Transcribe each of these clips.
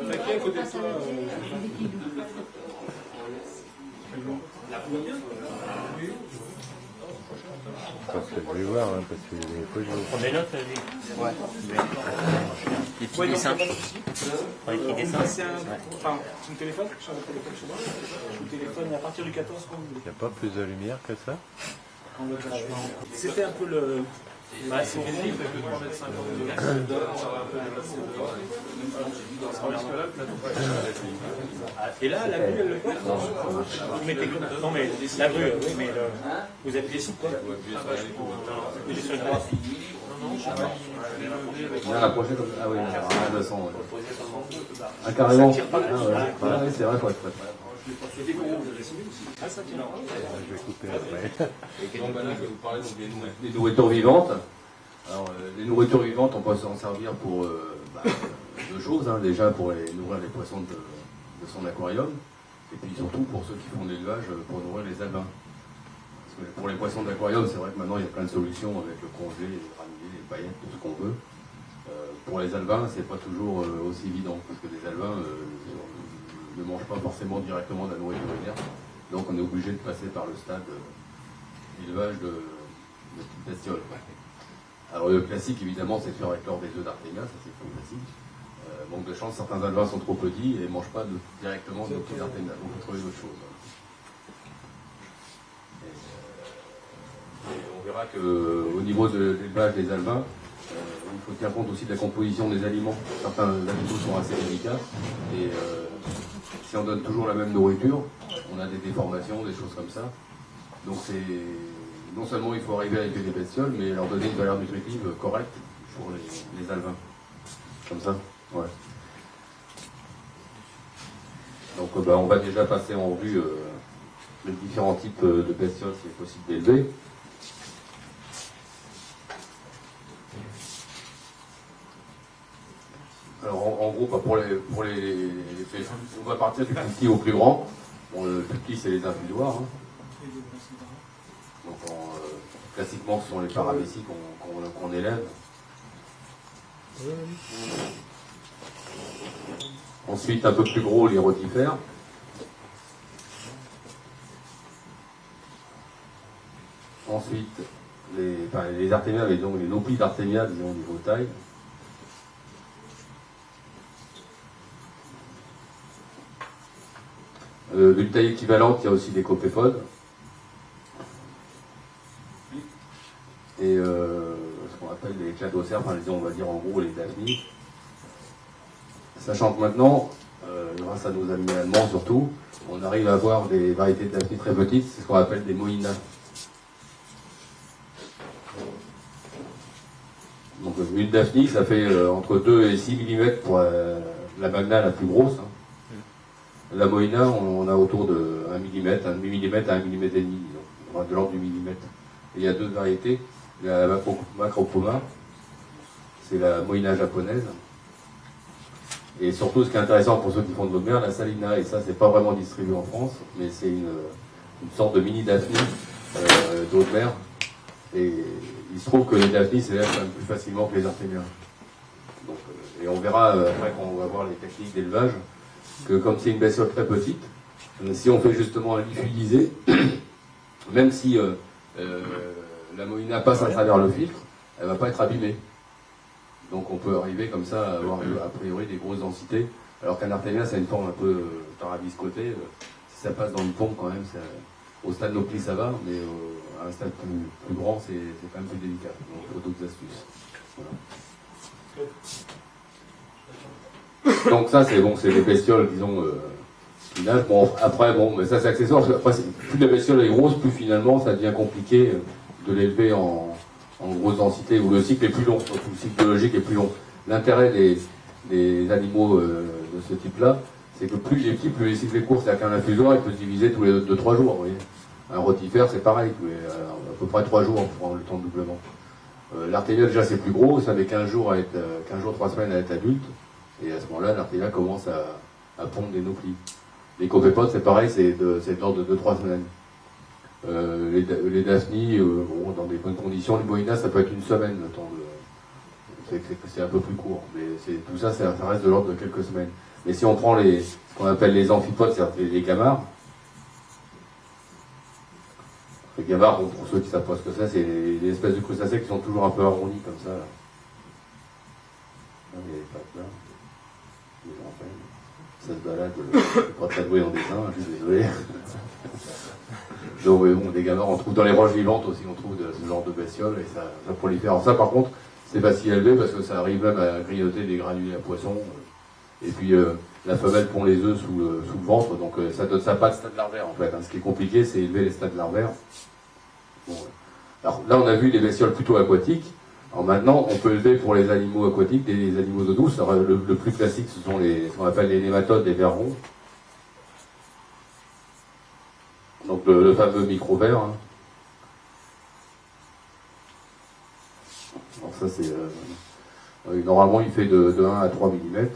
Laquelle côté de toi Parce que je vais voir, hein, parce que les fois, On met l'autre, lui. Ouais. Et tu descends. Ouais, qui descend. Enfin, son téléphone, je suis un téléphone chez moi. Je téléphone à partir du 14 quand il n'y a pas plus de lumière que ça. c'était un peu le. Ouais, c'est visible. Et là, la grue, elle le fait. Vous mettez comme. Non, mais la grue, oui, mais vous appuyez ici, quoi. Il est sur une droite. Bien approché comme ça. Ah oui, un 200. Ouais. Ah, carrément. Ah, ouais, c'est vrai, faut être prêt. Je vais couper après. Donc, là, je vais vous parler donc, des nourritures vivantes. Alors, les nourritures vivantes, on peut s'en servir pour deux choses. Hein. Déjà, pour nourrir les poissons de son aquarium. Et puis surtout pour ceux qui font de l'élevage, pour nourrir les albins. Parce que pour les poissons d'aquarium, c'est vrai que maintenant, il y a plein de solutions avec le congelé, les granulés, les paillettes, tout ce qu'on veut. Pour les albins, c'est pas toujours aussi évident. Parce que les albins ne mangent pas forcément directement de la nourriture inerte. Donc, on est obligé de passer par le stade d'élevage de petites bestioles. Alors le classique évidemment c'est de faire éclore des œufs d'Artémia, ça c'est plus classique. Manque de chance, certains albins sont trop petits et ne mangent pas directement de petits Artémia, donc il faut trouver autre chose. Et on verra qu'au niveau de l'élevage des albins, il faut tenir compte aussi de la composition des aliments. Certains aliments sont assez délicats et si on donne toujours la même nourriture, on a des déformations, des choses comme ça. Donc c'est non seulement il faut arriver à élever des bestioles, mais leur donner une valeur nutritive correcte pour les albins. Comme ça, ouais. Donc on va déjà passer en revue les différents types de bestioles qu'il est possible d'élever. Alors en gros, pour les on va partir du plus petit au plus grand. Bon, le plus petit c'est les infusoires. Hein. Donc classiquement ce sont les paramécies qu'on élève. Ensuite un peu plus gros les rotifères. Ensuite les artémias, mais donc les nopies d'artémia disons au niveau taille. D'une taille équivalente, il y a aussi des copépodes. Et ce qu'on appelle les cladocères, enfin on va dire en gros les daphnies. Sachant que maintenant, grâce à nos amis allemands surtout, on arrive à avoir des variétés de daphnies très petites, c'est ce qu'on appelle des moïnas. Donc une daphnie, ça fait entre 2 et 6 mm pour la magna la plus grosse. Hein. La moïna, on a autour de 1 mm, 1 mm à 1 mm et demi, disons, de l'ordre du millimètre. Et il y a deux variétés. La macropoma, c'est la moïna japonaise. Et surtout, ce qui est intéressant pour ceux qui font de l'eau de mer, la salina, et ça, c'est pas vraiment distribué en France, mais c'est une sorte de mini daphnie d'eau de mer. Et il se trouve que les daphnies s'élèvent quand même plus facilement que les artémias. Donc, et on verra après quand on va voir les techniques d'élevage, que comme c'est une bestiole très petite, si on fait justement un lyophilisé, même si la moïna passe à travers le filtre, elle ne va pas être abîmée. Donc on peut arriver comme ça à avoir a priori des grosses densités, alors qu'un artémia c'est une forme un peu tarabiscotée. Si ça passe dans le pont quand même, au stade nopli ça va, mais à un stade plus grand c'est quand même plus délicat. Donc il faut d'autres astuces. Voilà. Donc ça c'est bon, c'est des bestioles disons qui nagent. Bon après bon, mais ça c'est accessoire, parce que après, plus la bestiole est grosse, plus finalement ça devient compliqué de l'élever en grosse densité, où le cycle est plus long, donc le cycle biologique est plus long. L'intérêt des animaux de ce type-là, c'est que plus il est petit, plus le cycle est court. C'est-à-dire qu'un infusoire, il peut se diviser tous les 2-3 jours, vous voyez. Un rotifère, c'est pareil, à peu près 3 jours pour le temps de doublement. L'artémia, déjà, c'est plus gros, ça met 15 jours, 3 semaines à être adulte, et à ce moment-là, l'artémia commence à pondre des noplis. Les copépodes, c'est pareil, c'est de l'ordre de 2-3 semaines. Les daphnies, bon, dans des bonnes conditions, les moïnas, ça peut être une semaine le temps c'est un peu plus court. Mais tout ça, ça reste de l'ordre de quelques semaines. Mais si on prend ce qu'on appelle les amphipodes, c'est-à-dire les gamards, les gamards, bon, pour ceux qui ne savent pas ce que c'est les espèces de crustacés qui sont toujours un peu arrondis comme ça. Là. Il y a les pattes là. Ça se balade, pas très doué en dessin, je suis désolé. Donc bon, des gamards, on trouve dans les roches vivantes aussi, on trouve ce genre de bestioles et ça prolifère. Alors ça par contre, c'est pas si élevé parce que ça arrive même à grignoter des granulés à poisson. Et puis la femelle pond les œufs sous le ventre, donc ça donne sa patte stade larvaire en fait. Hein. Ce qui est compliqué, c'est élever les stades larvaires. Bon, alors là, on a vu les bestioles plutôt aquatiques. Alors maintenant, on peut élever pour les animaux aquatiques des animaux d'eau douce. Alors, le plus classique, ce sont ce qu'on appelle les nématodes, les vers ronds. Donc le fameux micro-ver. Hein. Alors ça, c'est... normalement, il fait de 1 à 3 mm.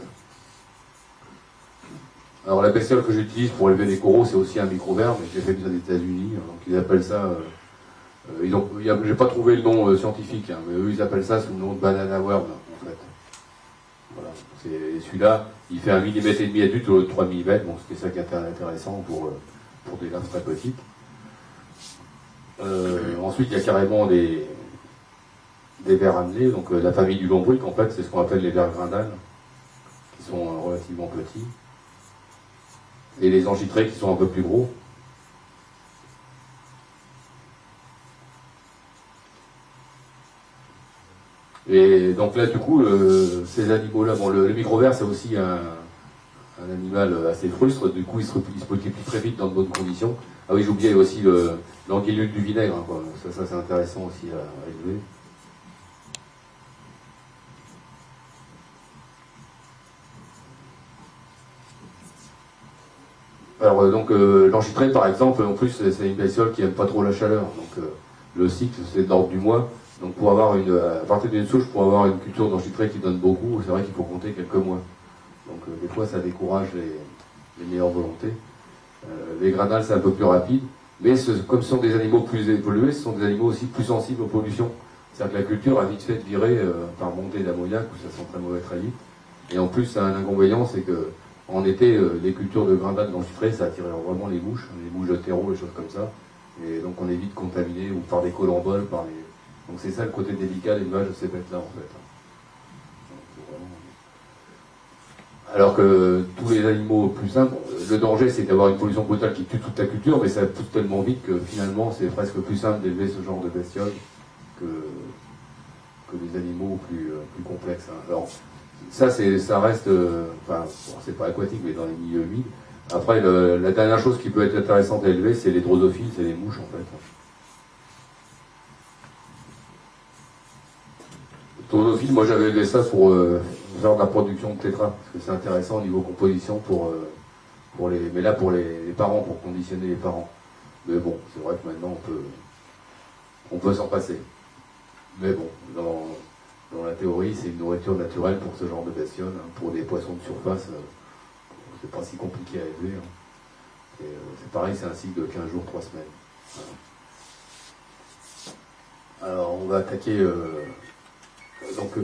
Alors la bestiole que j'utilise pour élever les coraux, c'est aussi un micro-ver, mais j'ai fait aux États-Unis. Donc ils appellent ça... j'ai pas trouvé le nom scientifique, hein, mais eux ils appellent ça sous le nom de banana worm en fait. Voilà. Celui-là, il fait 1,5 mm adulte au lieu de 3 mm, bon c'était ça qui est intéressant pour des larves très petites. Ensuite il y a carrément des vers annelés, donc la famille du lombric en fait, c'est ce qu'on appelle les vers grindales, qui sont relativement petits. Et les angithrés qui sont un peu plus gros. Et donc là, du coup, ces animaux-là, bon, le micro-ver, c'est aussi un animal assez frustre, du coup, il se multiplie très vite dans de bonnes conditions. Ah oui, j'oubliais aussi l'anguillule du vinaigre, hein, quoi. Ça c'est intéressant aussi à élever. Alors, donc, l'angithré, par exemple, en plus, c'est une bestiole qui n'aime pas trop la chaleur. Donc, le cycle, c'est de l'ordre du mois. Donc pour avoir à partir d'une souche, pour avoir une culture d'angithré qui donne beaucoup, c'est vrai qu'il faut compter quelques mois. Donc des fois ça décourage les meilleures volontés. Les granales c'est un peu plus rapide, mais comme ce sont des animaux plus évolués, ce sont des animaux aussi plus sensibles aux pollutions. C'est-à-dire que la culture a vite fait de virer par montée d'ammoniac, où ça sent très mauvais très vite. Et en plus ça a un inconvénient, c'est que en été, les cultures de granales d'angithré, ça attire vraiment les mouches de terreau, les choses comme ça. Et donc on est vite contaminé ou par des colamboles, par les... Donc c'est ça le côté délicat de l'élevage de ces bêtes-là en fait. Alors que tous les animaux plus simples, le danger c'est d'avoir une pollution brutale qui tue toute ta culture, mais ça pousse tellement vite que finalement c'est presque plus simple d'élever ce genre de bestioles que des animaux plus complexes. Hein. Alors ça reste, enfin c'est pas aquatique mais dans les milieux humides. Après la dernière chose qui peut être intéressante à élever c'est les drosophiles, c'est les mouches en fait. Drosophile, moi j'avais élevé ça pour faire de la production de tétra, parce que c'est intéressant au niveau composition mais là pour les parents, pour conditionner les parents. Mais bon, c'est vrai que maintenant on peut s'en passer. Mais bon, dans la théorie, c'est une nourriture naturelle pour ce genre de bestioles, hein. Pour des poissons de surface, c'est pas si compliqué à élever. Hein. C'est pareil, c'est un cycle de 15 jours, 3 semaines. Voilà. Alors on va attaquer... Donc,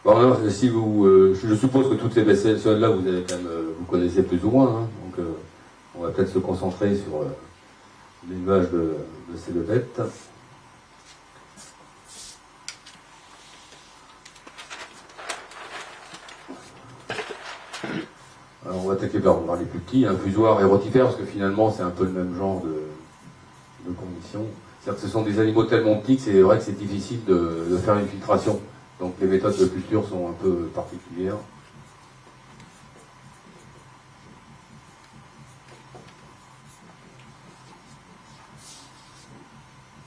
bon, si je suppose que toutes ces bestioles-là, vous connaissez plus ou moins. Hein, donc, on va peut-être se concentrer sur l'élevage de ces deux bêtes. Alors, on va attaquer par les plus petits, un fusoir et rotifère, parce que finalement, c'est un peu le même genre de conditions. C'est-à-dire que ce sont des animaux tellement petits que c'est vrai que c'est difficile de faire une filtration. Donc les méthodes de culture sont un peu particulières.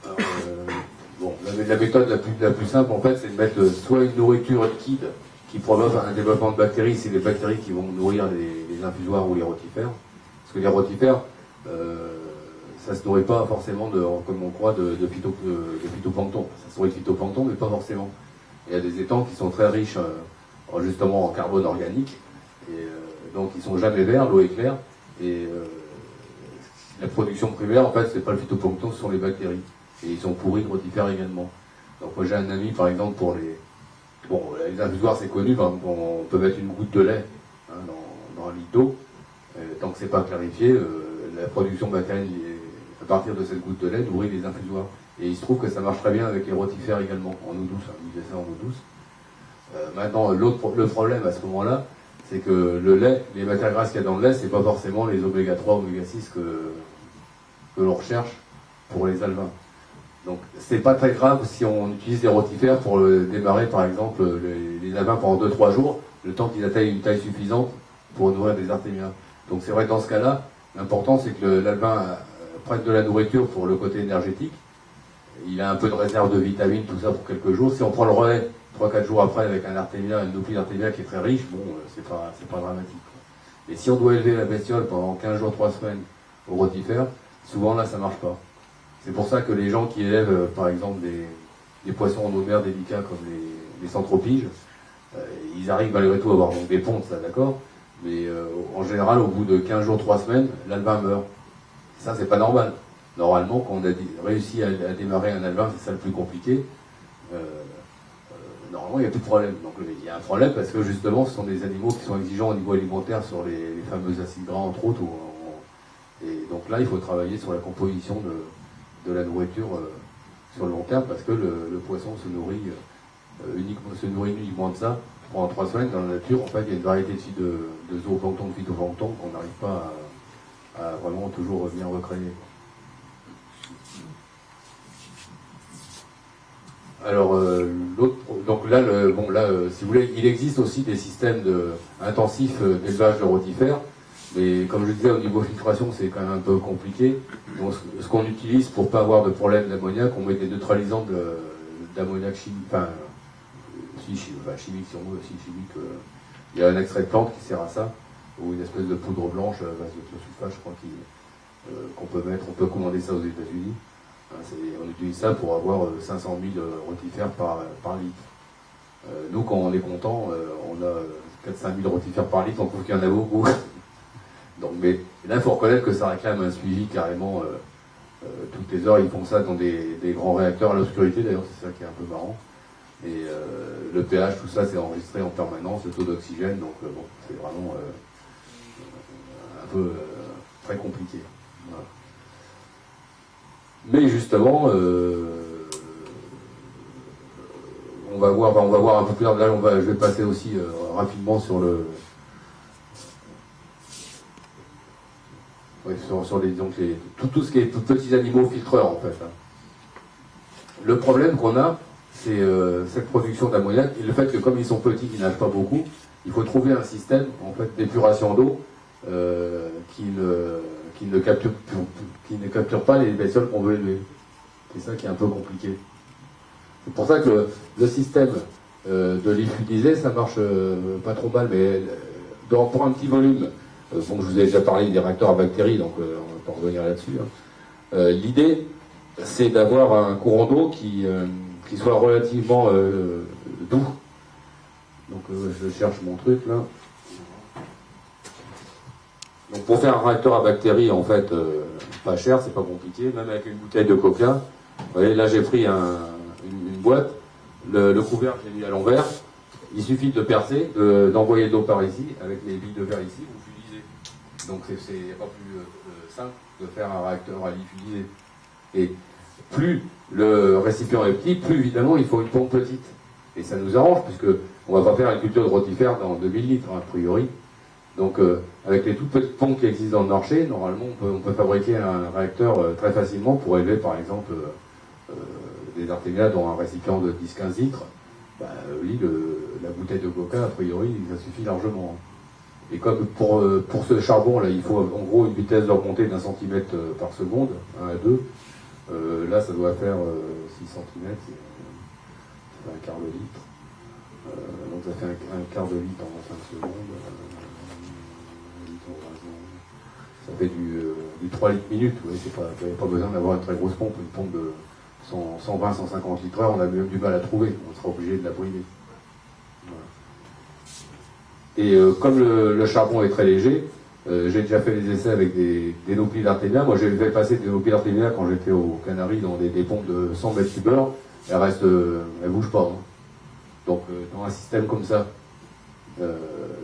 Alors, bon, la méthode la plus simple en fait, c'est de mettre soit une nourriture liquide qui provoque un développement de bactéries, c'est les bactéries qui vont nourrir les infusoires ou les rotifères. Parce que les rotifères, ça se nourrit pas forcément, comme on croit, de phytoplancton. Ça se nourrit de phytoplancton, mais pas forcément. Il y a des étangs qui sont très riches, justement, en carbone organique. Et donc, ils sont jamais verts, l'eau est claire. Et la production primaire, en fait, c'est pas le phytoplancton, ce sont les bactéries. Et ils sont pourris de rotifères également. Donc moi j'ai un ami par exemple pour les infusoires c'est connu, par exemple, on peut mettre une goutte de lait hein, dans un litre d'eau, tant que c'est pas clarifié, la production bactérienne à partir de cette goutte de lait nourrit les infusoires. Et il se trouve que ça marche très bien avec les rotifères également, en eau douce, hein, ils essaient en eau douce. Maintenant, le problème à ce moment-là, c'est que le lait, les matières grasses qu'il y a dans le lait, c'est pas forcément les oméga 3, oméga 6 que l'on recherche pour les alevins. Donc, c'est pas très grave si on utilise des rotifères pour démarrer, par exemple, les alevins pendant 2-3 jours, le temps qu'ils atteignent une taille suffisante pour nourrir des artémias. Donc, c'est vrai que dans ce cas-là, l'important, c'est que l'alevin prenne de la nourriture pour le côté énergétique. Il a un peu de réserve de vitamines, tout ça pour quelques jours. Si on prend le relais 3-4 jours après avec un artémia, une nucléo d'artémia qui est très riche, bon, c'est pas dramatique. Et si on doit élever la bestiole pendant 15 jours, 3 semaines au rotifère, souvent là, ça marche pas. C'est pour ça que les gens qui élèvent, par exemple, des poissons en eau de mer délicats comme les centropiges, ils arrivent malgré tout à avoir donc des pontes, ça d'accord, mais en général, au bout de 15 jours, 3 semaines, l'alevin meurt. Ça, c'est pas normal. Normalement, quand on a réussi à démarrer un alevin, c'est ça le plus compliqué. Normalement, il n'y a plus de problème. Donc, il y a un problème parce que justement, ce sont des animaux qui sont exigeants au niveau alimentaire sur les fameux acides gras, entre autres. Et donc là, il faut travailler sur la composition de la nourriture sur le long terme parce que le poisson se nourrit uniquement de ça. Pendant 3 semaines, dans la nature, en fait, il y a une variété de zooplancton, de phytoplancton qu'on n'arrive pas à vraiment toujours bien recréer. Alors, donc là, si vous voulez, il existe aussi des systèmes intensifs d'élevage de rotifères, mais comme je disais, au niveau filtration, c'est quand même un peu compliqué. Donc, ce qu'on utilise pour pas avoir de problème d'ammoniac, on met des neutralisants d'ammoniac chimique, chimique si on veut, aussi chimique. Il y a un extrait de plante qui sert à ça, ou une espèce de poudre blanche, base de thiosulfate, je crois, qu'on peut mettre, on peut commander ça aux États-Unis. On utilise ça pour avoir 500 000 rotifères par litre. Nous, quand on est content, on a 4-5 000 rotifères par litre, on trouve qu'il y en a beaucoup. Donc, mais là, il faut reconnaître que ça réclame un suivi carrément. Toutes les heures, ils font ça dans des grands réacteurs à l'obscurité, d'ailleurs, c'est ça qui est un peu marrant. Et le pH, tout ça, c'est enregistré en permanence, le taux d'oxygène, donc bon, c'est vraiment un peu très compliqué. Voilà. Mais justement, on va voir un peu plus tard. Là, je vais passer aussi rapidement sur tout ce qui est petits animaux filtreurs en fait. Hein. Le problème qu'on a, c'est cette production d'ammoniac et le fait que comme ils sont petits, qu'ils nagent pas beaucoup, il faut trouver un système en fait d'épuration d'eau qui ne capture pas les bestioles qu'on veut élever. C'est ça qui est un peu compliqué. C'est pour ça que le système de lyophilisé, ça marche pas trop mal, mais pour un petit volume, bon, je vous ai déjà parlé des réacteurs à bactéries, donc on va pas revenir là-dessus. Hein. L'idée, c'est d'avoir un courant d'eau qui soit relativement doux. Donc je cherche mon truc là. Donc pour faire un réacteur à bactéries, en fait, pas cher, c'est pas compliqué, même avec une bouteille de coca. Vous voyez, là j'ai pris une boîte, le couvercle j'ai mis à l'envers. Il suffit de le percer, d'envoyer de l'eau par ici, avec les billes de verre ici, vous fusilisez. Donc c'est pas plus simple de faire un réacteur à lyophilisé. Et plus le récipient est petit, plus évidemment il faut une pompe petite. Et ça nous arrange, puisque on va pas faire une culture de rotifère dans 2000 litres, a priori. Donc avec les toutes petites pompes qui existent dans le marché, normalement on peut fabriquer un réacteur très facilement pour élever par exemple des artémias dans un récipient de 10-15 litres. Bah, oui, la bouteille de coca, a priori, ça suffit largement. Et comme pour ce charbon, là, il faut en gros une vitesse de remontée d'1 centimètre par seconde, 1 à 2. Là, ça doit faire 6 cm, ça fait un quart de litre. Donc ça fait un quart de litre en 5 secondes. Ça fait du 3 litres minute. Vous n'avez pas besoin d'avoir une très grosse pompe, une pompe de 120-150 litres heure, on a même du mal à trouver, on sera obligé de la brûler. Voilà. Et comme le charbon est très léger, j'ai déjà fait des essais avec des Naupliles d'artémia. Moi j'ai fait passer des Naupliles d'artémia quand j'étais aux Canaries dans des pompes de 100 mètres cubeurs. elle bouge pas. Hein. Donc dans un système comme ça,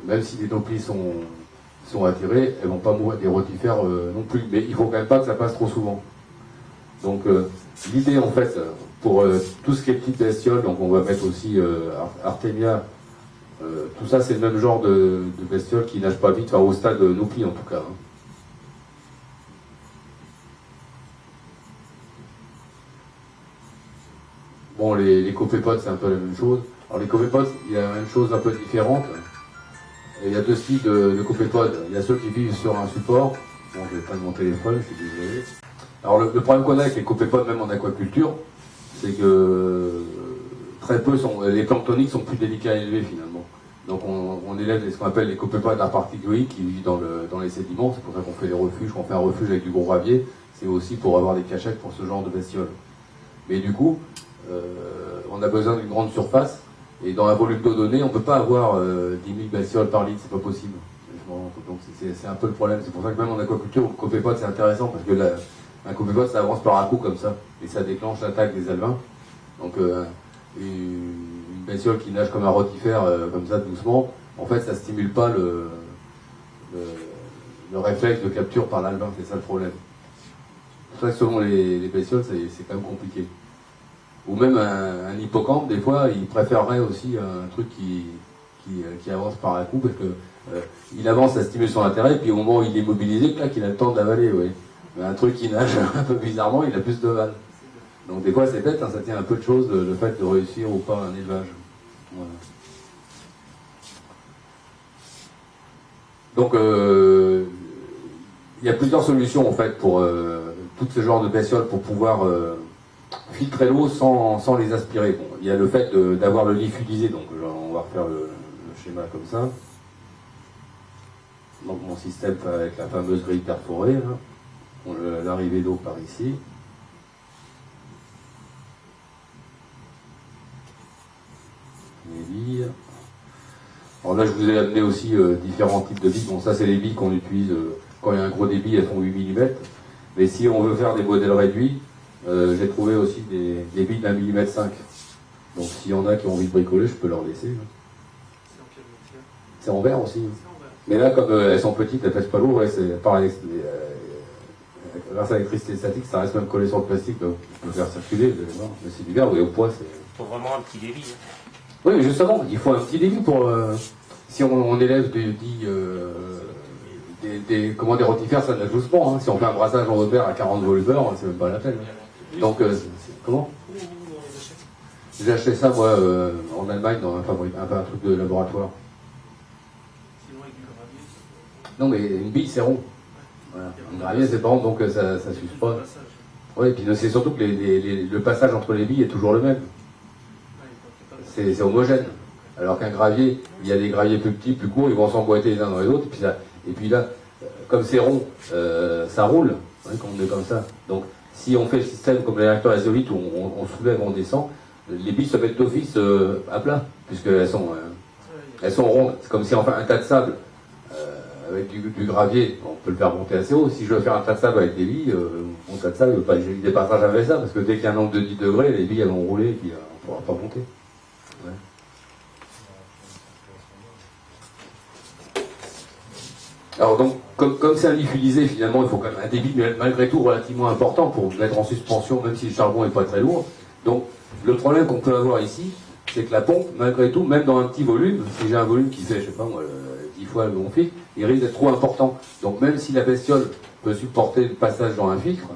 même si les noplis sont attirés, elles vont pas mourir des rotifères non plus. Mais il faut quand même pas que ça passe trop souvent. Donc l'idée en fait, pour tout ce qui est petites bestioles, donc on va mettre aussi Artemia, tout ça c'est le même genre de bestioles qui nagent pas vite, enfin au stade nopli en tout cas. Hein. Bon, les copépodes, c'est un peu la même chose. Alors les copépodes, il y a une chose un peu différente. Et il y a deux styles de copépodes. Il y a ceux qui vivent sur un support. Bon, je vais pas mon téléphone, je suis désolé. Alors le problème qu'on a avec les copépodes, même en aquaculture, c'est que très peu les planctoniques sont plus délicats à élever finalement. Donc on élève ce qu'on appelle les copépodes arpartigoïques qui vivent dans les sédiments. C'est pour ça qu'on fait des refuges. Qu'on fait un refuge avec du gros gravier, c'est aussi pour avoir des cachettes pour ce genre de bestioles. Mais du coup, on a besoin d'une grande surface, et dans un volume d'eau donné, on ne peut pas avoir 10 000 bestioles par litre, c'est pas possible. Donc c'est un peu le problème. C'est pour ça que même en aquaculture, le copépode c'est intéressant, parce que un copépode ça avance par à coup comme ça, et ça déclenche l'attaque des alevins. Donc une bestiole qui nage comme un rotifère, comme ça doucement, en fait ça stimule pas le réflexe de capture par l'alevin, c'est ça le problème. C'est pour ça que selon les bestioles, c'est quand même compliqué. Ou même un hippocampe, des fois, il préférerait aussi un truc qui avance par un coup, parce que il avance, ça stimule son intérêt, et puis au moment où il est mobilisé, clac, il a le temps d'avaler, oui. Mais un truc qui nage un peu bizarrement, il a plus de vannes. Donc des fois, c'est bête, hein, ça tient un peu de choses, le fait de réussir ou pas un élevage. Voilà. Donc, il y a plusieurs solutions, en fait, pour tous ces genres de bestioles, pour pouvoir filtrer l'eau sans les aspirer. Bon, il y a le fait d'avoir le lit fluidisé, donc on va refaire le schéma comme ça. Donc mon système avec la fameuse grille perforée, l'arrivée d'eau par ici. Les billes. Alors là je vous ai amené aussi différents types de billes. Bon ça c'est les billes qu'on utilise quand il y a un gros débit, elles font 8 mm. Mais si on veut faire des modèles réduits, j'ai trouvé aussi des billes d'1,5 mm. Donc s'il y en a qui ont envie de bricoler, je peux leur laisser. C'est en verre aussi. Mais là, comme elles sont petites, elles pèsent pas lourd, ouais, c'est pareil. Grâce à l'électricité statique, ça reste même collé sur le plastique, donc on peut faire circuler, vous allez voir. Mais c'est du verre, oui, au poids, c'est... Il faut vraiment un petit débit. Hein. Oui, mais justement, il faut un petit débit pour... si on élève des rotifères, ça nage doucement. Hein. Si on fait un brassage en repère à 40 volumeurs, c'est même pas la peine. Donc, comment? J'ai acheté ça, moi, en Allemagne, dans un truc de laboratoire. Non, mais une bille, c'est rond. Voilà. Un gravier, c'est pas rond, donc ça s'use pas. Oui, et puis c'est surtout que le passage entre les billes est toujours le même. C'est homogène. Alors qu'un gravier, il y a des graviers plus petits, plus courts, ils vont s'emboîter les uns dans les autres, et puis là comme c'est rond, ça roule, hein, quand on est comme ça. Donc, si on fait le système comme les réacteurs azéolites où on soulève, on descend, les billes se mettent d'office à plat, puisqu'elles sont rondes. C'est comme si on fait un tas de sable avec du gravier, on peut le faire monter assez haut. Si je veux faire un tas de sable avec des billes, mon tas de sable, j'ai des passages avec ça, parce que dès qu'il y a un angle de 10 degrés, les billes elles vont rouler et puis on ne pourra pas monter. Ouais. Alors donc, comme c'est un lit fluidisé, finalement, il faut quand même un débit malgré tout relativement important pour mettre en suspension, même si le charbon n'est pas très lourd. Donc, le problème qu'on peut avoir ici, c'est que la pompe, malgré tout, même dans un petit volume, si j'ai un volume qui fait, je sais pas moi, 10 fois mon filtre, il risque d'être trop important. Donc même si la bestiole peut supporter le passage dans un filtre,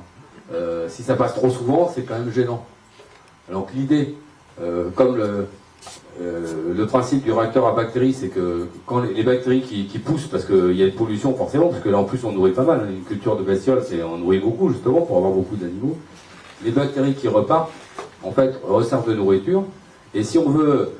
si ça passe trop souvent, c'est quand même gênant. Donc l'idée, comme le principe du réacteur à bactéries, c'est que quand les bactéries qui poussent, parce qu'il y a une pollution forcément, parce que là en plus on nourrit pas mal, une culture de bestioles, on nourrit beaucoup justement pour avoir beaucoup d'animaux, les bactéries qui repartent, en fait, resservent de nourriture, et si on veut,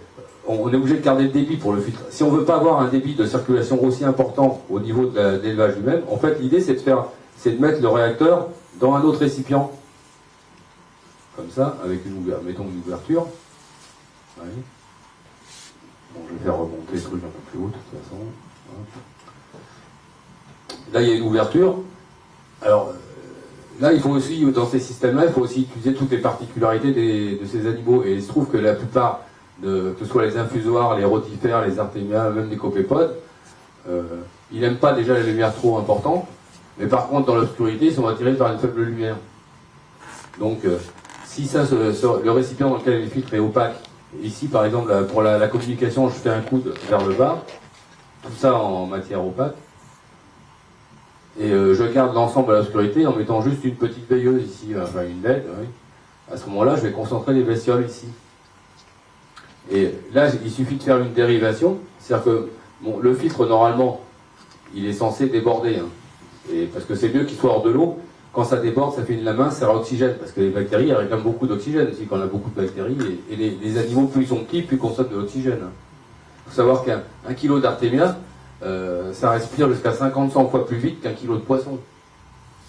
on est obligé de garder le débit pour le filtre. Si on veut pas avoir un débit de circulation aussi important au niveau de l'élevage lui-même, en fait l'idée c'est de mettre le réacteur dans un autre récipient, comme ça, avec mettons une ouverture. Ouais. Bon, je vais faire remonter le truc un peu plus haut de toute façon. Hop. Là il y a une ouverture. Alors, là, il faut aussi, dans ces systèmes-là, il faut aussi utiliser toutes les particularités de ces animaux. Et il se trouve que la plupart, que ce soit les infusoires, les rotifères, les artémias, même les copépodes, ils n'aiment pas déjà la lumière trop importante, mais par contre, dans l'obscurité, ils sont attirés par une faible lumière. Donc, si le récipient dans lequel il filtre est opaque, ici, par exemple, pour la communication, je fais un coude vers le bas, tout ça en matière opaque, et je garde l'ensemble à l'obscurité en mettant juste une petite veilleuse ici, enfin une LED, oui. À ce moment-là, je vais concentrer les bestioles ici. Et là, il suffit de faire une dérivation, c'est-à-dire que bon, le filtre, normalement, il est censé déborder, hein. Et parce que c'est mieux qu'il soit hors de l'eau. Quand ça déborde, ça fait une main, ça oxygène, parce que les bactéries, elles réclament beaucoup d'oxygène aussi, quand on a beaucoup de bactéries, et les animaux, plus ils sont petits, plus ils consomment de l'oxygène. Il faut savoir qu'un kilo d'artémia, ça respire jusqu'à 50-100 fois plus vite qu'un kilo de poisson,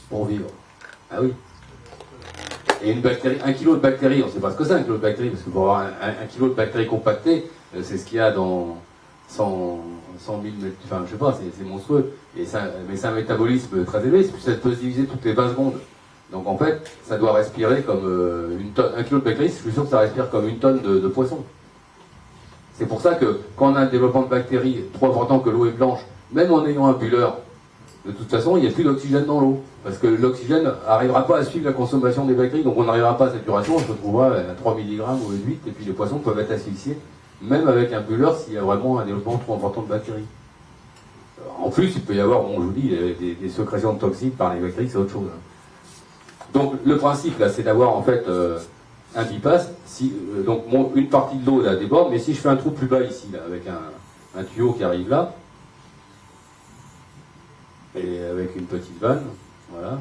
pour vivre. Ah oui. Et une bactérie, 1 kilo de bactéries, on ne sait pas ce que c'est un kilo de bactéries, parce que pour avoir un kilo de bactéries compactées, c'est ce qu'il y a dans 100 000 mètres, enfin je sais pas, c'est monstrueux. Mais c'est un métabolisme très élevé, ça peut se diviser toutes les 20 secondes. Donc en fait, ça doit respirer comme une tonne. 1 kilo de bactéries, je suis sûr que ça respire comme une tonne de poisson. C'est pour ça que quand on a un développement de bactéries trop important que l'eau est blanche, même en ayant un bulleur, de toute façon, il n'y a plus d'oxygène dans l'eau. Parce que l'oxygène n'arrivera pas à suivre la consommation des bactéries, donc on n'arrivera pas à saturation, on se retrouvera à 3 mg ou 8, et puis les poissons peuvent être asphyxiés, même avec un bulleur s'il y a vraiment un développement trop important de bactéries. En plus, il peut y avoir, bon, je vous dis, des sécrétions de toxiques par les bactéries, c'est autre chose. Donc le principe, là, c'est d'avoir en fait un bypass. Donc une partie de l'eau là déborde, mais si je fais un trou plus bas ici, là, avec un tuyau qui arrive là, et avec une petite vanne, voilà.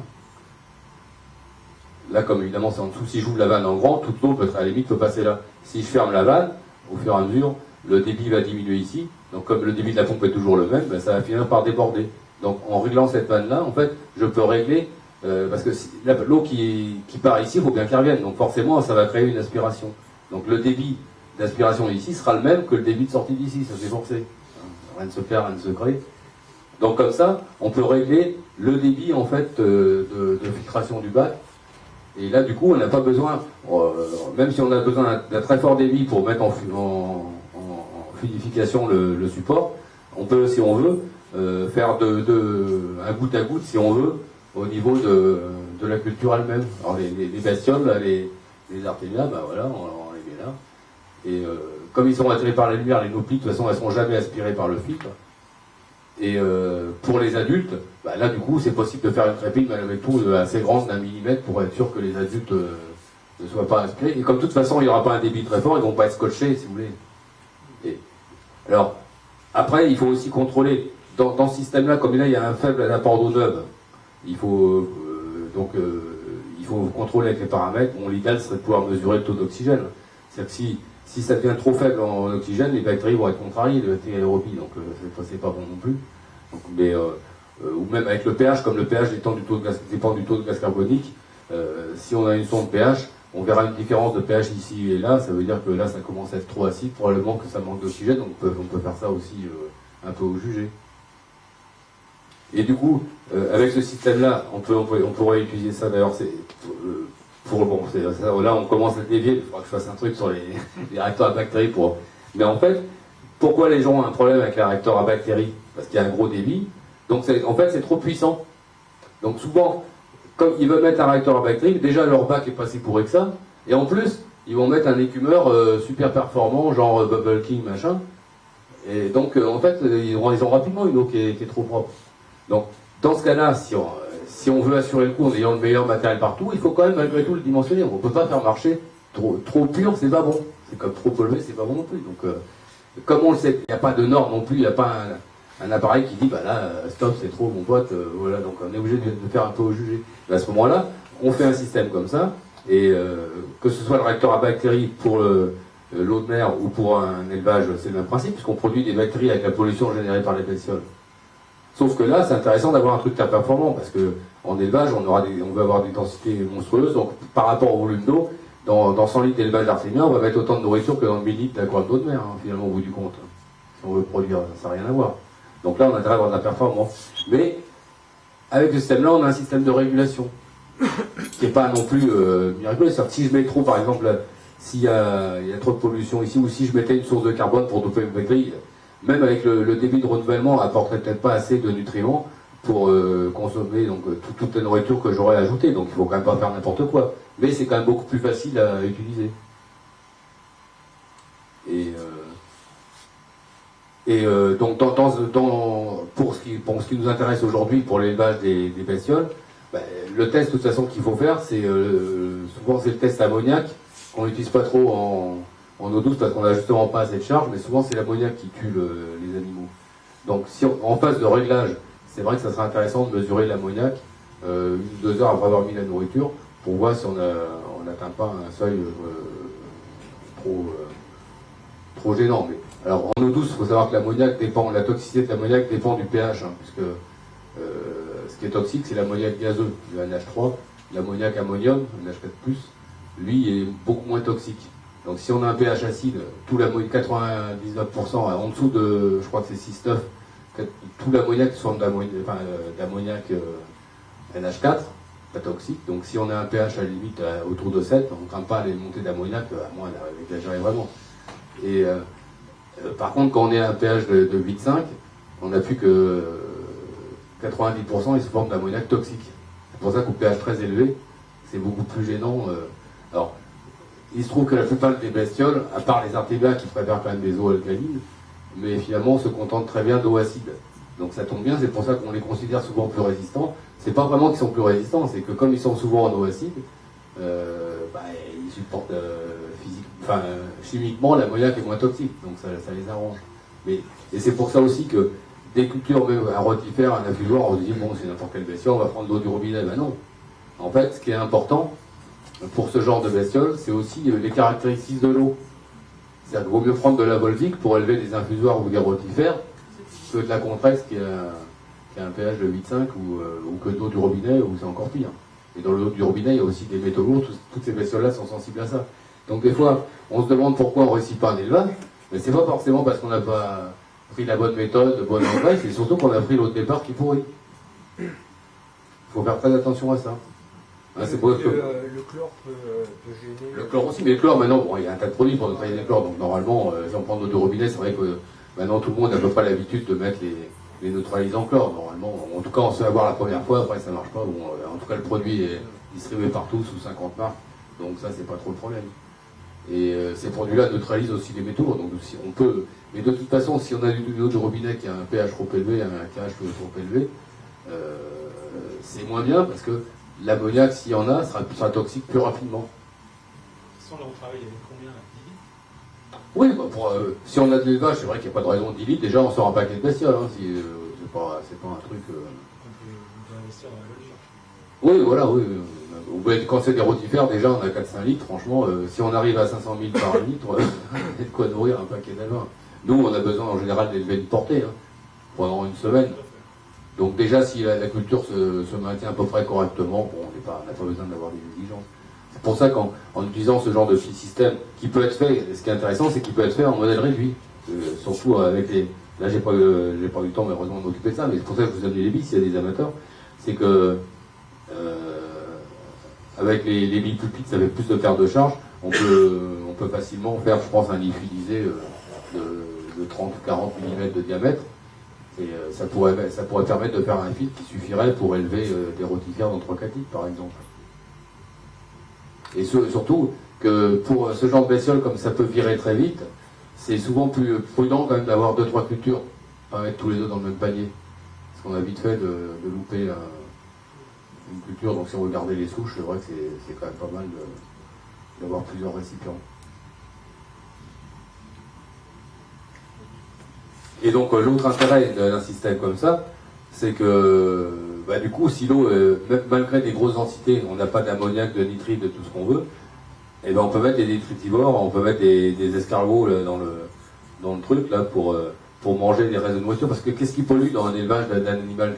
Là, comme évidemment c'est en dessous, si j'ouvre la vanne en grand, toute l'eau peut, à la limite peut passer là. Si je ferme la vanne, au fur et à mesure, le débit va diminuer ici. Donc comme le débit de la pompe est toujours le même, ben, ça va finir par déborder. Donc en réglant cette vanne-là, en fait, je peux régler, parce que l'eau qui part ici, il faut bien qu'elle revienne. Donc forcément, ça va créer une aspiration. Donc le débit d'aspiration ici sera le même que le débit de sortie d'ici, ça c'est forcé. Rien ne se perd, rien ne se crée. Donc comme ça, on peut régler le débit en fait de filtration du bac. Et là, du coup, on n'a pas besoin, même si on a besoin d'un très fort débit pour mettre en fluidification le support, on peut, si on veut, faire un goutte à goutte, si on veut, au niveau de la culture elle-même. Alors les bestioles, là, les artémias, ben voilà, on les met là. Et comme ils sont attirés par la lumière, les nauplies, de toute façon, elles ne sont jamais aspirées par le filtre. Et pour les adultes, bah là du coup c'est possible de faire une crépine avec tout assez grande d'1 millimètre pour être sûr que les adultes ne soient pas aspirés. Et comme de toute façon il n'y aura pas un débit très fort, ils ne vont pas être scotchés si vous voulez. Et, alors, après il faut aussi contrôler, dans ce système-là, comme là il y a un faible apport d'eau neuve, il faut il faut contrôler avec les paramètres. Bon, l'idéal serait de pouvoir mesurer le taux d'oxygène. C'est-à-dire que si ça devient trop faible en oxygène, les bactéries vont être contrariées de aérobie, donc c'est pas bon non plus. Donc, ou même avec le pH, comme le pH dépend du taux de gaz carbonique, si on a une sonde pH, on verra une différence de pH ici et là, ça veut dire que là ça commence à être trop acide, probablement que ça manque d'oxygène, donc on peut faire ça aussi un peu au jugé. Et du coup, avec ce système-là, on pourrait utiliser ça d'ailleurs, là on commence à dévier, il faudra que je fasse un truc sur les réacteurs à bactéries Mais en fait, pourquoi les gens ont un problème avec les réacteurs à bactéries? Parce qu'il y a un gros débit, donc en fait c'est trop puissant. Donc souvent, comme ils veulent mettre un réacteur à bactéries, déjà leur bac est pas si pourri que ça, et en plus, ils vont mettre un écumeur super performant, genre Bubble King, machin, et donc en fait, ils ont rapidement une eau qui est trop propre. Donc dans ce cas-là, si on veut assurer le coup en ayant le meilleur matériel partout, il faut quand même malgré tout le dimensionner. On ne peut pas faire marcher trop pur, c'est pas bon. C'est comme trop pollué, c'est pas bon non plus. Donc, comme on le sait, il n'y a pas de norme non plus, il n'y a pas un appareil qui dit, bah là, stop, c'est trop, mon pote, voilà, donc on est obligé de faire un peu au jugé. Et à ce moment-là, on fait un système comme ça, et que ce soit le réacteur à bactéries pour l'eau de mer ou pour un élevage, c'est le même principe, puisqu'on produit des bactéries avec la pollution générée par les bestioles. Sauf que là, c'est intéressant d'avoir un truc très performant, parce que en élevage, on va avoir des densités monstrueuses, donc par rapport au volume d'eau, dans 100 litres d'élevage d'artémia, on va mettre autant de nourriture que dans 1000 litres d'aquarium d'eau de mer, hein, finalement, au bout du compte. Si on veut produire, ça n'a rien à voir. Donc là, on a intérêt à avoir de la performance. Mais, avec ce système-là, on a un système de régulation. qui n'est pas non plus miraculeux. C'est-à-dire que si je mets trop, par exemple, s'il y a trop de pollution ici, ou si je mettais une source de carbone pour doper mes grilles, même avec le débit de renouvellement, apporterait peut-être pas assez de nutriments pour consommer donc, toute la nourriture que j'aurais ajoutée. Donc il faut quand même pas faire n'importe quoi. Mais c'est quand même beaucoup plus facile à utiliser. Donc pour ce qui nous intéresse aujourd'hui, pour l'élevage des bestioles, ben, le test de toute façon qu'il faut faire, c'est souvent c'est le test ammoniac, qu'on n'utilise pas trop en eau douce parce qu'on n'a justement pas assez de charge, mais souvent c'est l'ammoniac qui tue les animaux. Donc si en phase de réglage, c'est vrai que ça serait intéressant de mesurer l'ammoniac 1 ou 2 heures après avoir mis la nourriture pour voir si on n'atteint pas un seuil trop gênant. Mais, alors en eau douce, il faut savoir que l'ammoniac dépend, la toxicité de l'ammoniac dépend du pH, hein, puisque ce qui est toxique, c'est l'ammoniac gazeux, le NH3, l'ammoniac ammonium, NH4+, lui est beaucoup moins toxique. Donc si on a un pH acide, tout l'ammoniac, 99%, en dessous de, je crois que c'est 6,9, tout l'ammoniac sous forme d'ammoniac NH4, pas toxique. Donc si on a un pH à la limite autour de 7, on ne craint pas les montées d'ammoniac, à moins d'exagérer vraiment. Et par contre, quand on est à un pH de 8,5, on n'a plus que 90% ils se forment d'ammoniac toxique. C'est pour ça qu'au pH très élevé, c'est beaucoup plus gênant. Alors, il se trouve que la plupart des bestioles, à part les artémias qui préfèrent quand même des eaux alcalines, mais finalement on se contente très bien d'eau acide. Donc ça tombe bien, c'est pour ça qu'on les considère souvent plus résistants. C'est pas vraiment qu'ils sont plus résistants, c'est que comme ils sont souvent en eau acide, ils supportent chimiquement l'ammoniac est moins toxique, donc ça les arrange. Et c'est pour ça aussi que des cultures, même un rotifère, un infusoire, on se dit bon c'est n'importe quelle bestiole, on va prendre l'eau du robinet. Ben non. En fait, ce qui est important pour ce genre de bestiole, c'est aussi les caractéristiques de l'eau. C'est-à-dire qu'il vaut mieux prendre de la Volvic pour élever des infusoires ou des rotifères que de la Contrex qui a un pH de 8,5 ou que de l'eau du robinet où c'est encore pire. Et dans l'eau du robinet, il y a aussi des métaux lourds, toutes ces bestioles-là sont sensibles à ça. Donc des fois, on se demande pourquoi on ne réussit pas un élevage, mais c'est pas forcément parce qu'on n'a pas pris la bonne méthode, le bon engrais, c'est surtout qu'on a pris l'eau de départ qui pourrit. Il faut faire très attention à ça. Hein, c'est pour le chlore peut gêner. Le chlore aussi, mais le chlore maintenant, bon, il y a un tas de produits pour nettoyer les chlores, donc normalement, si on prend de l'eau du robinet, c'est vrai que maintenant tout le monde n'a pas l'habitude de mettre les neutralisants chlore. Normalement, en tout cas, on sait avoir la première fois, après ça marche pas. Bon, en tout cas, le produit est distribué partout sous 50 marques, donc ça, c'est pas trop le problème. Et ces produits-là neutralisent aussi les métaux, donc si on peut. Mais de toute façon, si on a de l'eau du robinet qui a un pH trop élevé, un pH trop élevé, c'est moins bien parce que l'ammoniac, s'il y en a, sera toxique plus rapidement. Là, on travaille avec combien là, 10 litres? Oui, si on a de l'élevage, c'est vrai qu'il n'y a pas de raison de 10 litres. Déjà, on sort un paquet de bestioles. Hein, c'est pas un truc. On peut investir dans la levure. Oui, voilà, oui. Quand c'est des rotifères, déjà, on a 4-5 litres. Franchement, si on arrive à 500 000 par litre, il y a de quoi nourrir un paquet d'éleveurs. Nous, on a besoin en général d'élever une portée pendant une semaine. Donc déjà, si la culture se maintient à peu près correctement, bon, on n'a pas besoin d'avoir des exigences. C'est pour ça qu'en utilisant ce genre de petit système, qui peut être fait, ce qui est intéressant, c'est qu'il peut être fait en modèle réduit. Surtout avec les... Là, j'ai pas eu le temps, malheureusement, de m'occuper de ça, mais c'est pour ça que je vous ai donné les billes, s'il y a des amateurs. C'est que, avec les billes plus petites, avec plus de perte de charge, on peut facilement faire, je pense, un lyophilisé de 30 ou 40 mm de diamètre. Et ça pourrait permettre de faire un filtre qui suffirait pour élever des rotifères dans 3-4 litres, par exemple. Et surtout que pour ce genre de bestiole, comme ça peut virer très vite, c'est souvent plus prudent quand même d'avoir 2-3 cultures, pas mettre tous les deux dans le même panier. Parce qu'on a vite fait de louper une culture, donc si on veut garder les souches, c'est vrai que c'est quand même pas mal d'avoir plusieurs récipients. Et donc l'autre intérêt d'un système comme ça, c'est que du coup, si l'eau, malgré des grosses densités, on n'a pas d'ammoniac, de nitrite, de tout ce qu'on veut, et on peut mettre des détritivores, on peut mettre des escargots là, dans le truc là pour manger des restes de nourriture. Parce que qu'est-ce qui pollue dans un élevage d'un animal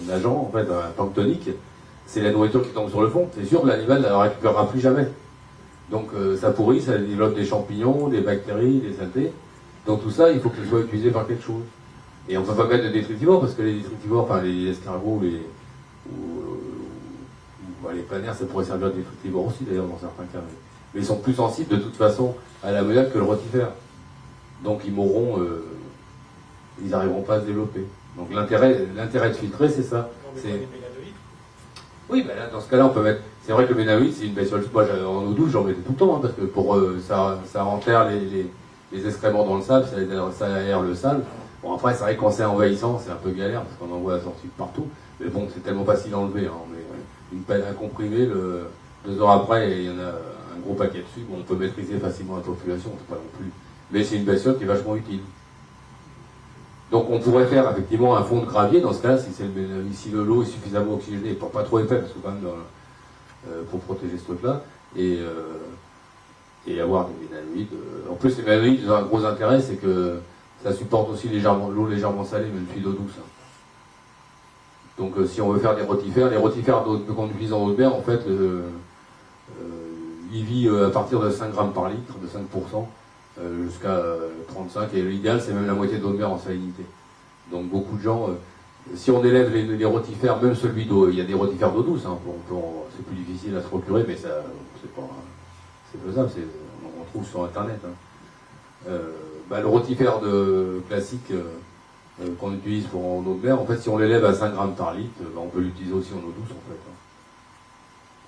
nageant, en fait, un planctonique? C'est la nourriture qui tombe sur le fond. C'est sûr que l'animal ne la récupérera plus jamais. Donc ça pourrit, ça développe des champignons, des bactéries, des saletés. Donc tout ça, il faut que ce soit utilisé par quelque chose. Et on ne peut pas mettre de détritivores parce que les détritivores, enfin les escargots, Bon, les planaires, ça pourrait servir de défritivore aussi, d'ailleurs, dans certains cas. Mais ils sont plus sensibles, de toute façon, à l'ammoniac que le rotifère. Donc, ils mourront, ils n'arriveront pas à se développer. Donc, l'intérêt de filtrer, c'est ça. Oui, ben là, dans ce cas-là, on peut mettre... C'est vrai que le ménanoïde, c'est une bestiole. Moi, en eau douce, j'en mettais tout le temps, hein, parce que pour ça enterre les excréments dans le sable, ça aère le sable. Bon, après, c'est vrai que quand c'est envahissant, c'est un peu galère, parce qu'on en voit la sortie de partout. Mais bon, c'est tellement facile à enlever. Hein. On met une pelle à comprimer, 2 heures après, il y en a un gros paquet dessus. Bon, on peut maîtriser facilement la population, c'est pas non plus... Mais c'est une bestiole qui est vachement utile. Donc on pourrait faire effectivement un fond de gravier dans ce cas-là, si le lot est suffisamment oxygéné, pas trop épais, parce que quand même pour protéger ce truc-là, et avoir des ménanoïdes. En plus, les ménanoïdes, ils ont un gros intérêt, c'est que ça supporte aussi l'eau légèrement salée, même si d'eau douce. Hein. Donc si on veut faire des rotifères, les rotifères qu'on utilise en eau de mer, en fait, ils vivent à partir de 5 grammes par litre, de 5%. Jusqu'à 35, et l'idéal c'est même la moitié d'eau de mer en salinité. Donc beaucoup de gens, si on élève les rotifères, même celui d'eau, il y a des rotifères d'eau douce, hein, c'est plus difficile à se procurer, mais ça, c'est faisable, on trouve sur internet. Hein. Le rotifère classique qu'on utilise en eau de mer, en fait si on l'élève à 5 grammes par litre, on peut l'utiliser aussi en eau douce en fait. Hein.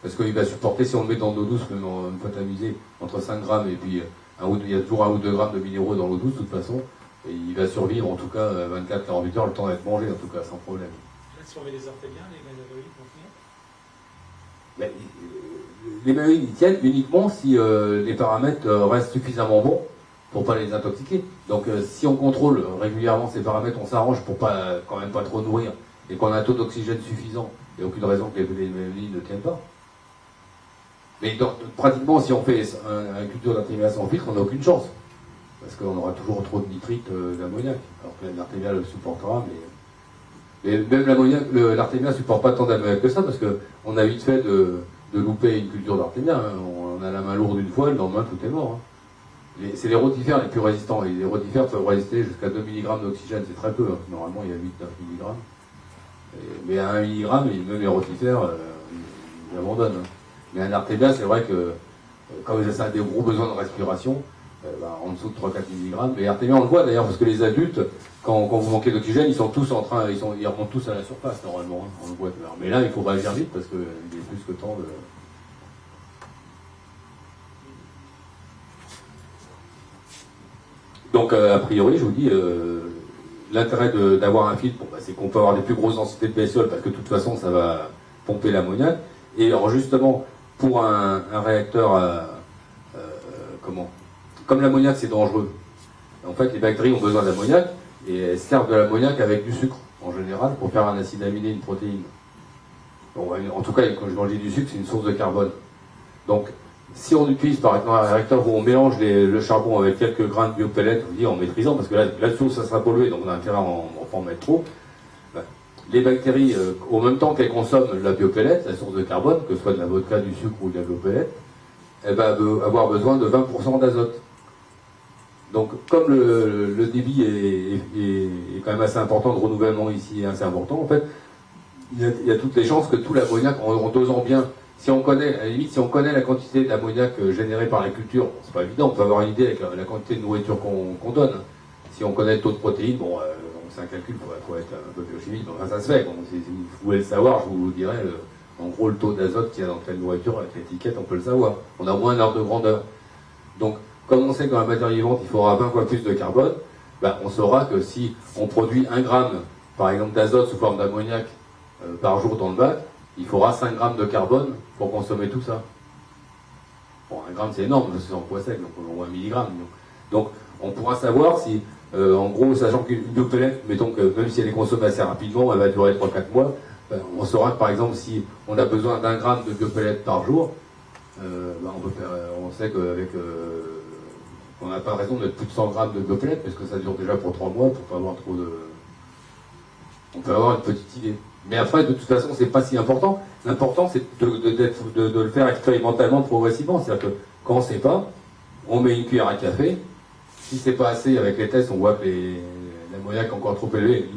Parce qu'il va supporter, si on le met dans l'eau douce, même une fois amusé, entre 5 grammes et puis il y a toujours 1 ou 2 grammes de minéraux dans l'eau douce de toute façon, et il va survivre en tout cas 24-48 heures, le temps d'être mangé en tout cas, sans problème. Si on met les ortéliens, les ménanoïdes vont tenir? Les ménanoïdes ils tiennent uniquement si les paramètres restent suffisamment bons pour pas les intoxiquer. Donc si on contrôle régulièrement ces paramètres, on s'arrange pour quand même pas trop nourrir, et qu'on a un taux d'oxygène suffisant, il n'y a aucune raison que les ménanoïdes ne tiennent pas. Mais pratiquement, si on fait une culture d'artémia sans filtre, on n'a aucune chance. Parce qu'on aura toujours trop de nitrite d'ammoniac. Alors que l'artémia le supportera, mais même l'artémia ne supporte pas tant d'ammoniac que ça, parce qu'on a vite fait de louper une culture d'artémia. Hein. On a la main lourde une fois, le lendemain tout est mort. Hein. C'est les rotifères les plus résistants. Et les rotifères peuvent résister jusqu'à 2 mg d'oxygène, c'est très peu. Hein. Normalement, il y a 8-9 mg. Mais à 1 mg, même les rotifères, ils abandonnent. Hein. Mais un artémia, c'est vrai que quand ça a des gros besoins de respiration, en dessous de 3-4 mg, mais artémia, on le voit d'ailleurs, parce que les adultes, quand vous manquez d'oxygène, ils sont tous ils remontent tous à la surface normalement, hein, on le voit. Mais là, il faut réagir vite parce qu'il est plus que temps de... Donc, a priori, je vous dis, l'intérêt d'avoir un filtre, c'est qu'on peut avoir des plus grosses densités de bestioles, parce que de toute façon, ça va pomper l'ammoniac. Et alors justement, pour un réacteur, comme l'ammoniac c'est dangereux, en fait les bactéries ont besoin d'ammoniac et elles servent de l'ammoniac avec du sucre en général pour faire un acide aminé, une protéine. Bon, en tout cas, quand je dis du sucre, c'est une source de carbone. Donc, si on utilise par exemple un réacteur où on mélange le charbon avec quelques grains de biopellets, je vous dis en maîtrisant, parce que là-dessous ça sera pollué, donc on a intérêt à en mettre trop. Les bactéries, au même temps qu'elles consomment la biopellette, la source de carbone, que ce soit de la vodka, du sucre ou de la biopellette, elle va avoir besoin de 20% d'azote. Donc, comme le débit est quand même assez important, de renouvellement ici est assez important, en fait, il y a toutes les chances que tout l'ammoniac, en dosant bien, si on connaît, à la limite, si on connaît la quantité d'ammoniac générée par la culture, c'est pas évident, on peut avoir une idée avec la quantité de nourriture qu'on donne. Si on connaît le taux de protéines, bon, c'est un calcul, il faut être un peu biochimique, enfin ça se fait. Si vous voulez le savoir, je vous dirai, en gros, le taux d'azote qu'il y a dans telle nourriture, avec l'étiquette, on peut le savoir. On a au moins un ordre de grandeur. Donc, comme on sait que dans la matière vivante, il faudra 20 fois plus de carbone, on saura que si on produit 1 gramme, par exemple, d'azote sous forme d'ammoniac par jour dans le bac, il faudra 5 grammes de carbone pour consommer tout ça. Bon, 1 gramme, c'est énorme, parce que c'est en poids sec, donc on a 1 milligramme. Donc, on pourra savoir si, en gros, sachant qu'une biopellette, mettons que même si elle est consommée assez rapidement, elle va durer 3-4 mois, on saura que par exemple, si on a besoin d'1 gramme de biopellette par jour, on sait qu'avec... on n'a pas raison de mettre plus de 100 grammes de biopellette, parce que ça dure déjà pour 3 mois, pour pas avoir trop de... On peut avoir une petite idée. Mais après, de toute façon, c'est pas si important. L'important, c'est de le faire expérimentalement, progressivement. C'est-à-dire que quand on ne sait pas, on met une cuillère à café. Si c'est pas assez, avec les tests, on voit que l'ammoniac est encore trop élevé.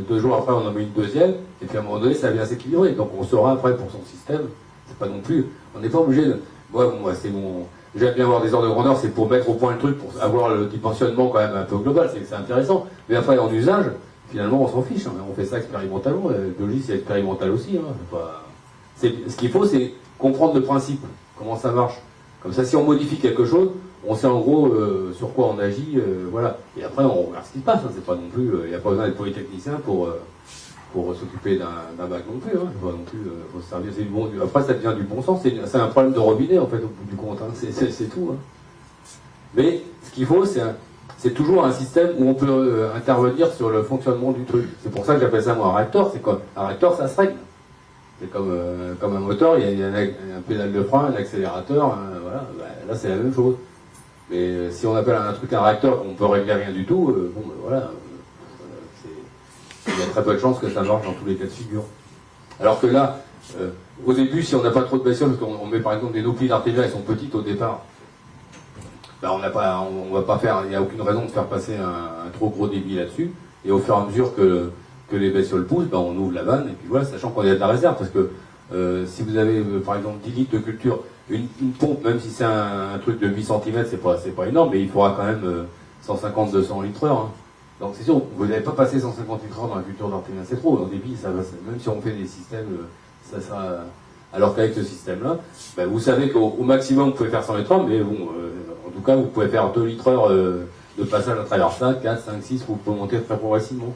2 jours après, on en met une deuxième. Et puis à un moment donné, ça vient s'équilibrer. Donc on saura après pour son système C'est pas non plus, on n'est pas obligé de... Moi, c'est mon... J'aime bien avoir des ordres de grandeur, c'est pour mettre au point le truc, pour avoir le dimensionnement quand même un peu global, c'est intéressant. Mais après, en usage, finalement, on s'en fiche. Hein. On fait ça expérimentalement. La biologie, c'est expérimental aussi. Hein. Ce qu'il faut, c'est comprendre le principe, comment ça marche. Comme ça, si on modifie quelque chose, on sait en gros sur quoi on agit, voilà. Et après, on regarde ce qui se passe. Hein. C'est pas non plus, il n'y a pas besoin d'être polytechnicien pour s'occuper d'un bac non plus. Hein. Pas non plus, faut se servir. Bon, après, ça devient du bon sens. C'est un problème de robinet en fait au bout du compte. Hein. C'est tout. Hein. Mais ce qu'il faut, c'est toujours un système où on peut intervenir sur le fonctionnement du truc. C'est pour ça que j'appelle ça moi un réacteur. C'est quoi? Un réacteur, ça se règle. C'est comme un moteur, il y a un pédale de frein, un accélérateur, voilà. Ben, là c'est la même chose. Mais si on appelle un truc un réacteur, on peut régler rien du tout, bon ben, voilà. Il y a très peu de chances que ça marche dans tous les cas de figure. Alors que là, au début, si on n'a pas trop de bestioles, parce qu'on met par exemple des nauplies d'artésia, elles sont petites au départ, ben on va pas faire, il n'y a aucune raison de faire passer un trop gros débit là-dessus, et au fur et à mesure que les bestioles poussent, ben on ouvre la vanne, et puis voilà, sachant qu'on a de la réserve, parce que si vous avez par exemple 10 litres de culture, une pompe, même si c'est un truc de 8 cm, c'est pas énorme, mais il faudra quand même 150-200 litres heure. Hein. Donc c'est sûr, vous n'allez pas passer 150 litres heure dans la culture d'artésia, c'est trop, en débit, ça va, même si on fait des systèmes, ça sera... Alors qu'avec ce système-là, ben vous savez qu'au maximum, vous pouvez faire 100 litres heure, mais bon, en tout cas, vous pouvez faire 2 litres heure de passage à travers ça, 4, 5, 6, vous pouvez monter très progressivement.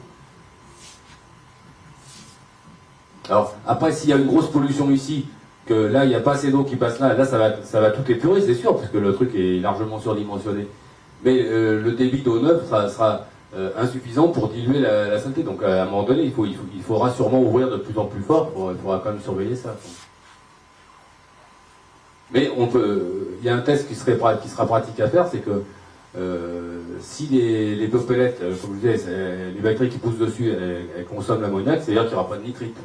Alors, après, s'il y a une grosse pollution ici, que là, il n'y a pas assez d'eau qui passe là ça va tout épurer, c'est sûr, puisque le truc est largement surdimensionné. Mais le débit d'eau neuve sera insuffisant pour diluer la saleté. Donc, à un moment donné, il faudra sûrement ouvrir de plus en plus fort, il faudra quand même surveiller ça. Mais il y a un test qui sera pratique à faire, c'est que si les biopellets, comme je disais, les bactéries qui poussent dessus, elles consomment l'ammoniac, c'est-à-dire qu'il n'y aura pas de nitrite.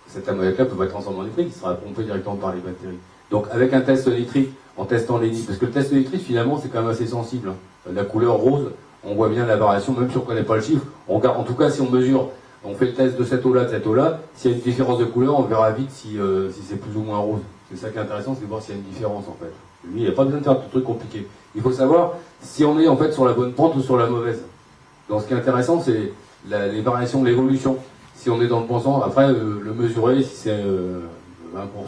Cet ammoniac-là peut pas être transformé en nitrite, il sera pompé directement par les bactéries. Donc avec un test nitrite, en testant les nitrites, parce que le test nitrite finalement c'est quand même assez sensible. Hein. La couleur rose, on voit bien la variation, même si on ne connaît pas le chiffre. On regarde, en tout cas si on mesure, on fait le test de cette eau-là, de cette eau-là, s'il y a une différence de couleur, on verra vite si c'est plus ou moins rose. C'est ça qui est intéressant, c'est de voir s'il y a une différence en fait. Lui, il n'y a pas besoin de faire de trucs compliqués. Il faut savoir si on est en fait sur la bonne pente ou sur la mauvaise. Donc ce qui est intéressant, c'est les variations de l'évolution. Si on est dans le bon sens, après le mesurer, si c'est 20%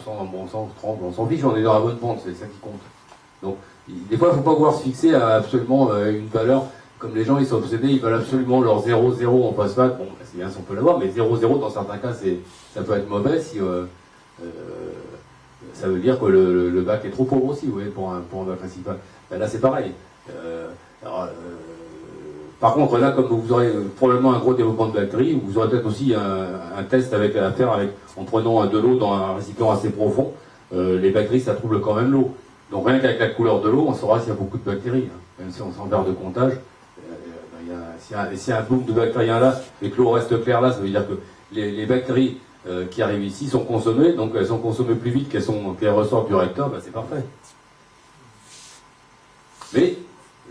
dans le bon sens, 30%, on s'en fiche, on est dans la bonne pente, c'est ça qui compte. Donc des fois, il ne faut pas pouvoir se fixer à absolument une valeur, comme les gens ils sont obsédés, ils veulent absolument leur 0,0 en phosphate. Bon, c'est bien si on peut l'avoir, mais 0,0 dans certains cas, ça peut être mauvais si ça veut dire que le bac est trop pauvre aussi, vous voyez, pour un bac principal. Ben là, c'est pareil. Par contre, là, comme vous aurez probablement un gros développement de bactéries, vous aurez peut-être aussi un test à faire en prenant de l'eau dans un récipient assez profond. Les bactéries, ça trouble quand même l'eau. Donc rien qu'avec la couleur de l'eau, on saura s'il y a beaucoup de bactéries. Hein. Même si on s'en verre de comptage, s'il y a un boom de bactéries là et que l'eau reste claire là, ça veut dire que les bactéries qui arrivent ici sont consommées, donc elles sont consommées plus vite qu'elles ressortent du réacteur, ben c'est parfait. Mais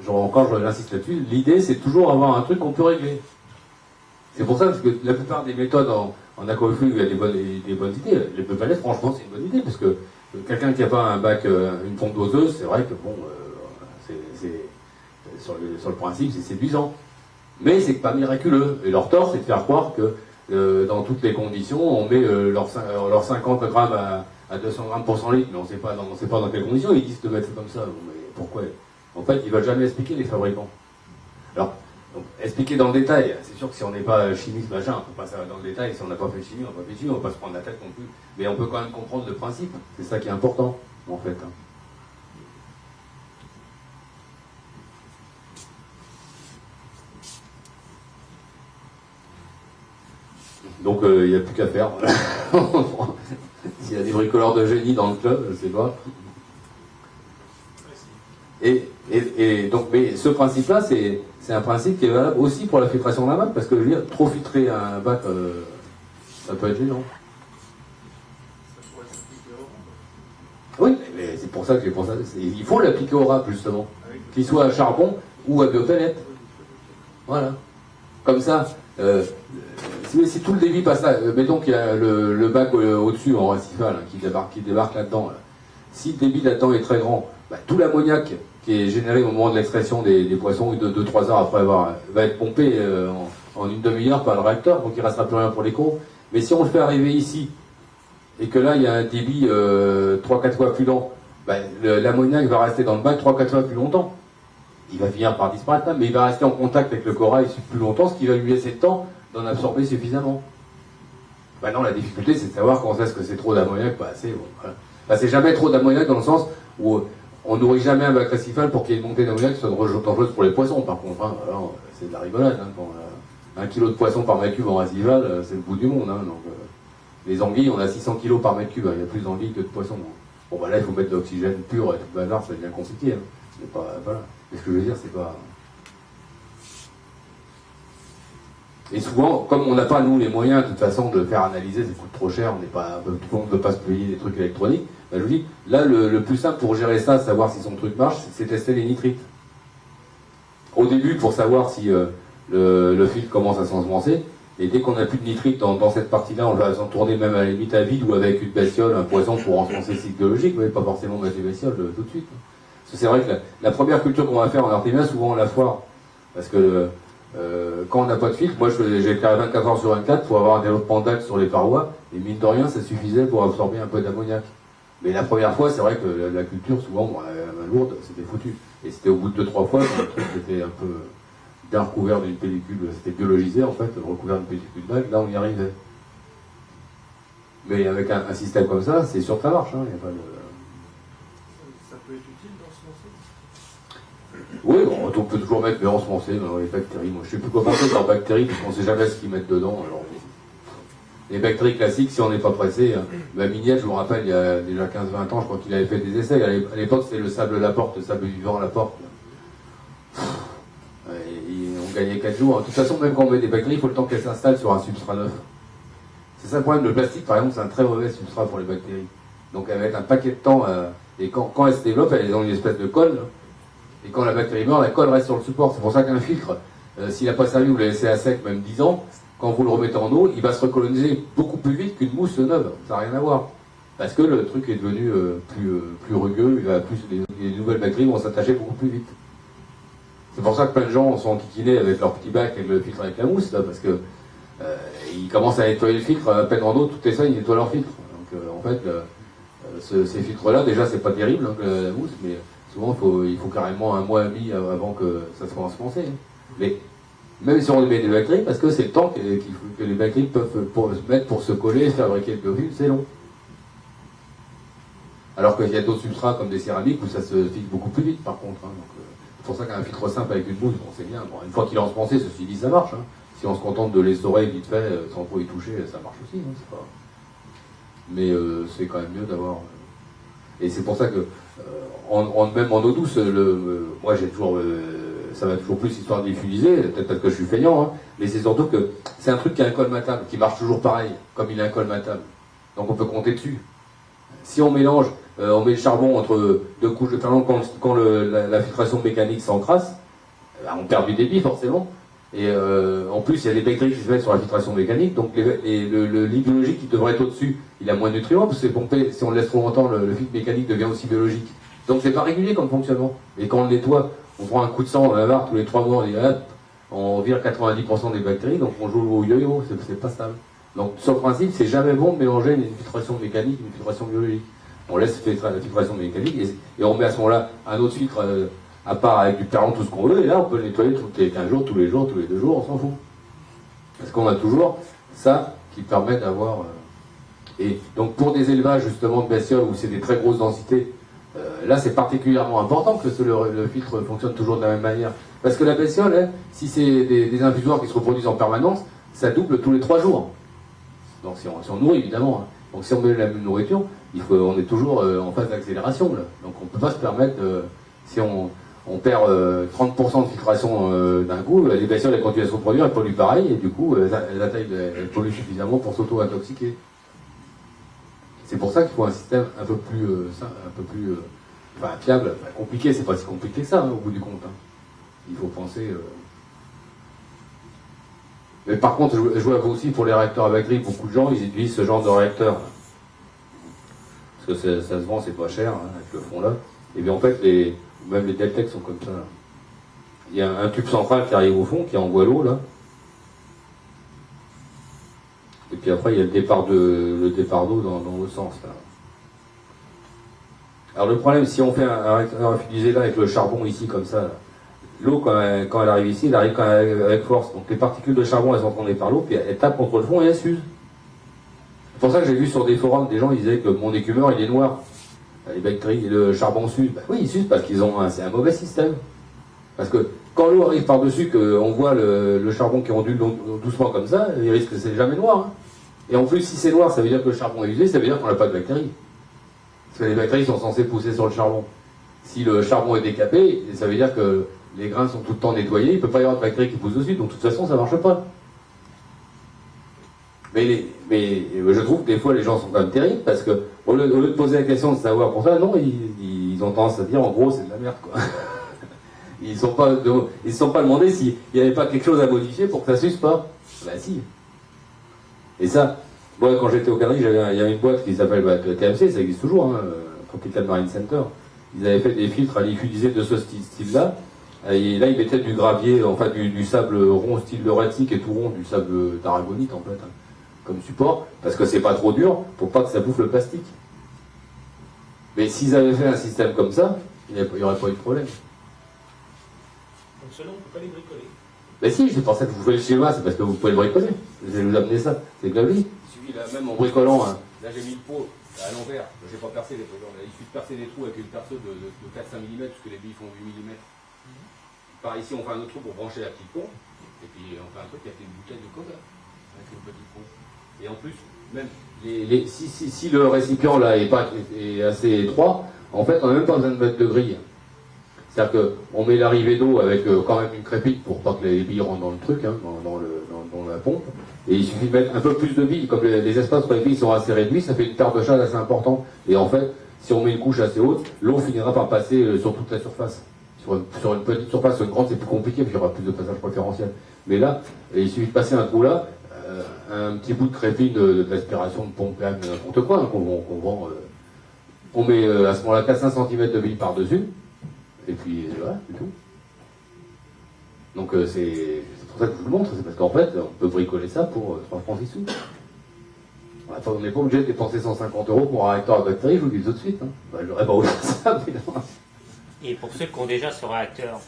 encore je l'insiste là-dessus, l'idée c'est toujours avoir un truc qu'on peut régler. C'est pour ça que la plupart des méthodes en aquafluide, il y a des bonnes idées. Les biopellets, franchement, c'est une bonne idée, parce que quelqu'un qui n'a pas un bac, une pompe doseuse, c'est vrai que bon, sur le principe, c'est séduisant. Mais c'est pas miraculeux. Et leur tort, c'est de faire croire que dans toutes les conditions, on met leurs 50 grammes à 200 grammes pour 100 litres, mais on ne sait pas dans quelles conditions ils disent de mettre ça comme ça. Bon, mais pourquoi? En fait, ils ne veulent jamais expliquer, les fabricants. Alors, donc, expliquer dans le détail, c'est sûr que si on n'est pas chimiste, machin, on ne peut pas savoir dans le détail, si on n'a pas fait chimie, on n'a pas fait chimie, on ne va pas se prendre la tête non plus. Mais on peut quand même comprendre le principe, c'est ça qui est important, en fait. Hein. Donc, il n'y a plus qu'à faire. S'il y a des bricoleurs de génie dans le club, je ne sais pas. Et donc, mais ce principe-là, c'est un principe qui est valable aussi pour la filtration d'un bac, parce que je veux dire, trop filtrer un bac, ça peut être gênant. Oui, mais c'est pour ça que j'ai pensé. Il faut l'appliquer au rap, justement, qu'il soit à charbon ou à biopellette. Voilà. Comme ça, si tout le débit passe là, mettons qu'il y a le bac au-dessus en récifal qui débarque là-dedans. Là. Si le débit là-dedans est très grand, bah, tout l'ammoniac qui est généré au moment de l'extraction des poissons 2-3 heures après avoir va être pompé en une demi-heure par le réacteur, donc il ne restera plus rien pour les cours. Mais si on le fait arriver ici, et que là il y a un débit 3-4 fois plus lent, bah, l'ammoniac va rester dans le bac 3-4 fois plus longtemps. Il va finir par disparaître, mais il va rester en contact avec le corail plus longtemps, ce qui va lui laisser le temps d'en absorber suffisamment. Maintenant, la difficulté, c'est de savoir quand est-ce que c'est trop d'ammoniac, pas assez. Bon, voilà. Enfin, c'est jamais trop d'ammoniac dans le sens où on nourrit jamais un bac récifal pour qu'il y ait une montée d'ammoniac qui soit dangereuse pour les poissons, par contre. Hein. Alors, c'est de la rigolade. Hein, quand, 1 kg de poisson par mètre cube en récifal, c'est le bout du monde. Hein, donc, les anguilles, on a 600 kg par mètre cube. Hein, il y a plus d'anguilles que de poissons. Bon, bah là, il faut mettre de l'oxygène pur et tout le bazar, ça devient compliqué. Hein. C'est pas, voilà. Mais ce que je veux dire, c'est pas... Et souvent, comme on n'a pas, nous, les moyens, de toute façon, de faire analyser, ça coûte trop cher, tout le monde ne veut pas se payer des trucs électroniques, ben, je vous dis, là, le plus simple pour gérer ça, savoir si son truc marche, c'est tester les nitrites. Au début, pour savoir si le filtre commence à s'ensemencer, et dès qu'on n'a plus de nitrite dans cette partie-là, on va s'en tourner même à la limite à vide ou avec une bestiole, un poisson pour ensemencer le cycle biologique, mais pas forcément mettre les bestioles tout de suite. Parce que c'est vrai que la première culture qu'on va faire en Artémia, souvent on la foire, parce que quand on n'a pas de filtre, moi j'ai éclairé 24 heures sur 24 pour avoir un développement d'algues sur les parois, et mine de rien, ça suffisait pour absorber un peu d'ammoniac. Mais la première fois, c'est vrai que la culture, souvent, bon, la main lourde, c'était foutu. Et c'était au bout de 2-3 fois, quand le truc était un peu bien recouvert d'une pellicule, c'était biologisé en fait, recouvert d'une pellicule d'algues, là on y arrivait. Mais avec un système comme ça, c'est sûr que ça marche, hein, y a pas de... Ça peut être utile d'ensemencer? Oui, bon, on peut toujours mettre ensemencer dans les bactéries. Moi, je sais plus quoi penser de leurs bactéries, parce qu'on ne sait jamais ce qu'ils mettent dedans. Alors, les bactéries classiques, si on n'est pas pressé, hein, ma Mignette, je me rappelle, il y a déjà 15-20 ans, je crois qu'il avait fait des essais. À l'époque, c'était le sable Laporte, le sable vivant Laporte. On gagnait 4 jours. De toute façon, même quand on met des bactéries, il faut le temps qu'elles s'installent sur un substrat neuf. C'est ça le problème. Le plastique, par exemple, c'est un très mauvais substrat pour les bactéries. Donc, elles mettent un paquet de temps. Et quand elles se développent, elles ont une espèce de colle. Et quand la bactérie meurt, la colle reste sur le support. C'est pour ça qu'un filtre, s'il n'a pas servi, vous l'avez laissé à sec, même 10 ans, quand vous le remettez en eau, il va se recoloniser beaucoup plus vite qu'une mousse neuve. Ça n'a rien à voir. Parce que le truc est devenu plus rugueux, les nouvelles bactéries vont s'attacher beaucoup plus vite. C'est pour ça que plein de gens sont enquiquinés avec leur petit bac avec le filtre avec la mousse, là, parce que ils commencent à nettoyer le filtre à peine en eau, toutes les semaines ils nettoient leur filtre. Donc en fait, ces filtres-là, déjà c'est pas terrible hein, la mousse, mais souvent il faut carrément 1 mois et demi avant que ça soit ensemencé. Mais même si on met des bactéries, parce que c'est le temps que les bactéries peuvent se mettre pour se coller et fabriquer le biofilm, c'est long. Alors qu'il y a d'autres substrats comme des céramiques où ça se fixe beaucoup plus vite par contre. Hein, donc, c'est pour ça qu'un filtre simple avec une mousse, bon, c'est bien. Bon, une fois qu'il est ensemencé, ceci dit, ça marche. Hein. Si on se contente de l'essorer vite fait, sans trop y toucher, ça marche aussi. Hein, c'est pas... Mais c'est quand même mieux d'avoir... Et c'est pour ça que, même en eau douce, moi j'ai toujours... ça va toujours plus histoire d'utiliser, peut-être que je suis feignant, hein, mais c'est surtout que c'est un truc qui est incolmatable, qui marche toujours pareil, comme il est incolmatable. Donc on peut compter dessus. Si on mélange, on met le charbon entre 2 couches de ferment, quand la filtration mécanique s'encrasse, on perd du débit forcément. Et en plus, il y a des bactéries qui se mettent sur la filtration mécanique, donc le lit biologique qui devrait être au-dessus, il a moins de nutriments, parce que c'est pompé, si on le laisse trop longtemps, le filtre mécanique devient aussi biologique. Donc c'est pas régulier comme fonctionnement. Et quand on le nettoie, on prend un coup de sang dans la barre tous les 3 mois, on dit hop, on vire 90% des bactéries, donc on joue au yo-yo, c'est pas stable. Donc sur le principe, c'est jamais bon de mélanger une filtration mécanique et une filtration biologique. On laisse la filtration mécanique et on met à ce moment-là un autre filtre à part avec du perlant, tout ce qu'on veut, et là on peut le nettoyer tous les 15 jours, tous les jours, tous les 2 jours, on s'en fout. Parce qu'on a toujours ça qui permet d'avoir... Et donc pour des élevages justement de bestioles où c'est des très grosses densités, là c'est particulièrement important que le filtre fonctionne toujours de la même manière. Parce que la bestiole, hein, si c'est des infusoires qui se reproduisent en permanence, ça double tous les 3 jours. Donc si on nourrit évidemment. Hein. Donc si on met la même nourriture, on est toujours en phase d'accélération. Donc on ne peut pas se permettre, si on perd 30% de filtration d'un coup, les bestioles elles continuent à se reproduire, elles polluent pareil, et du coup elles polluent suffisamment pour s'auto-intoxiquer. C'est pour ça qu'il faut un système un peu plus fiable, enfin, compliqué, c'est pas si compliqué que ça, hein, au bout du compte. Hein. Il faut penser... Mais par contre, je vois aussi pour les réacteurs à batterie, beaucoup de gens, ils utilisent ce genre de réacteur. Parce que ça se vend, c'est pas cher, hein, avec le fond là. Et bien en fait, même les Deltec sont comme ça. Là. Il y a un tube central qui arrive au fond, qui envoie l'eau là. Et puis après, il y a le départ d'eau dans l'autre sens là. Alors le problème, si on fait un réacteur fusée là avec le charbon ici comme ça, l'eau quand elle arrive ici, elle arrive quand même avec force. Donc les particules de charbon, elles sont entraînées par l'eau, puis elles tapent contre le fond et elles s'usent. C'est pour ça que j'ai vu sur des forums des gens qui disaient que mon écumeur il est noir. Les bactéries, le charbon s'use. Ben oui, ils s'usent parce c'est un mauvais système. Parce que quand l'eau arrive par-dessus, qu'on voit le charbon qui ondule doucement comme ça, il risque que c'est jamais noir. Hein. Et en plus, si c'est noir, ça veut dire que le charbon est usé, ça veut dire qu'on n'a pas de bactéries. Parce que les bactéries sont censées pousser sur le charbon. Si le charbon est décapé, ça veut dire que les grains sont tout le temps nettoyés, il ne peut pas y avoir de bactéries qui poussent dessus, donc de toute façon ça ne marche pas. Mais je trouve que des fois les gens sont quand même terribles, parce que au lieu de poser la question de savoir pour ça, non, ils ont tendance à dire en gros c'est de la merde quoi. Ils ne se sont pas demandé s'il n'y avait pas quelque chose à modifier pour que ça ne s'use pas. Bah si. Et ça, moi quand j'étais au Canada, il y avait une boîte qui s'appelle TMC, ça existe toujours, hein, Tropical Marine Center. Ils avaient fait des filtres à liquidiser de ce style-là. Et là, ils mettaient du gravier, enfin du sable rond, style leurétique et tout rond, du sable d'aragonite en fait, hein, comme support, parce que c'est pas trop dur, pour pas que ça bouffe le plastique. Mais s'ils avaient fait un système comme ça, il n'y aurait pas eu de problème. Donc cela, on ne peut pas les bricoler. Mais si, c'est pour ça que vous faites le schéma, c'est parce que vous pouvez le bricoler. Je vais vous amener ça, c'est glavie. Il suffit là, même en bricolant, hein. Là j'ai mis le pot à l'envers, j'ai pas percé les trous, il suffit de percer des trous avec une perceuse de 4-5 mm, puisque les billes font 8 mm. Par ici, on fait un autre trou pour brancher la petite pompe, et puis on fait un truc avec une bouteille de coca, avec une petite pompe. Et en plus, même si le récipient là est assez étroit, en fait, on n'a même pas besoin de mettre de grille. C'est-à-dire qu'on met l'arrivée d'eau avec quand même une crépite pour pas que les billes rentrent dans le truc, hein, dans la pompe. Et il suffit de mettre un peu plus de billes, comme les espaces pour les billes sont assez réduits, ça fait une perte de charge assez importante. Et en fait, si on met une couche assez haute, l'eau finira par passer sur toute la surface. Sur une petite surface, sur une grande c'est plus compliqué, puis il y aura plus de passage préférentiel. Mais là, il suffit de passer un trou là, un petit bout de crépine d'aspiration de pompe, n'importe quoi, hein, qu'on vend. On met à ce moment-là 4-5 cm de billes par-dessus, et puis voilà, c'est tout. Donc c'est pour ça que je vous le montre, c'est parce qu'en fait, on peut bricoler ça pour 3 francs 6 sous. On n'est pas obligé de dépenser 150 € pour un réacteur à bactéries, je vous le dis tout de suite. Hein. Bah, je n'aurais pas osé ça, mais non. Et pour ceux qui ont déjà ce réacteur,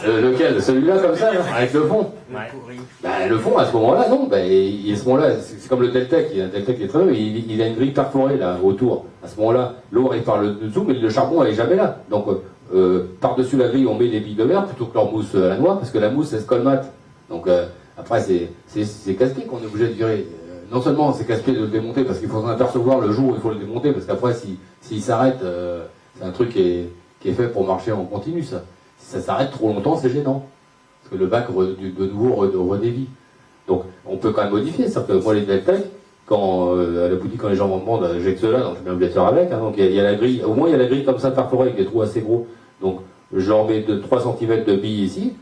lequel? Celui-là comme ça, hein, avec le fond. ouais. Bah, le fond, à ce moment-là, non. Bah, à ce moment-là, c'est comme le Deltec. Il y a un Deltec qui est très bien, il a une grille perforée là autour. À ce moment-là, l'eau arrive par le dessous, mais le charbon n'est jamais là. Donc, par-dessus la grille, on met des billes de verre plutôt que leur mousse à la noix, parce que la mousse, elle se colmate. Donc, après, c'est casse-pied qu'on est obligé de virer. Non seulement c'est casse-pied de le démonter, parce qu'il faut s'en apercevoir le jour où il faut le démonter, parce qu'après, s'il s'arrête, c'est un truc qui est fait pour marcher en continu, ça. Si ça s'arrête trop longtemps, c'est gênant. Parce que le bac, de nouveau, redévie. Donc, on peut quand même modifier. C'est-à-dire que moi, les Deltec, à la boutique, quand les gens m'en demandent, j'ai que cela, donc je suis bien obligé de faire avec. Hein, donc, il y a la grille. Au moins, il y a la grille comme ça, perforée, avec des trous assez gros. Donc, je leur mets 3 cm de billes ici.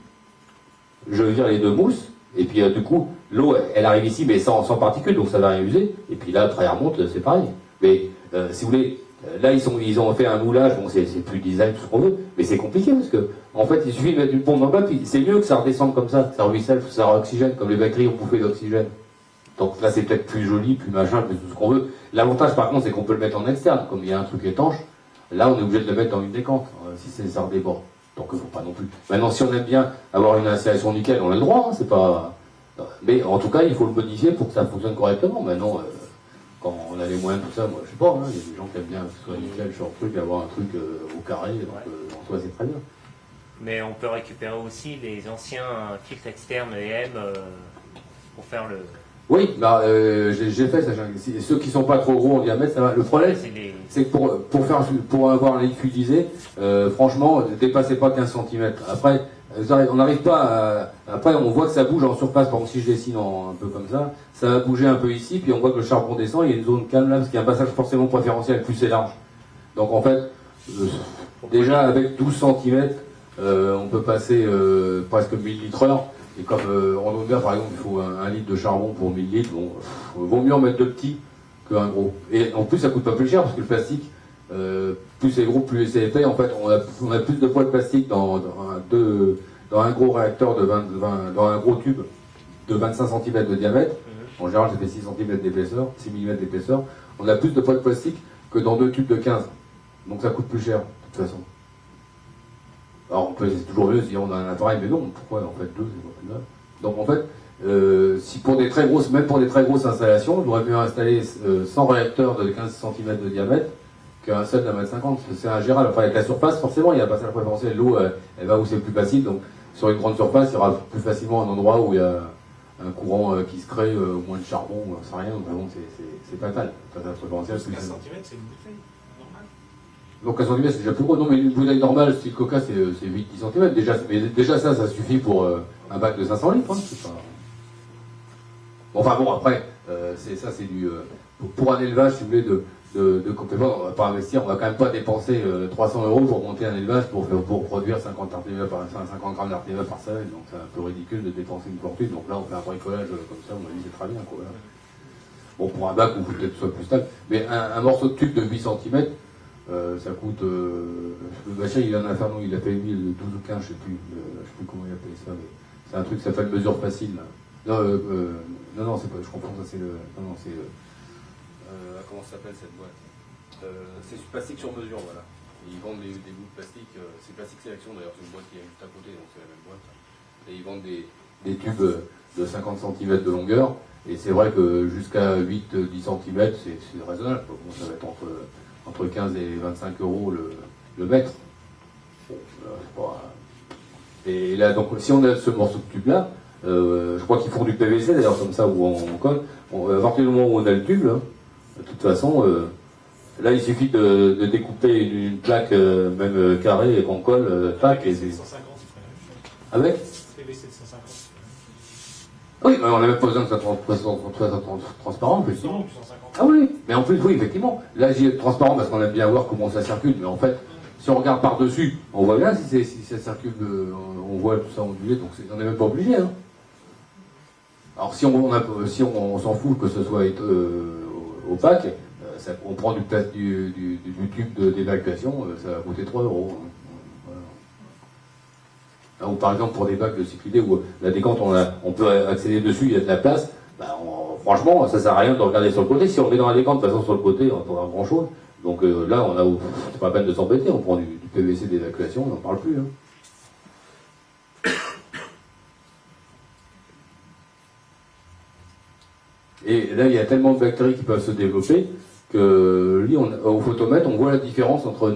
Je vire les 2 mousses. Et puis, du coup, l'eau, elle arrive ici, mais sans particules, donc ça va rien user. Et puis là, après, elle remonte, c'est pareil. Mais, si vous voulez, là, ils ont fait un moulage, bon, c'est plus design, tout ce qu'on veut, mais c'est compliqué parce que, en fait, il suffit de mettre une pompe en bas, puis c'est mieux que ça redescende comme ça ruisselle, ça réoxygène, comme les bactéries ont bouffé d'oxygène. Donc là, c'est peut-être plus joli, plus machin, plus tout ce qu'on veut. L'avantage, par contre, c'est qu'on peut le mettre en externe, comme il y a un truc étanche. Là, on est obligé de le mettre dans une décante, si ça redéborde. Donc, il ne faut pas non plus. Maintenant, si on aime bien avoir une installation nickel, on a le droit, hein, c'est pas. Mais en tout cas, il faut le modifier pour que ça fonctionne correctement. Maintenant, quand on a les moyens de tout ça, moi je sais pas, hein, il y a des gens qui aiment bien que ce soit nickel sur le truc, avoir un truc au carré, donc en soi c'est très bien. mais on peut récupérer aussi les anciens filtres externes EM pour faire le... Oui, bah, j'ai fait ça. Ceux qui sont pas trop gros en diamètre, ça va. Le problème, c'est que pour avoir un liquidisé, franchement, ne dépassez pas 15 cm. Après, on n'arrive pas à... Après, on voit que ça bouge en surface. Par exemple, si je dessine un peu comme ça, ça va bouger un peu ici, puis on voit que le charbon descend, il y a une zone calme là, parce qu'il y a un passage forcément préférentiel, plus c'est large. Donc en fait, déjà avec 12 cm, on peut passer presque 1000 litres/heure. Et comme en eau de mer, par exemple, il faut un litre de charbon pour 1000 litres, bon, vaut mieux en mettre 2 petits qu'un gros. Et en plus, ça coûte pas plus cher parce que le plastique, plus c'est gros, plus c'est épais. En fait, on a plus de poids de plastique dans un gros réacteur dans un gros tube de 25 cm de diamètre. En général, ça fait 6 cm d'épaisseur, 6 mm d'épaisseur. On a plus de poids de plastique que dans 2 tubes de 15. Donc ça coûte plus cher, de toute façon. Alors, c'est toujours mieux si on a un appareil, mais non, pourquoi en fait 2, c'est pas plus mal. Donc en fait, si pour des très grosses, même pour des très grosses installations, on aurait mieux installer 100 réacteurs de 15 cm de diamètre qu'un seul d'un mètre 50. C'est ingérable. Après, avec la surface, forcément, il y a pas ça préférentiel. L'eau, elle va où c'est plus facile. Donc, sur une grande surface, il y aura plus facilement un endroit où il y a un courant qui se crée, moins de charbon, on sait rien. Donc, bon, c'est fatal. Ça préférentiel. 15 cm, c'est une bouteille normale. Donc, 15 cm, c'est déjà plus gros. Non, mais une bouteille normale, style Coca, c'est 8-10 cm. Déjà, ça suffit pour un bac de 500 litres. Hein, c'est pas... Bon, enfin, bon, après, c'est du. Pour un élevage, si vous voulez, de compléments, on va pas investir, on va quand même pas dépenser 300 € pour monter un élevage pour produire 50 grammes d'artémieux par semaine. Donc c'est un peu ridicule de dépenser une fortune. Donc là, on fait un bricolage comme ça, on a dit c'est très bien, quoi. Bon, pour un bac, ou peut-être soit plus stable, mais un morceau de tube de 8 cm, ça coûte. Le machin, il en a fait, non, il a payé 12 ou 15, je sais plus comment il a payé ça, mais c'est un truc, ça fait une mesure facile, là. Non, c'est pas, je comprends, ça c'est le. Non, c'est. Comment s'appelle cette boîte? C'est du plastique sur mesure, voilà. Et ils vendent des bouts de plastique, c'est Plastique Sélection d'ailleurs, c'est une boîte qui est juste à côté, donc c'est la même boîte. Et ils vendent des tubes de 50 cm de longueur, et c'est vrai que jusqu'à 8-10 cm, c'est raisonnable. Bon, ça va être entre 15 et 25 € le mètre. Bon, c'est pas... Et là, donc, si on a ce morceau de tube-là, je crois qu'ils font du PVC d'ailleurs, comme ça, où on colle. À partir du moment où on a le tube, là, de toute façon, là il suffit de découper une plaque, même carrée, et qu'on colle, tac, et c'est. 150, il ferait la Avec même chose. PVC de 150. Oui, mais on n'a même pas besoin que ça soit transparent, plus. Non, plus 150. Ah oui, mais en plus, oui, effectivement. Là, j'ai transparent parce qu'on aime bien voir comment ça circule, mais en fait, si on regarde par-dessus, on voit bien si ça circule, on voit tout ça onduler, donc on n'est même pas obligé. Hein. Alors si on s'en fout que ce soit opaque, on prend du tube d'évacuation, ça va coûter 3 €. Hein. Voilà. Ou par exemple pour des bacs de cyclidés où la décante on peut accéder dessus, il y a de la place, bah, franchement ça sert à rien de regarder sur le côté. Si on met dans la décante, de toute façon sur le côté, on va pas voir grand chose. Donc là c'est pas la peine de s'embêter, on prend du PVC d'évacuation, on n'en parle plus. Hein. Et là, il y a tellement de bactéries qui peuvent se développer que, au photomètre, on voit la différence entre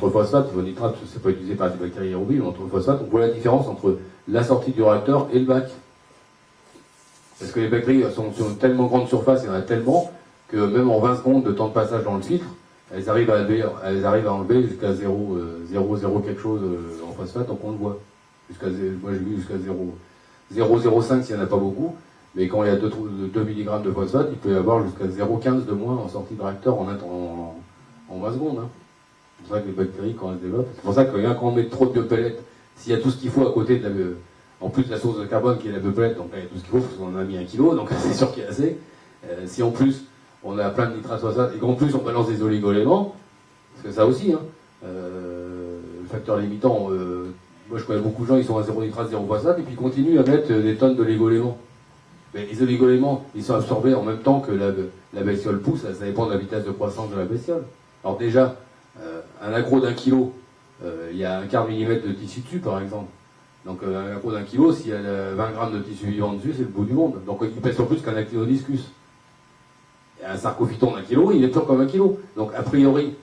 phosphate, nitrate, c'est pas utilisé par des bactéries aérobiles, mais entre phosphate, on voit la différence entre la sortie du réacteur et le bac. Parce que les bactéries sont sur une tellement grande surface, il y en a tellement, que même en 20 secondes de temps de passage dans le filtre, elles arrivent à enlever jusqu'à 0 quelque chose en phosphate, donc on le voit. Moi j'ai vu jusqu'à 0,05 s'il n'y en a pas beaucoup. Mais quand il y a 2 mg de phosphate, il peut y avoir jusqu'à 0,15 de moins en sortie de réacteur en 20 secondes. Hein. C'est pour ça que les bactéries, quand elles se développent, c'est pour ça que quand on met trop de biopellettes, s'il y a tout ce qu'il faut à côté de en plus de la source de carbone qui est la biopellette, donc là il y a tout ce qu'il faut, parce qu'on en a mis 1 kg, donc c'est sûr qu'il y a assez. Si en plus on a plein de nitrate phosphate, et qu'en plus on balance des oligoéléments, parce que ça aussi, hein, le facteur limitant, moi je connais beaucoup de gens, ils sont à 0 nitrate, 0 phosphate, et puis ils continuent à mettre des tonnes d'oligoéléments. Mais les oligoéléments, ils sont absorbés en même temps que la bestiole pousse, ça dépend de la vitesse de croissance de la bestiole. Alors déjà, un accro d'1 kg, il y a un quart millimètre de tissu dessus par exemple. Donc un accro d'1 kg, s'il y a 20 grammes de tissu vivant dessus, c'est le bout du monde. Donc il pèse sur plus qu'un actinodiscus. Et un sarcophyton d'1 kg, il est pur comme 1 kg. Donc a priori,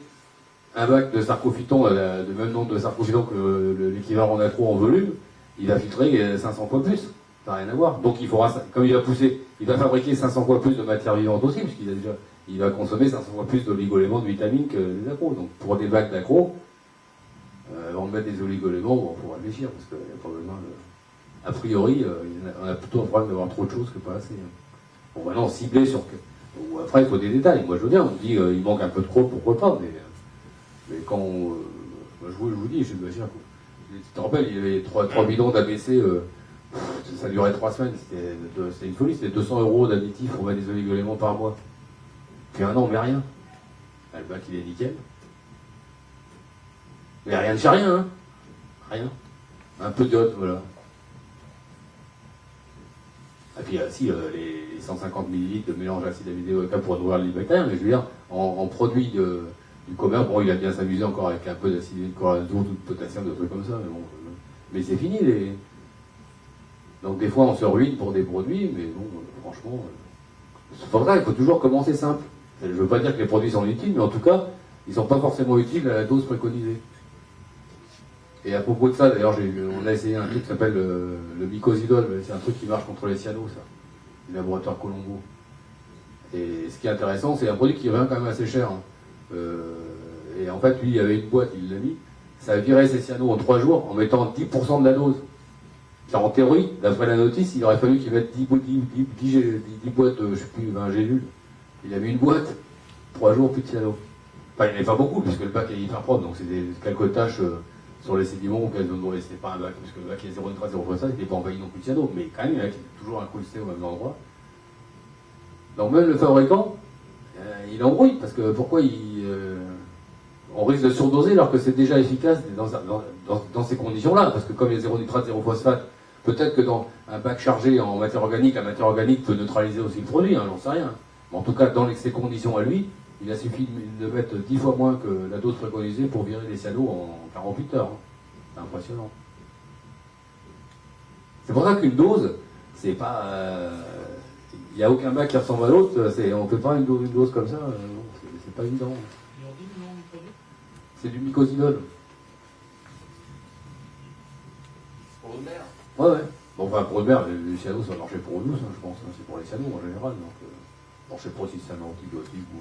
un bac de sarcophyton, de même nombre de sarcophytons que l'équivalent en accro en volume, il va filtrer 500 fois plus. Ça n'a rien à voir. Donc il faudra, comme il va fabriquer 500 fois plus de matière vivante aussi, puisqu'il va consommer 500 fois plus d'oligoéléments, de vitamines que les accros. Donc pour des bacs d'accros, on mettre des oligoéléments, bon, il faut réfléchir, parce qu'il n'y a pas besoin de... A priori, on a plutôt un problème d'avoir trop de choses que pas assez. Bon, maintenant, cibler sur... Ou après, il faut des détails. Moi, je veux bien, on me dit, il manque un peu de crocs, pourquoi pas, mais quand moi, je vous dis, je suis bachir, quoi. Tu te rappelles, il y avait 3 bidons d'ABC ça durait 3 semaines, c'était une folie, c'était 200 € d'additifs pour mettre des oligo-éléments par mois. Puis un an, on met rien. Le bac, il est nickel. Mais rien de chez rien, hein. Rien. Un peu d'iode, voilà. Et puis, si, les 150 ml de mélange acide amidéoïque pour nourrir les bactéries, mais je veux dire, en produit du commerce, bon, il a bien s'amusé encore avec un peu d'acide chlorhydrocarbure ou de potassium, des trucs comme ça, mais bon. Mais c'est fini, Donc, des fois, on se ruine pour des produits, mais bon, franchement, c'est pour ça qu'il faut toujours commencer simple. Je ne veux pas dire que les produits sont inutiles, mais en tout cas, ils ne sont pas forcément utiles à la dose préconisée. Et à propos de ça, d'ailleurs, on a essayé un truc qui s'appelle le mycosidol, c'est un truc qui marche contre les cyanos, ça, du laboratoire Colombo. Et ce qui est intéressant, c'est un produit qui revient quand même assez cher. Hein. Et en fait, lui, il y avait une boîte, il l'a mis, ça a viré ses cyanos en 3 jours en mettant 10% de la dose. Car en théorie, d'après la notice, il aurait fallu qu'il mette 10 boîtes, je sais plus, 20 gélules. Il a mis une boîte, 3 jours, plus de cyanos. Enfin, il n'y en avait pas beaucoup, puisque le bac est hyper propre, donc c'est quelques tâches sur les sédiments auxquelles on ne laissait pas un bac, parce que le bac est 0,3, 0,5, il n'est pas envahi non plus de cyanos, mais quand même, il y a toujours incrusté au même endroit. Donc même le fabricant, il embrouille, parce que pourquoi on risque de surdoser alors que c'est déjà efficace dans ces conditions-là, parce que comme il y a 0 nitrate, 0 phosphate, peut-être que dans un bac chargé en matière organique, la matière organique peut neutraliser aussi le produit, hein, j'en sais rien. Mais en tout cas, dans ces conditions à lui, il a suffi de mettre 10 fois moins que la dose préconisée pour virer les cyanos en 48 heures. Hein. C'est impressionnant. C'est pour ça qu'une dose, c'est pas... Il n'y a aucun bac qui ressemble à l'autre, on ne fait pas une dose comme ça, c'est pas évident. Ils ont dit le nom du produit? C'est du mycosidol. Pour l'eau de mer. Ouais. Bon, enfin, pour le mer, les cyanos, ça va marcher pour nous, ça, je pense. Hein. C'est pour les cyanos en général. Donc, bon, je sais pas si c'est un antibiotique ou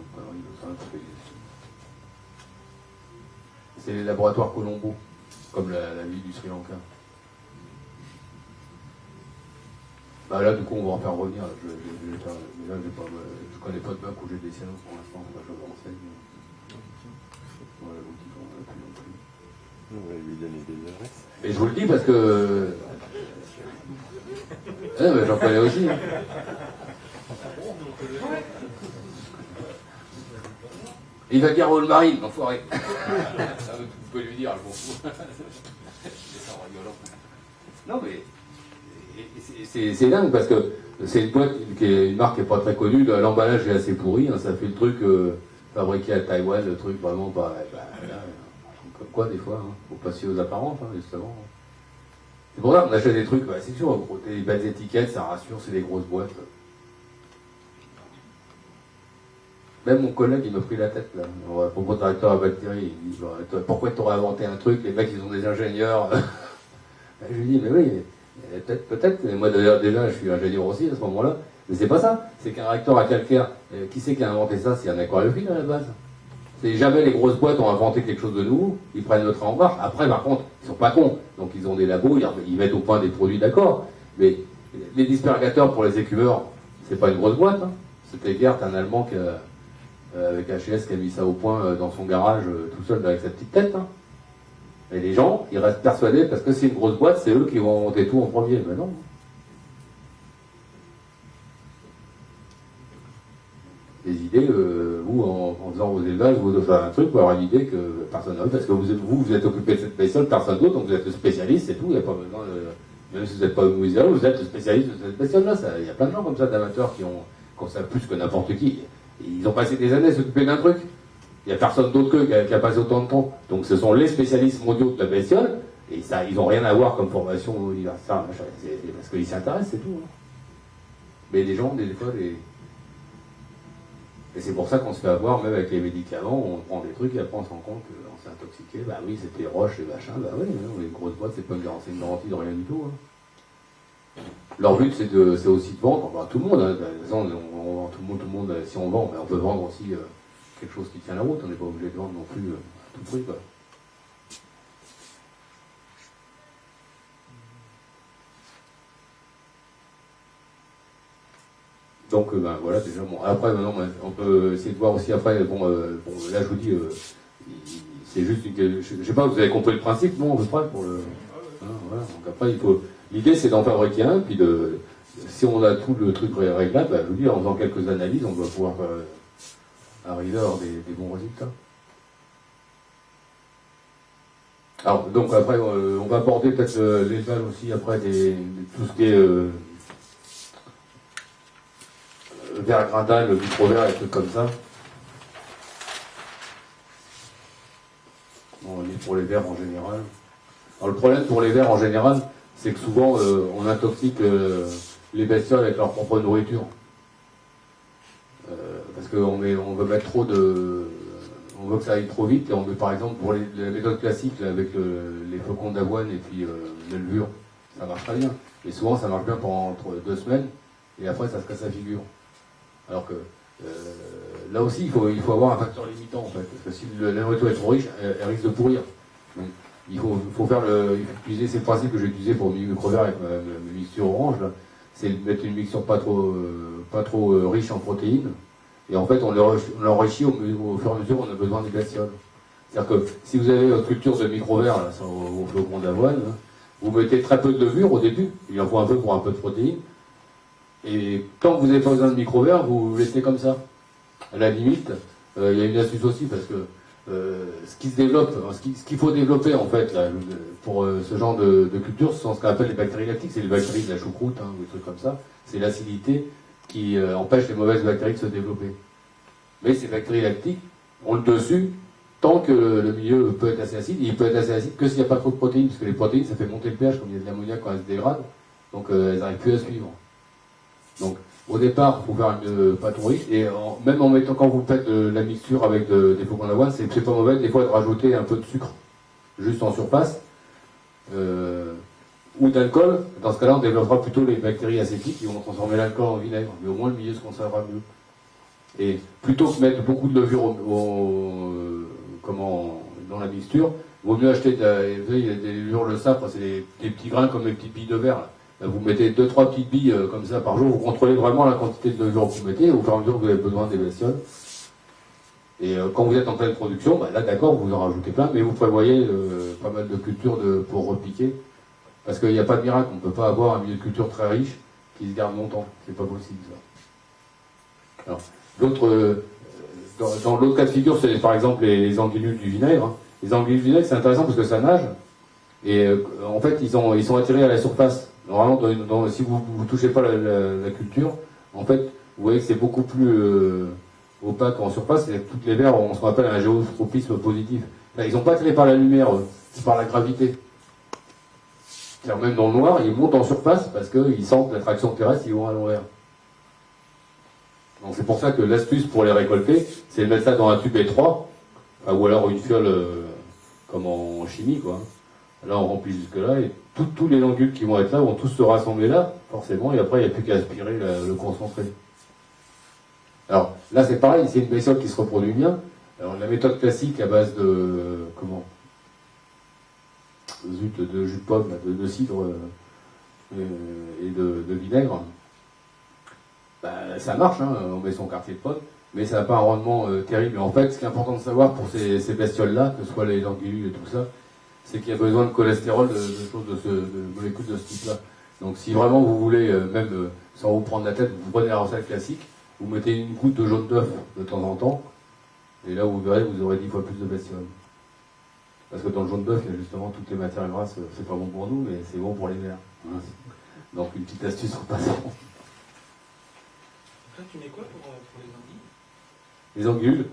ça, c'est les laboratoires Colombo, comme la ville du Sri Lanka. Bah là, du coup, on va en faire revenir. Mais là, je connais pas de bac où j'ai des cyanos pour l'instant. Moi, je me renseigne. Voilà, l'outil qu'on a plus non plus. On va lui donner des adresses. Et je vous le dis parce que... mais j'en connais aussi. Il va dire All Marine, enfoiré. Vous pouvez lui dire, je m'en fous. C'est ça en rigolant. Non, mais c'est dingue parce que c'est une boîte qui est une marque qui n'est pas très connue. L'emballage est assez pourri. Hein, ça fait le truc fabriqué à Taïwan, le truc vraiment pas. Là, comme quoi, des fois, il faut passer aux apparences, hein, justement. C'est pour ça qu'on achète des trucs, c'est sûr, des belles étiquettes, ça rassure, c'est des grosses boîtes. Même mon collègue, il m'a pris la tête, là, à propos de réacteur à bactéries. Il dit, pourquoi tu aurais inventé un truc, les mecs, ils ont des ingénieurs. Je lui dis, mais oui, peut-être, moi d'ailleurs, déjà, je suis ingénieur aussi à ce moment-là, mais c'est pas ça. C'est qu'un réacteur à calcaire, qui c'est qui a inventé ça? C'est un aquariophile à la base. C'est jamais les grosses boîtes ont inventé quelque chose de nouveau, ils prennent le train en marche. Après, par contre, ils sont pas cons. Donc ils ont des labos, ils mettent au point des produits, d'accord. Mais les dispergateurs pour les écumeurs, c'est pas une grosse boîte. Hein. C'était Gert, un Allemand avec HES qui a mis ça au point dans son garage tout seul avec sa petite tête. Hein. Et les gens, ils restent persuadés parce que c'est une grosse boîte, c'est eux qui vont inventer tout en premier. Mais non. Des idées, vous, en faisant vos élevages, vous devez faire un truc pour avoir une idée que personne n'a eu, parce que vous êtes occupé de cette bestiole, personne d'autre, donc vous êtes le spécialiste, c'est tout, il n'y a pas besoin de... Même si vous n'êtes pas muséologue, vous êtes le spécialiste de cette bestiole-là, il y a plein de gens comme ça, d'amateurs, qui savent plus que n'importe qui. Ils ont passé des années à s'occuper d'un truc. Il n'y a personne d'autre qu'eux qui a passé autant de temps. Donc ce sont les spécialistes mondiaux de la bestiole, et ça, ils n'ont rien à voir comme formation universitaire, c'est parce qu'ils s'intéressent, c'est tout. Hein. Mais les gens, des fois, et c'est pour ça qu'on se fait avoir, même avec les médicaments, on prend des trucs et après on se rend compte qu'on s'est intoxiqué. Bah oui, c'était roche et machin, bah oui, les grosses boîtes, c'est pas une garantie de rien du tout. Hein. Leur but, c'est aussi de vendre, enfin, tout le monde, hein. De toute façon, tout le monde, si on vend, on peut vendre aussi quelque chose qui tient la route, on n'est pas obligé de vendre non plus à tout prix, quoi. Donc voilà, déjà, bon, après maintenant on peut essayer de voir aussi après, bon là je vous dis, c'est juste je sais pas, vous avez compris le principe, non, à peu près, pour le... Hein, voilà. Donc après il faut l'idée c'est d'en fabriquer un, puis si on a tout le truc réglable, bah, je vous dis, en faisant quelques analyses, on va pouvoir arriver à avoir des bons résultats. Alors, donc après, on va aborder peut-être l'élevage aussi, après, tout ce qui est vers grindal, le micro-vert et des trucs comme ça. Bon, on est pour les vers en général. Alors, le problème pour les vers en général, c'est que souvent, on intoxique les bestioles avec leur propre nourriture. Parce qu'on veut mettre trop de... On veut que ça aille trop vite, et on met par exemple pour les méthodes classiques là, avec les flocons d'avoine et puis les levures, ça marche très bien. Et souvent ça marche bien pendant entre 2 semaines, et après ça se casse la figure. Alors que là aussi il faut avoir un facteur limitant en fait, parce que si la nourriture est trop riche, elle risque de pourrir. Donc il faut utiliser ces principes que j'ai utilisés pour le micro-vert avec ma mixture orange, c'est de mettre une mixture pas trop riche en protéines. Et en fait, on l'enrichit au fur et à mesure où on a besoin des bestioles. C'est-à-dire que si vous avez votre culture de micro-vert au flocon d'avoine, vous mettez très peu de levure au début, il en faut un peu pour un peu de protéines, et tant que vous n'avez pas besoin de micro-vert, vous laissez comme ça. À la limite, il y a une astuce aussi, parce que ce qui se développe, ce qu'il faut développer en fait là, pour ce genre de culture, ce sont ce qu'on appelle les bactéries lactiques, c'est les bactéries de la choucroute, ou des trucs comme ça, c'est l'acidité qui empêche les mauvaises bactéries de se développer. Mais ces bactéries lactiques ont le dessus tant que le milieu peut être assez acide. Il peut être assez acide que s'il n'y a pas trop de protéines, parce que les protéines, ça fait monter le pH, comme il y a de l'ammoniac quand elles se dégradent, donc elles n'arrivent plus à suivre. Donc au départ, il faut faire une pâte riche, et même en mettant, quand vous faites de la mixture avec des flocons d'avoine, c'est pas mauvais des fois de rajouter un peu de sucre, juste en surface, ou d'alcool. Dans ce cas-là, on développera plutôt les bactéries acétiques qui vont transformer l'alcool en vinaigre, mais au moins le milieu se conservera mieux. Et plutôt que de mettre beaucoup de levure dans la mixture, il vaut mieux acheter il y a des levures de sapre, c'est des petits grains comme les petites billes de verre. Là, vous mettez 2-3 petites billes comme ça par jour, vous contrôlez vraiment la quantité de levure que vous mettez, au fur et à mesure que vous avez besoin des bestioles. Et quand vous êtes en pleine production, là d'accord, vous en rajoutez plein, mais vous prévoyez pas mal de cultures pour repiquer. Parce qu'il n'y a pas de miracle, on ne peut pas avoir un milieu de culture très riche qui se garde longtemps. C'est pas possible ça. Alors, dans l'autre cas de figure, c'est par exemple les anguillules du vinaigre. Les anguillules du vinaigre, c'est intéressant parce que ça nage. Et en fait, ils sont attirés à la surface. Normalement, si vous ne touchez pas la culture, en fait, vous voyez que c'est beaucoup plus opaque en surface. Et toutes les vers ont ce qu'on appelle un géotropisme positif. Là, ils sont pas attirés par la lumière, c'est par la gravité. Même dans le noir, ils montent en surface parce qu'ils sentent l'attraction terrestre, ils vont à l'envers. Donc c'est pour ça que l'astuce pour les récolter, c'est de mettre ça dans un tube étroit, ou alors une fiole comme en chimie, quoi. Là, on remplit jusque-là, et tous les langules qui vont être là vont tous se rassembler là, forcément, et après, il n'y a plus qu'à aspirer le concentré. Alors, là, c'est pareil, c'est une bestiole qui se reproduit bien. Alors, la méthode classique à base de... de jus de pomme, de cidre et de vinaigre, ça marche, hein, on met son quartier de pomme, mais ça n'a pas un rendement terrible. En fait, ce qui est important de savoir pour ces bestioles-là, que ce soit les anguillules et tout ça, c'est qu'il y a besoin de cholestérol, de molécules de ce type-là. Donc si vraiment vous voulez, même sans vous prendre la tête, vous prenez la recette classique, vous mettez une goutte de jaune d'œuf de temps en temps, et là vous verrez, vous aurez 10 fois plus de bestioles. Parce que dans le jaune d'œuf, il y a justement toutes les matières grasses, c'est pas bon pour nous, mais c'est bon pour les vers. Donc une petite astuce en passant. Là, tu mets quoi pour les anguilles? Les anguilles,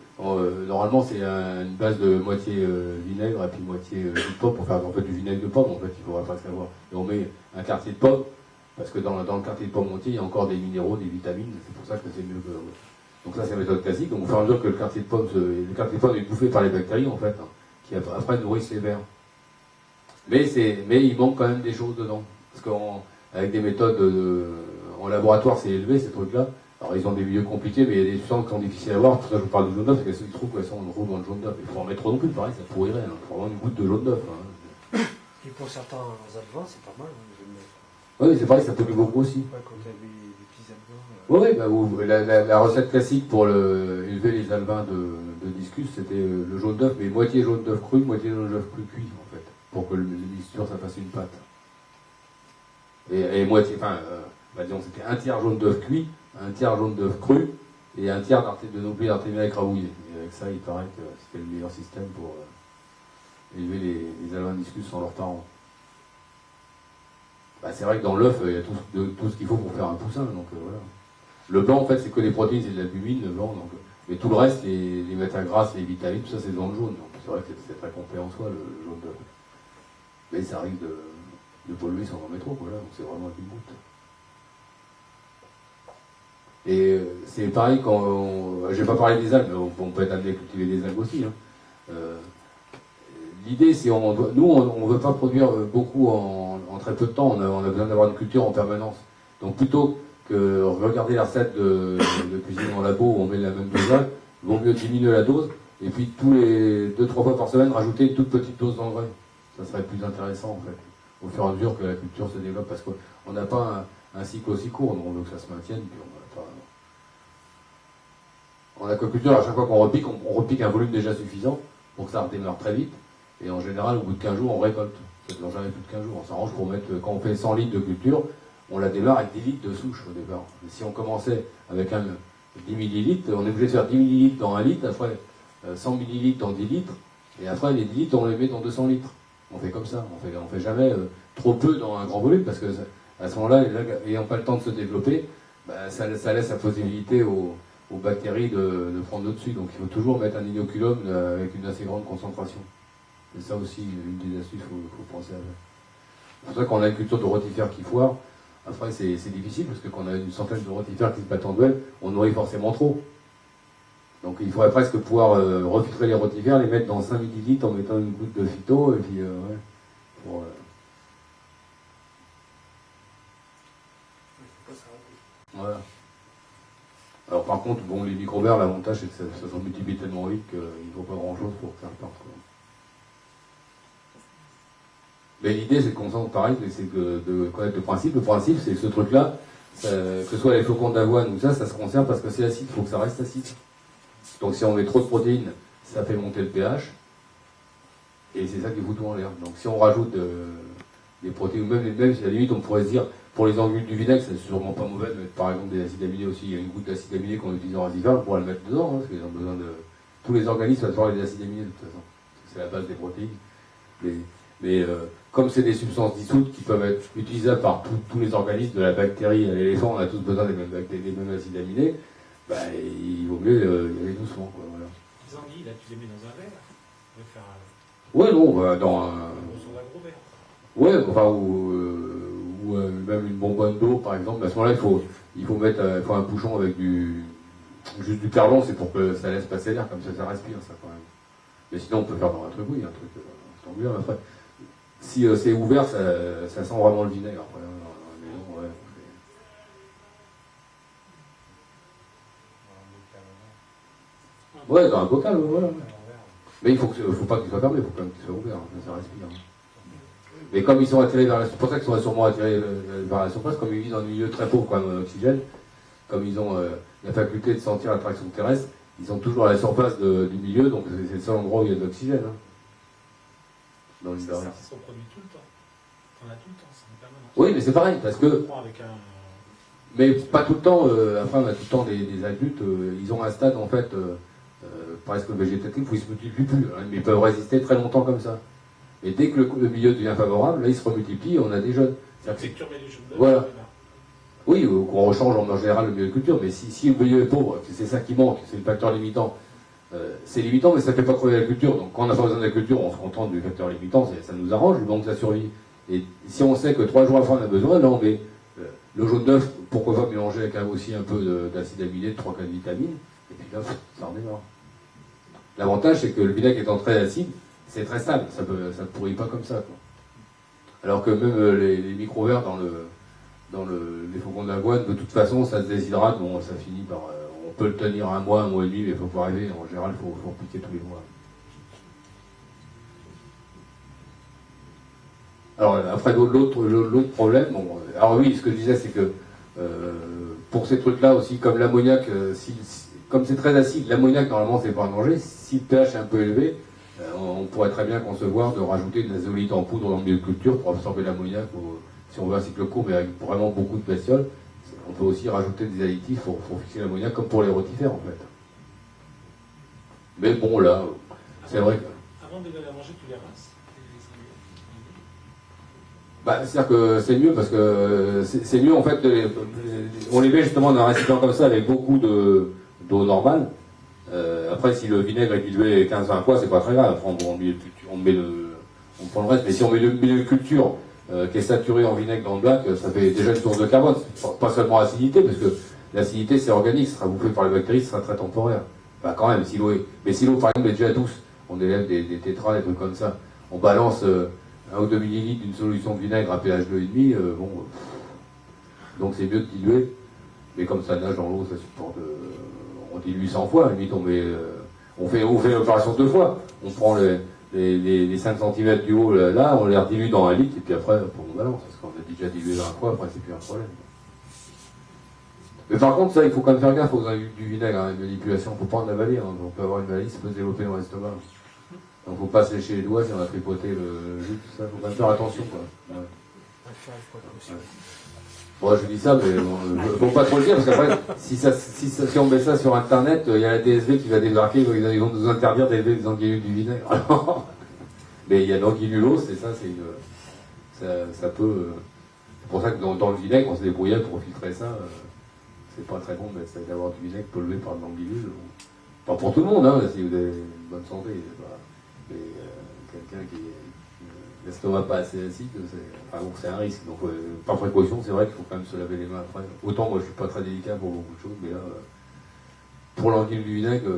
normalement c'est une base de moitié vinaigre et puis moitié jus de pomme pour faire en fait du vinaigre de pomme, en fait il faudra pas se savoir. Et on met un quartier de pomme, parce que dans le quartier de pomme entier il y a encore des minéraux, des vitamines, c'est pour ça que c'est mieux que... Donc ça c'est la méthode classique, donc au fur et à mesure que le quartier de pomme est bouffé par les bactéries en fait, qui après nourrissent les vers. Mais il manque quand même des choses dedans. Parce qu'avec des méthodes en laboratoire c'est élevé ces trucs-là. Alors ils ont des milieux compliqués, mais il y a des substances qui sont difficiles à voir. Pour ça je vous parle du jaune d'œuf, parce que se trouve qu'elles sont rouges dans le jaune d'œuf. Il faut en mettre trop non plus, pareil, ça pourrirait. Il faut vraiment une goutte de jaune d'œuf. Et pour certains advents, c'est pas mal. Oui, c'est pareil, ça pollue beaucoup aussi. Ouais, quand il y avait des petits advents. Oui, la recette classique pour élever les alevins de discus, c'était le jaune d'œuf, mais moitié jaune d'œuf cru, moitié jaune d'œuf plus cuit, en fait, pour que le mixture, ça fasse une pâte. Et moitié, enfin, disons, c'était un tiers jaune d'œuf cuit, un tiers jaune d'œuf cru, et un tiers de nouilles d'artémia écrabouillées. Et avec ça, il paraît que c'était le meilleur système pour élever les albindiscus sans leurs parents. Bah, c'est vrai que dans l'œuf, il y a tout ce qu'il faut pour faire un poussin, donc voilà. Le blanc, en fait, c'est que des protéines, c'est de l'albumine, le blanc, donc, mais tout le reste, les matières grasses, les vitamines, tout ça, c'est dans le jaune. Donc c'est vrai que c'est très complet en soi, le jaune d'œuf. Mais ça risque de polluer sans en mettre trop, voilà, donc c'est vraiment une goutte. Et c'est pareil quand je vais pas parler des algues, mais on peut être amené à cultiver des algues aussi. Hein. L'idée, c'est nous, on ne veut pas produire beaucoup en très peu de temps. On a besoin d'avoir une culture en permanence. Donc plutôt que regarder la recette de cuisine en labo où on met la même dosage, il vaut mieux diminuer la dose et puis tous les 2-3 fois par semaine rajouter une toute petite dose d'engrais. Ça serait plus intéressant en fait, au fur et à mesure que la culture se développe, parce qu'on n'a pas un cycle aussi court, donc on veut que ça se maintienne. Puis en aquaculture, à chaque fois qu'on repique, on repique un volume déjà suffisant pour que ça redémarre très vite. Et en général, au bout de 15 jours, on récolte. Ça ne dure jamais plus de 15 jours. On s'arrange pour mettre, quand on fait 100 litres de culture, on la démarre avec 10 litres de souche au départ. Et si on commençait avec 10 millilitres, on est obligé de faire 10 millilitres dans 1 litre, après 100 millilitres dans 10 litres, et après les 10 litres, on les met dans 200 litres. On fait comme ça. On fait jamais trop peu dans un grand volume, parce que à ce moment-là, n'ayant pas le temps de se développer, bah, ça laisse la possibilité aux bactéries de prendre le dessus. Donc il faut toujours mettre un inoculum avec une assez grande concentration. C'est ça aussi une des astuces qu'il faut penser à faire. C'est pour ça qu'on a une culture de rotifères qui foire. Après, c'est difficile, parce que quand on a une centaine de rotifères qui se battent en duel, on nourrit forcément trop. Donc il faudrait presque pouvoir refiltrer les rotifères, les mettre dans 5 millilitres en mettant une goutte de phyto, et puis ouais. Voilà. Alors par contre, bon, les micro-vers, l'avantage c'est que ça se multiplie tellement vite qu'il ne faut pas grand-chose pour faire part. Mais l'idée, c'est qu'on sent pareil, c'est de connaître le principe. Le principe, c'est que ce truc-là, que ce soit les flocons d'avoine ou ça se conserve parce que c'est acide, il faut que ça reste acide. Donc si on met trop de protéines, ça fait monter le pH, et c'est ça qui fout tout en l'air. Donc si on rajoute des protéines, même si à la limite on pourrait se dire, pour les anguilles du vinaigre, c'est sûrement pas mauvais de mettre par exemple des acides aminés aussi. Il y a une goutte d'acide aminé qu'on utilise en rasifère, on pourrait le mettre dedans, hein, parce qu'ils ont besoin de... Tous les organismes vont avoir des acides aminés de toute façon. C'est la base des protéines. Mais comme c'est des substances dissoutes qui peuvent être utilisables par tous les organismes, de la bactérie à l'éléphant, on a tous besoin des mêmes acides aminés, bah, il vaut mieux y aller doucement. Quoi, voilà. Les anguilles, là, tu les mets dans un verre. On va faire ouais, non, dans un... Sur un gros verre. Ouais, enfin, ou même une bonbonne d'eau, par exemple. À ce moment-là, il faut mettre un bouchon avec juste du perlon, c'est pour que ça laisse passer l'air, comme ça respire, ça, quand même. Mais sinon, on peut faire dans un truc, oui, un truc rectangulaire. Après, si c'est ouvert, ça sent vraiment le vinaigre. Après, ouais, ouais, dans un bocal, voilà. Mais il faut pas qu'il soit fermé, il faut quand même qu'il soit ouvert, ça respire. Mais comme ils sont attirés vers c'est pour ça qu'ils sont sûrement attirés vers la surface, comme ils vivent dans un milieu très pauvre quand même en oxygène, comme ils ont la faculté de sentir l'attraction terrestre, ils sont toujours à la surface du milieu, donc c'est le seul endroit où il y a de l'oxygène. Hein, dans ça se reproduit tout le temps. On a tout le temps, c'est en permanence. Oui, mais c'est pareil, parce que... Mais pas tout le temps, enfin on a tout le temps des adultes, ils ont un stade en fait presque végétatif où ils ne se multiplient plus, hein, mais ils peuvent résister très longtemps comme ça. Et dès que le milieu devient favorable, là ils se remultiplient et on a des jeunes. C'est que tu remets les jeunes d'œufs. Voilà. Oui, qu'on rechange en général le milieu de culture, mais si le milieu est pauvre, c'est ça qui manque, c'est le facteur limitant. C'est limitant, mais ça ne fait pas crever la culture. Donc quand on n'a pas besoin de la culture, on se contente du facteur limitant, ça nous arrange, il manque sa survie. Et si on sait que 3 jours après on a besoin, là on met le jaune d'œuf, pourquoi pas mélanger avec aussi un peu d'acide aminé, de 3-4 vitamines, et puis là, ça redémarre. L'avantage, c'est que le vinaigre étant très acide, c'est très stable, ça ne pourrit pas comme ça. Quoi. Alors que même les micro-vers dans les flocons d'avoine, de toute façon, ça se déshydrate, bon, ça finit par... on peut le tenir un mois et demi, mais il faut pas arriver. En général, il faut piquer tous les mois. Alors, après, l'autre problème, bon, alors oui, ce que je disais, c'est que pour ces trucs-là aussi, comme l'ammoniac, comme c'est très acide, l'ammoniac, normalement, c'est pas un danger. Si le pH est un peu élevé, on pourrait très bien concevoir de rajouter de l'azolite en poudre dans le milieu de culture pour absorber l'ammoniac si on veut un cycle court, mais avec vraiment beaucoup de bestioles, on peut aussi rajouter des additifs pour fixer l'ammoniac, comme pour les rotifères en fait. Mais bon, là, c'est vrai que... Avant de donner à manger, tu les rinces. C'est-à-dire que c'est mieux parce que c'est mieux en fait, on les met justement dans un récipient comme ça avec beaucoup d'eau normale. Après, si le vinaigre est dilué 15-20 fois, c'est pas très grave. Après, on prend le reste. Mais si on met le milieu de culture qui est saturé en vinaigre dans le bac, ça fait déjà une source de carbone. Pas seulement l'acidité, parce que l'acidité c'est organique, ça sera bouffé par les bactéries, ça sera très temporaire. Bah quand même, si l'eau mais si l'eau par exemple est déjà douce, on élève des tétras, des trucs comme ça, on balance 1 ou 2 millilitres d'une solution de vinaigre à pH 2,5, donc c'est mieux de diluer. Mais comme ça nage dans l'eau, ça supporte. On dilue 100 fois, à la limite on fait l'opération 2 fois. On prend les 5 cm du haut là, on les redilue dans 1 litre, et puis après, pour nous balance, parce qu'on a déjà dilué 20 fois, après c'est plus un problème. Mais par contre, ça, il faut quand même faire gaffe aux du vinaigre, hein, une manipulation, faut pas en avaler, hein, on peut avoir une maladie, ça peut se développer dans l'estomac. Donc faut pas se lécher les doigts si on a tripoté le jus, tout ça, faut quand même faire attention, quoi. Ouais. Bon, je dis ça, mais faut pas trop le dire, parce qu'après, si on met ça sur internet, il y a la DSV qui va débarquer, ils vont nous interdire d'élever des anguillules du vinaigre. Mais il y a l'anguillulose, et ça, ça peut. C'est pour ça que dans le vinaigre, on se débrouillait pour filtrer ça. C'est pas très bon d'avoir du vinaigre pollué par de l'anguillule. Pas pour tout le monde, hein, si vous avez une bonne santé. Mais quelqu'un qui l'estomac pas assez acide, c'est un risque. Donc par précaution, c'est vrai qu'il faut quand même se laver les mains après. Autant moi je suis pas très délicat pour beaucoup de choses, mais là, pour l'anguille du vinaigre,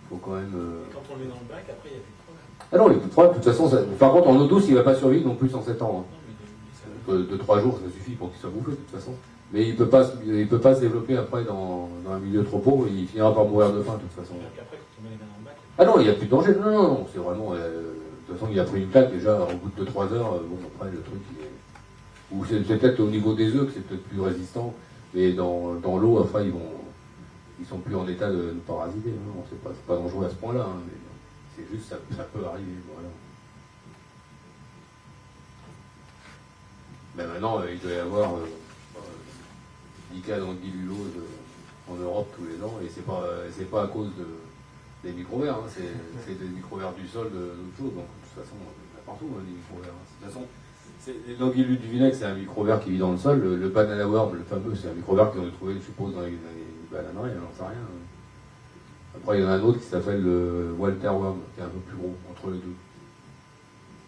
faut quand même... Quand on le met dans le bac, après il n'y a plus de problème. Ah non, il n'y a plus de problème. De toute façon, par contre en eau douce, il ne va pas survivre non plus 107 ans. Hein. 2-3 jours, ça suffit pour qu'il soit bouffé de toute façon. Mais il peut pas se développer après dans un milieu trop pauvre, il finira par mourir de faim de toute façon. Et après, quand on met les mains dans le bac... Ah non, il n'y a plus de danger. Non, c'est vraiment... de toute façon, il a pris une claque déjà au bout de 2-3 heures. Bon, après, le truc, il est... Ou c'est peut-être au niveau des œufs que c'est peut-être plus résistant. Mais dans l'eau, après, ils sont plus en état de parasiter. Non, c'est pas dangereux à ce point-là. Hein, mais c'est juste, ça peut arriver. Voilà. Mais maintenant, il doit y avoir 10 cas d'anguillulose en Europe tous les ans. Et c'est pas à cause des micro-vers, hein, c'est des micro-vers du sol, d'autres choses. Donc, de toute façon, il y en a partout, hein, des micro-vers. Hein. De toute façon, l'anguillule du vinaigre, c'est un micro-ver qui vit dans le sol. Le banana worm, le fameux, c'est un micro-ver qu'ils ont trouvé, je suppose, dans les bananeraies, j'en sais rien. Après, il y en a un autre qui s'appelle le Walter worm, qui est un peu plus gros, entre les deux.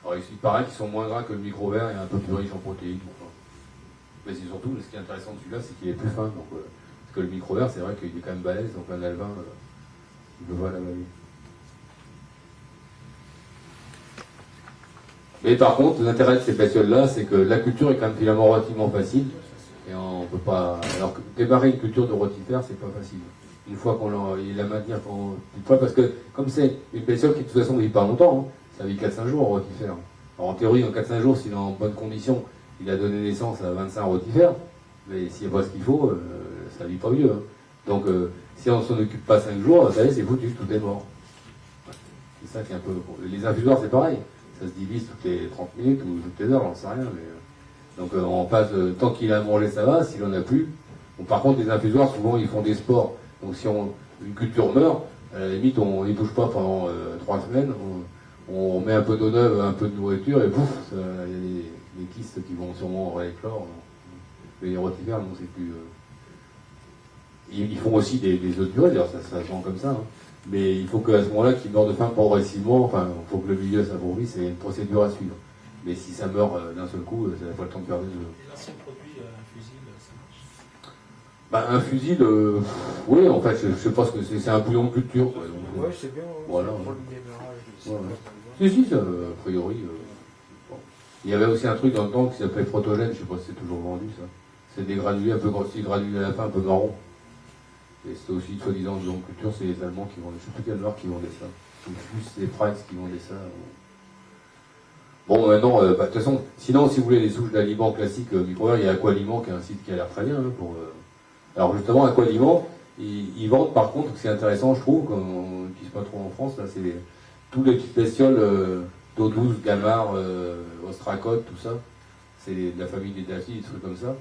Alors, il paraît qu'ils sont moins gras que le micro-ver et un peu plus riche en protéines. Enfin. Mais c'est surtout, ce qui est intéressant de celui-là, c'est qu'il est plus fin. Donc, parce que le micro-ver, c'est vrai qu'il est quand même balèze, donc un alvin, il le voit à la vallée. Mais par contre, l'intérêt de ces bestioles-là, c'est que la culture est quand même finalement relativement facile. Et on peut pas. Alors que démarrer une culture de rotifère, c'est pas facile. Une fois qu'on la maintenir, parce que comme c'est une bestiole qui de toute façon ne vit pas longtemps, hein, ça vit 4-5 jours en rotifère. Alors en théorie, en 4-5 jours, s'il est en bonne condition, il a donné naissance à 25 rotifères. Mais s'il n'y a pas ce qu'il faut, ça ne vit pas mieux. Hein. Donc si on ne s'en occupe pas 5 jours, ça y est, c'est foutu, tout est mort. C'est ça qui est un peu. Les infusoires, c'est pareil. Ça se divise toutes les 30 minutes ou toutes les heures, j'en sais rien. Mais... Donc on passe, tant qu'il a mangé, ça va, s'il n'en a plus. Bon, par contre, les infusoires, souvent, ils font des sports. Donc si une culture meurt, à la limite, on n'y bouge pas pendant 3 semaines. On met un peu d'eau neuve, un peu de nourriture, et pouf, il y a des kystes qui vont sûrement rééclore. Mais les rotifères, non, c'est plus... Ils font aussi des œufs durés, d'ailleurs, ça se vend comme ça. Hein. Mais il faut qu'à ce moment-là, qu'ils meurent de faim progressivement, enfin, il faut que le milieu s'appauvrisse, c'est une procédure à suivre. Mais si ça meurt d'un seul coup, ça n'a pas le temps de faire des œufs. Et l'ancien produit, un fusil, ça marche? Bah, un fusil, oui, en fait, je sais pas ce que c'est un bouillon de culture. Quoi, donc, ouais, c'est bien. Voilà. Pour le démarrage. Si, ça, a priori. Bon. Il y avait aussi un truc dans le temps qui s'appelait protogène, je sais pas si c'est toujours vendu, ça. C'est des granulés un peu grossis, granulés à la fin, un peu marron. Et c'était aussi, soi-disant, bouillon de culture, c'est les Allemands qui vendaient, je sais plus quelle marque qui vendait ça. Ou plus les Price qui vendaient ça. Bon, maintenant, de toute façon, sinon, si vous voulez les souches d'aliments classiques, micro-verts, il y a Aqualiment qui est un site qui a l'air très bien. Hein, pour, Alors justement, Aqualiment, ils vendent par contre, c'est intéressant, je trouve, qu'on n'utilise pas trop en France, là, c'est tous les petites bestioles d'eau douce, gamard, ostracote, tout ça. c'est de la famille des daphnies, des trucs comme ça.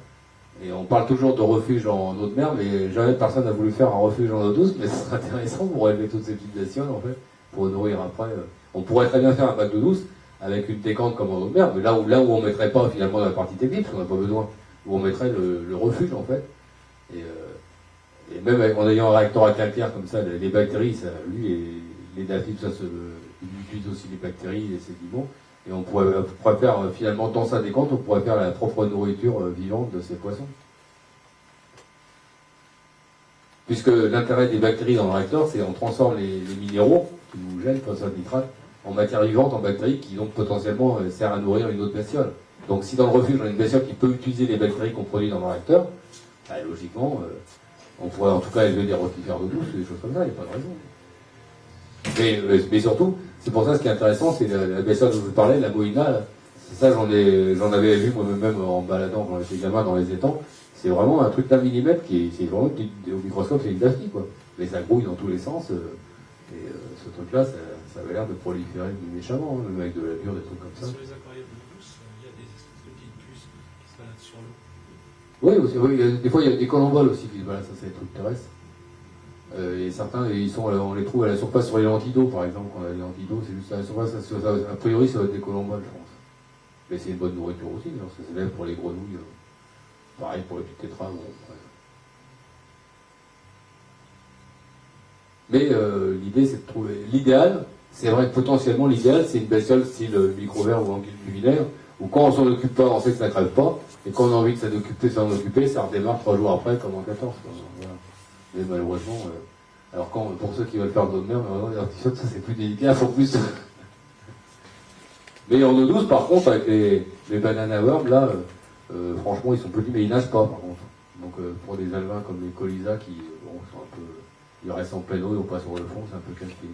Et on parle toujours de refuge en eau de mer, mais jamais personne n'a voulu faire un refuge en eau douce, mais ce serait intéressant pour élever toutes ces petites bestioles, en fait, pour nourrir après. On pourrait très bien faire un bac d'eau douce avec une décante comme en eau de mer, mais là où on mettrait pas finalement la partie technique, parce qu'on n'a pas besoin, où on mettrait le refuge, en fait. Et même en ayant un réacteur à calcaire comme ça, les bactéries, ça, lui, et les daphnies, ça, il utilise aussi les bactéries, les sédiments. Et on pourrait faire, finalement, dans sa décante, on pourrait faire la propre nourriture vivante de ces poissons. Puisque l'intérêt des bactéries dans le réacteur, c'est qu'on transforme les minéraux, qui nous gênent, phosphate, nitrate, en matière vivante, en bactéries, qui donc potentiellement sert à nourrir une autre bestiole. Donc si dans le refuge, on a une bestiole qui peut utiliser les bactéries qu'on produit dans le réacteur, bah, logiquement, on pourrait en tout cas élever des rotifères d'eau douce, des choses comme ça, il n'y a pas de raison. Mais surtout, c'est pour ça ce qui est intéressant, c'est la bestiole dont je vous parlais, la moïna. C'est ça, j'en avais vu moi-même en baladant quand j'étais gamin dans les étangs. C'est vraiment un truc d'un millimètre c'est vraiment au microscope, c'est une daphnie, quoi. Mais ça grouille dans tous les sens. Ce truc-là, ça avait l'air de proliférer méchamment, même avec de la dure, des trucs comme ça. Sur les aquariums d'eau douce, il y a des espèces de petites puces qui se baladent sur l'eau. Oui, aussi, oui, des fois il y a des colomboles aussi qui se baladent, ça c'est des trucs terrestres. Et certains, on les trouve à la surface sur les lentilles d'eau, par exemple. Quand on a les lentilles d'eau, c'est juste à la surface, a priori ça va être des colomboles, je pense. Mais c'est une bonne nourriture aussi, parce que c'est même pour les grenouilles. Pareil pour les petits tétras. Bon, ouais. Mais l'idée, c'est de trouver. L'idéal, c'est vrai que potentiellement l'idéal, c'est une bestiole style micro-ver ou anguille du vinaigre, où quand on s'en occupe pas, on sait que ça crève pas, et quand on a envie de s'en occuper, ça redémarre 3 jours après, comme en 14. Voilà. Mais malheureusement, alors pour ceux qui veulent faire de l'eau de mer, les artichauts, ça c'est plus délicat, il faut plus. Mais en eau douce, par contre, avec les banana worms, là, franchement, ils sont petits, mais ils nagent pas, par contre. Donc, pour des alevins comme les colysa qui, bon, sont un peu, ils restent en pleine eau, ils vont pas sur le fond, c'est un peu casse-pied.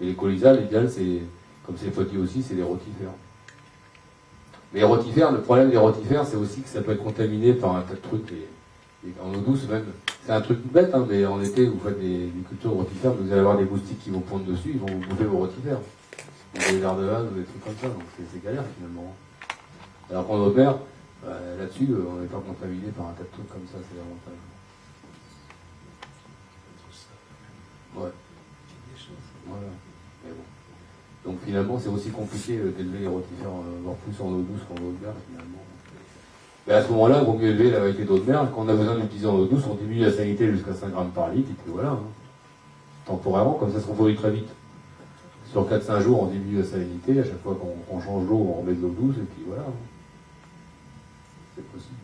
Et les colysa, l'idéal, c'est, comme c'est petit aussi, c'est des rotifères. Mais les rotifères, le problème des rotifères, c'est aussi que ça peut être contaminé par un tas de trucs. Et en eau douce, même, c'est un truc bête, hein, mais en été, vous faites des cultures de rotifères, vous allez avoir des moustiques qui vont pondre dessus, ils vont vous bouffer vos rotifères. Des vers de vase ou des trucs comme ça, donc c'est galère finalement. Alors qu'en eau de mer, là-dessus, on n'est pas contaminé par un tas de trucs comme ça, c'est l'avantage. Ouais. Voilà. Mais bon. Donc finalement, c'est aussi compliqué d'élever les rotifères, voire plus en eau douce qu'en eau de mer finalement. Mais à ce moment-là, il vaut mieux élever la variété d'eau de mer. Quand on a besoin d'utiliser en eau douce, on diminue la salinité jusqu'à 5 grammes par litre, et puis voilà. Hein. Temporairement, comme ça se reproduit très vite. Sur 4-5 jours, on diminue la salinité. À chaque fois qu'on change d'eau, on remet de l'eau douce, et puis voilà. Hein. C'est possible.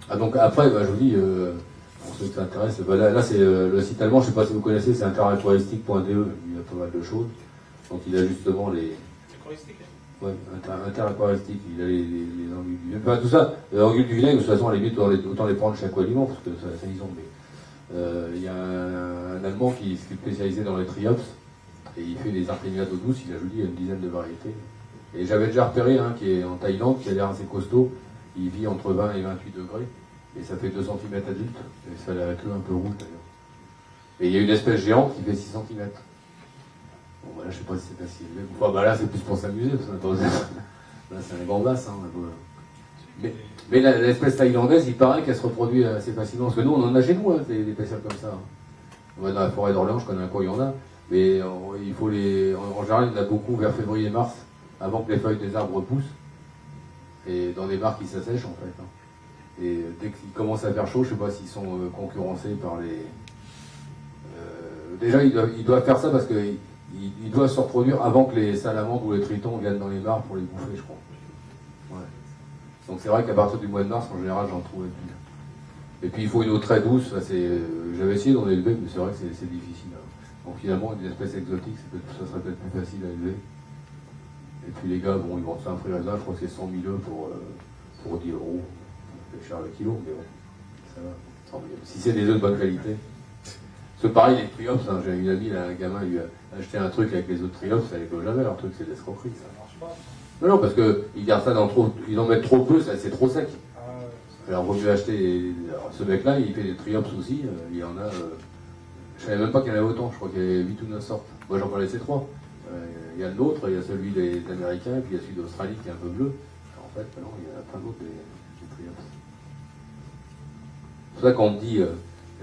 Ah donc après, bah, je vous dis, pour ceux qui s'intéressent, bah, là c'est le site allemand, je ne sais pas si vous connaissez, c'est interaquaristique.de, il y a pas mal de choses. Donc il a justement les... Ouais, interaquaristique, il a les anguilles du vinaigre. Enfin, tout ça, les anguilles du vinaigre, de toute façon, à la limite, autant les prendre chaque aliment, parce que ça ils ont. Mais il y a un Allemand qui est spécialisé dans les triops, et il fait des artémias d'eau douce, il a, je vous dis, une dizaine de variétés. Et j'avais déjà repéré un qui est en Thaïlande, qui a l'air assez costaud, il vit entre 20 et 28 degrés, et ça fait 2 cm adulte, et ça a la queue un peu rouge d'ailleurs. Et il y a une espèce géante qui fait 6 cm. Bon, bah là, je sais pas si c'est assez élevé. Enfin, bah là, c'est plus pour s'amuser, parce que là, c'est un grand basse. Hein, mais l'espèce thaïlandaise, il paraît qu'elle se reproduit assez facilement. Parce que nous, on en a chez nous, hein, des bestioles comme ça. On va dans la forêt d'Orléans, je connais un coin, il y en a. Mais il faut en général, il y en a beaucoup vers février-mars, avant que les feuilles des arbres poussent. Et dans des mares qui s'assèchent, en fait. Hein. Et dès qu'ils commencent à faire chaud, je sais pas s'ils sont concurrencés par les... déjà, ils doivent faire ça parce que... Il doit se reproduire avant que les salamandres ou les tritons viennent dans les mares pour les bouffer, je crois. Ouais. Donc c'est vrai qu'à partir du mois de mars, en général, j'en trouvais plus. Et puis il faut une eau très douce. J'avais essayé d'en élever, mais c'est vrai que c'est difficile. Hein. Donc finalement, une espèce exotique, ça serait peut-être plus facile à élever. Et puis les gars, bon, ils vendent ça à un prix raisonnable, je crois que c'est 100 000 pour 10 €. C'est cher le kilo, mais bon, ça va. Si c'est des œufs de bonne qualité. C'est pareil, les triops, hein, j'ai une amie, là, un gamin, il lui a acheté un truc avec les œufs de triops, ça les jamais, leur truc, c'est de l'escroquerie, ça marche pas. Non, parce qu'ils gardent ça ils en mettent trop peu, c'est trop sec. Alors, vaut mieux acheter. Alors, ce mec-là, il fait des triops aussi, il y en a. Je savais même pas qu'il y en avait autant, je crois qu'il y avait 8 ou 9 sortes. Moi, j'en connaissais 3. Il y a le nôtre, il y a celui des Américains, et puis il y a celui d'Australie qui est un peu bleu. En fait, non, il y en a plein d'autres des Trios. C'est pour ça qu'on me dit,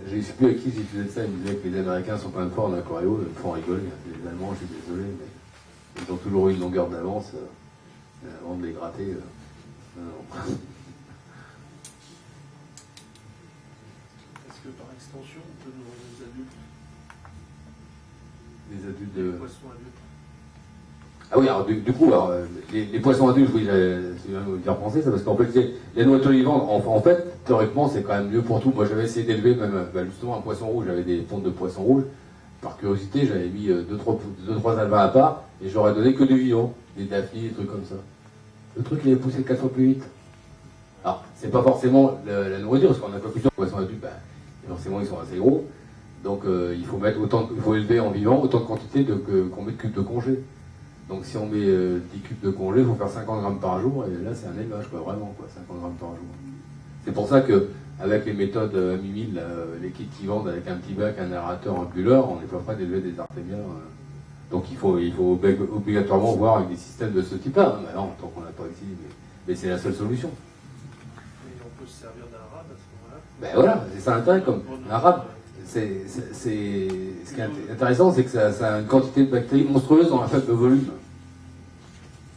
je ne sais plus avec qui j'ai disais ça, il me disait que les Américains sont quand même forts en aquario, ils me font rigoler. Les Allemands, je suis désolé, mais ils ont toujours eu une longueur d'avance avant de les gratter. Non. Est-ce que par extension, on peut nourrir les adultes, Les adultes les de... poissons adultes? Ah oui, alors du coup, alors, les poissons adultes, oui, c'est bien de vous dire penser ça, parce qu'en fait, les nourritures vivantes, en fait, théoriquement, c'est quand même mieux pour tout. Moi, j'avais essayé d'élever même justement un poisson rouge, j'avais des pontes de poissons rouges. Par curiosité, j'avais mis 2-3 alevins à part, et j'aurais donné que du vivant, des daphnies, des trucs comme ça. Le truc, il est poussé 4 fois plus vite. Alors, c'est pas forcément la nourriture, parce qu'on a conclusion que les poissons adultes, forcément, ils sont assez gros. Donc, il faut mettre il faut élever en vivant autant de quantité qu'on met de cubes de congé. Donc si on met 10 cubes de congelé, il faut faire 50 grammes par jour, et là c'est un élevage, quoi, vraiment, quoi, 50 grammes par jour. C'est pour ça que avec les méthodes Amimil, les kits qui vendent avec un petit bac, un aérateur, un bulleur, on n'est pas prêt d'élever des artémias. Donc il faut obligatoirement voir avec des systèmes de ce type-là. Non, tant qu'on n'a pas ici, mais c'est la seule solution. Et on peut se servir d'un rab à ce moment-là? Ben voilà, c'est ça l'intérêt, comme un rab. Ce qui est intéressant, c'est que ça a une quantité de bactéries monstrueuse dans un faible volume.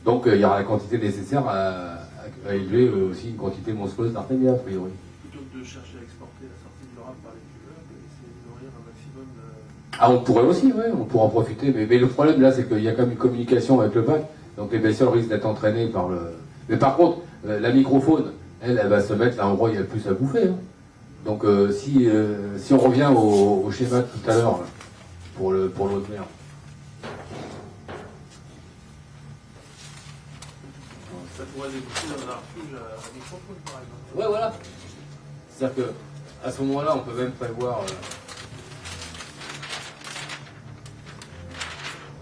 Donc il y aura la quantité nécessaire à élever aussi une quantité monstrueuse d'artémia, a priori. Plutôt que de chercher à exporter la sortie de l'Europe par les culeurs, essayer de nourrir un maximum de... Ah, on pourrait aussi, oui, on pourrait en profiter. Mais le problème là, c'est qu'il y a quand même une communication avec le bac. Donc les bestioles risquent d'être entraînées par le... Mais par contre, la microfaune, elle va se mettre là où il y a le plus à bouffer. Hein. Donc si on revient au schéma de tout à l'heure, pour l'autre mer. Ça pourrait déboucher dans un refuge à microphone, par exemple. Ouais, voilà. C'est-à-dire qu'à ce moment-là, on peut même prévoir...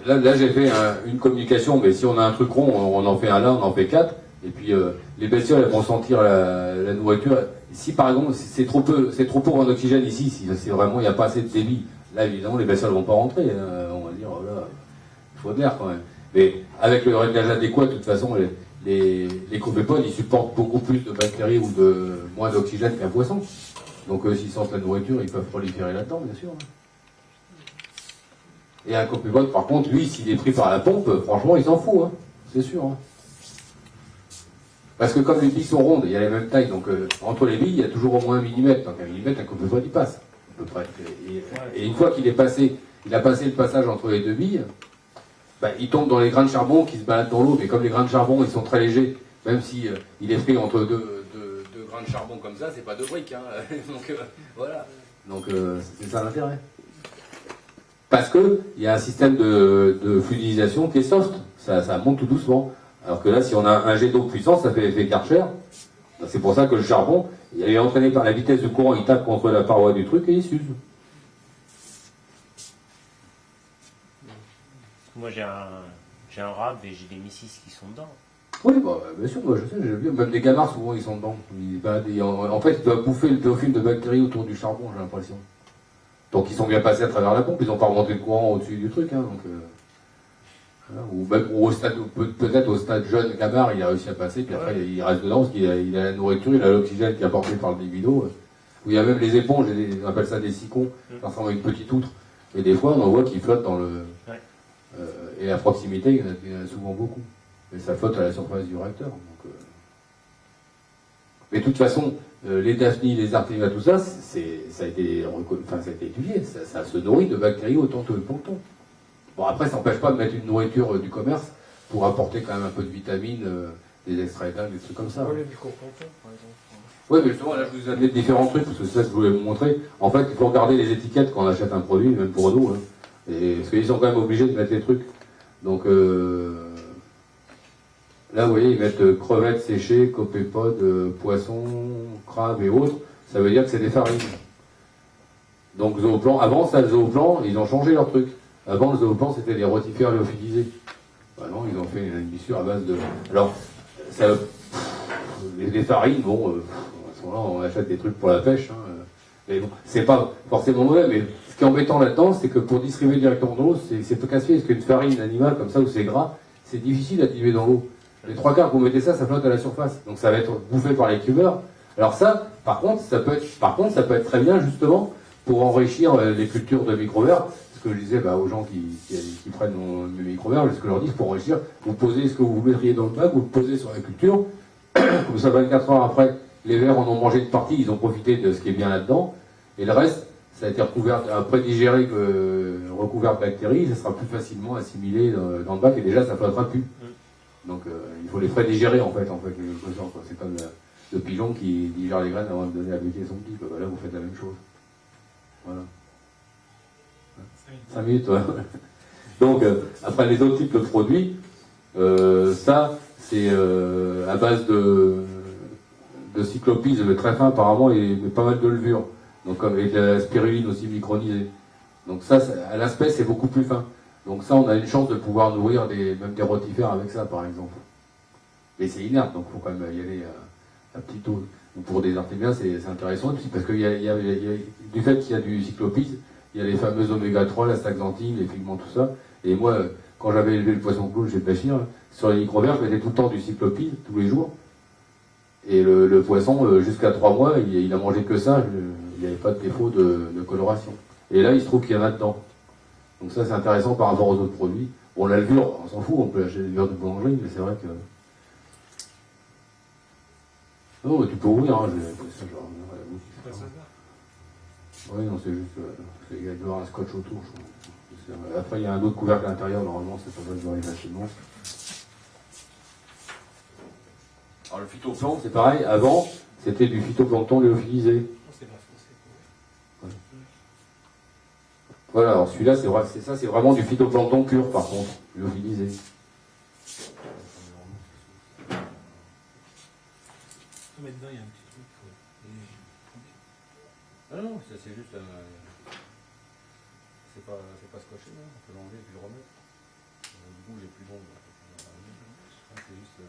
Là j'ai fait une communication, mais si on a un truc rond, on en fait un là, on en fait 4. Et puis les bestioles, elles vont sentir la nourriture. Si par exemple, c'est trop peu en oxygène ici, si vraiment il n'y a pas assez de débit, là évidemment les bestioles ne vont pas rentrer. On va dire, oh là, il faut de l'air quand même. Mais avec le réglage adéquat, de toute façon, les copépodes, ils supportent beaucoup plus de bactéries ou de moins d'oxygène qu'un poisson. Donc s'ils sentent la nourriture, ils peuvent proliférer là-dedans, bien sûr. Et un copépode, par contre, lui, s'il est pris par la pompe, franchement, il s'en fout, hein. C'est sûr. Hein. Parce que comme les billes sont rondes, il y a la même taille, donc entre les billes, il y a toujours au moins 1 mm. Donc 1 mm, un copépode, il passe, à peu près. Et une fois qu'il a passé le passage entre les deux billes, il tombe dans les grains de charbon qui se baladent dans l'eau, mais comme les grains de charbon, ils sont très légers, même si il est pris entre deux grains de charbon comme ça, c'est pas 2 briques. Hein. Donc voilà. Donc c'est ça l'intérêt. Parce qu'il y a un système de fluidisation qui est soft, ça monte tout doucement. Alors que là, si on a un jet d'eau puissant, ça fait l'effet Karcher. C'est pour ça que le charbon, il est entraîné par la vitesse du courant, il tape contre la paroi du truc et il s'use. Moi j'ai un rab et j'ai des missis qui sont dedans. Oui, bien sûr, moi je sais, j'ai vu, même des canards souvent ils sont dedans. En fait, ils doivent bouffer le théophile de bactéries autour du charbon, j'ai l'impression. Donc ils sont bien passés à travers la pompe, ils n'ont pas remonté le courant au-dessus du truc. Hein, donc, voilà. Ou même au stade, peut-être au stade jeune canard, il a réussi à passer, puis après il reste dedans parce qu'il a la nourriture, il a l'oxygène qui est apporté par le libido. Où il y a même les éponges, on appelle ça des sicons, ça ressemble à une petite outre. Et des fois on en voit qui flottent dans le... Ouais. Et à proximité, il y en a souvent beaucoup. Mais ça flotte à la surface du réacteur. Donc, mais de toute façon, les daphnies, les artémias, tout ça, ça a été étudié. Ça se nourrit de bactéries autant que le plancton. Bon, après, ça n'empêche pas de mettre une nourriture du commerce pour apporter quand même un peu de vitamines, des extraits d'algues, des trucs comme ça. Oui, le mycoplancton, par exemple. Oui, mais justement, là, je vous ai amené différents trucs, parce que ça, je voulais vous montrer. En fait, il faut regarder les étiquettes quand on achète un produit, même pour nous. Hein. Parce qu'ils sont quand même obligés de mettre les trucs. Donc, là, vous voyez, ils mettent crevettes séchées, copépodes, poissons, crabes et autres. Ça veut dire que c'est des farines. Donc, Zooplan, avant, ça, le Zooplan, ils ont changé leur truc. Avant, le Zooplan, c'était des rotifères lyophilisés. Bah non, ils ont fait une mixture à base de... Alors, les farines, bon, à ce moment-là, on achète des trucs pour la pêche. Hein. Mais bon, c'est pas forcément mauvais, mais ce qui est embêtant là-dedans, c'est que pour distribuer directement dans l'eau, c'est peu casse-pied, parce qu'une farine animale comme ça, où c'est gras, c'est difficile à diluer dans l'eau. Les 3/4 que vous mettez ça flotte à la surface. Donc ça va être bouffé par les cubeurs. Alors ça, par contre, ça peut être très bien, justement, pour enrichir les cultures de micro-vers. Ce que je disais aux gens qui prennent mes micro-vers, ce que je leur dis, pour enrichir, vous posez ce que vous mettriez dans le bac, vous le posez sur la culture, comme ça 24 heures après, les vers en ont mangé une partie, ils ont profité de ce qui est bien là-dedans, et le reste, ça a été recouvert, après digéré, recouvert de bactéries, ça sera plus facilement assimilé dans le bac, et déjà ça flottera plus. Donc il faut les frais digérer en fait, quelque chose, quoi. C'est comme le pigeon qui digère les graines avant de donner à buter son petit, quoi. Là vous faites la même chose. Voilà. 5 minutes, ouais. Donc, après les autres types de produits, ça, c'est à base de cyclopise très fin apparemment et pas mal de levure. Donc, avec de la spiruline aussi micronisée. Donc ça, à l'aspect, c'est beaucoup plus fin. Donc ça, on a une chance de pouvoir nourrir même des rotifères avec ça, par exemple. Mais c'est inerte, donc il faut quand même y aller à petite dose. Donc pour des artémias, c'est intéressant, parce que du fait qu'il y a du cyclopise, il y a les fameuses oméga 3, la staxanthine, les pigments, tout ça. Et moi, quand j'avais élevé le poisson clown chez Bachir, sur les micro-vers, je mettais tout le temps du cyclopise, tous les jours. Et le poisson, jusqu'à 3 mois, il a mangé que ça, il n'y avait pas de défaut de coloration. Et là, il se trouve qu'il y en a dedans. Donc ça, c'est intéressant par rapport aux autres produits. Bon, la levure, on s'en fout, on peut acheter des levures de boulangerie, mais c'est vrai que... Non, mais tu peux ouvrir, hein, ça, je reviendrai à la boutique. Oui, non, c'est juste... il y a avoir un scotch autour, je crois. Après, il y a un autre couvercle à l'intérieur, normalement, ça devrait se voir facilement. Alors, le phytoplancton, c'est pareil. Avant, c'était du phytoplancton lyophilisé. Voilà, alors celui-là, c'est vraiment du phytoplancton pur, par contre, lyophilisé. Mais dedans, il y a un petit truc. Ah non, ça c'est juste c'est pas scotché, hein. On peut l'enlever et puis le remettre. Du coup, j'ai plus d'ombre. C'est juste.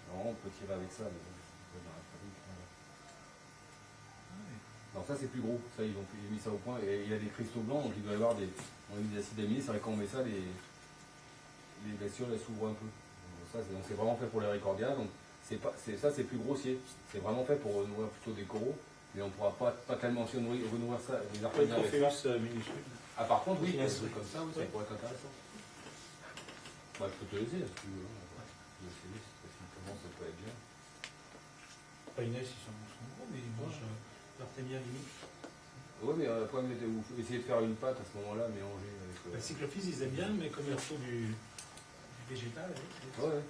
Normalement, on peut tirer avec ça, mais bon, dans la fabrique. Alors ça c'est plus gros, ça ils ont mis ça au point, et il y a des cristaux blancs, donc il doit y avoir des acides aminés, c'est vrai quand on met ça, les blessures elles s'ouvrent un peu. Donc c'est vraiment fait pour les récordia, donc ça c'est plus grossier, c'est vraiment fait pour nourrir plutôt des coraux, mais on ne pourra pas tellement renourrir ça, les artémias avec ça. minuscule. Ah par contre oui, un truc comme ça, oui, ça pourrait être intéressant. Bah, je peux te laisser si tu veux. Je sais comment ça peut être bien. Pas Inès, ils sont gros, mais ils mangent l'artémia limite. Oui, mais après, essayer de faire une pâte à ce moment-là, mélanger avec. Le cyclophys, ils aiment bien, mais comme il retrouve du végétal. Ouais.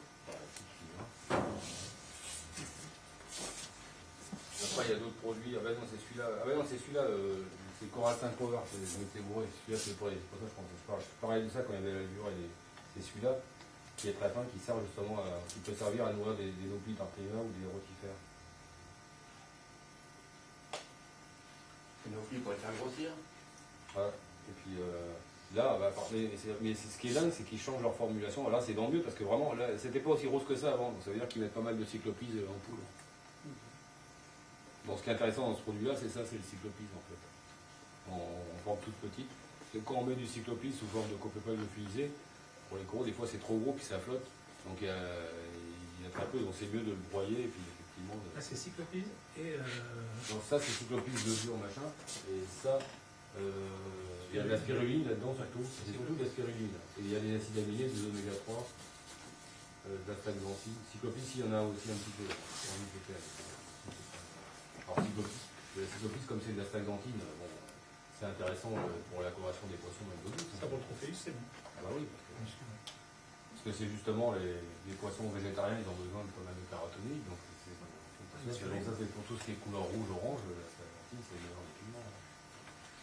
Après, il y a d'autres produits. Ah ben non, c'est celui-là. Ah ben non, c'est celui-là. C'est Coral 5 Power. Je m'étais bourré. Celui-là, c'est pour ça que je pense. Je parlais de ça quand il y avait la levure. C'est celui-là qui est très fin, qui sert justement qui peut servir à nourrir des oblites artémias ou des rotifères. Une oplie pour les faire grossir. Voilà. Et puis là, mais ce qui est dingue, c'est qu'ils changent leur formulation. Là, c'est dans mieux parce que vraiment, là, c'était pas aussi rose que ça avant. Donc ça veut dire qu'ils mettent pas mal de cyclopise en poule. Donc ce qui est intéressant dans ce produit-là, c'est ça, c'est le cyclopise en fait. En forme toute petite. Quand on met du cyclopise sous forme de copépole lyophilisé, pour les coraux, des fois c'est trop gros puis ça flotte. Donc il y a très peu, donc c'est mieux de le broyer et puis effectivement. Ah, c'est cyclopise et. Donc ça c'est cyclopise de dur machin. Et ça, il y a de la spiruline là-dedans surtout. C'est surtout de la spiruline. Et il y a des acides aminés, des oméga 3, de la staxanthine. Cyclopise, il y en a aussi un petit peu. Alors cyclopise, comme c'est de la staxanthine, bon, c'est intéressant pour la coloration des poissons avec l'eau douce. Ça pour le trophéus, c'est bon. Ah bah oui, parce que c'est justement les poissons végétariens, ils ont besoin de pas mal de caroténides, donc ça c'est pour tout ce qui est couleur rouge, orange, la staxanthine c'est le meilleur des pigments.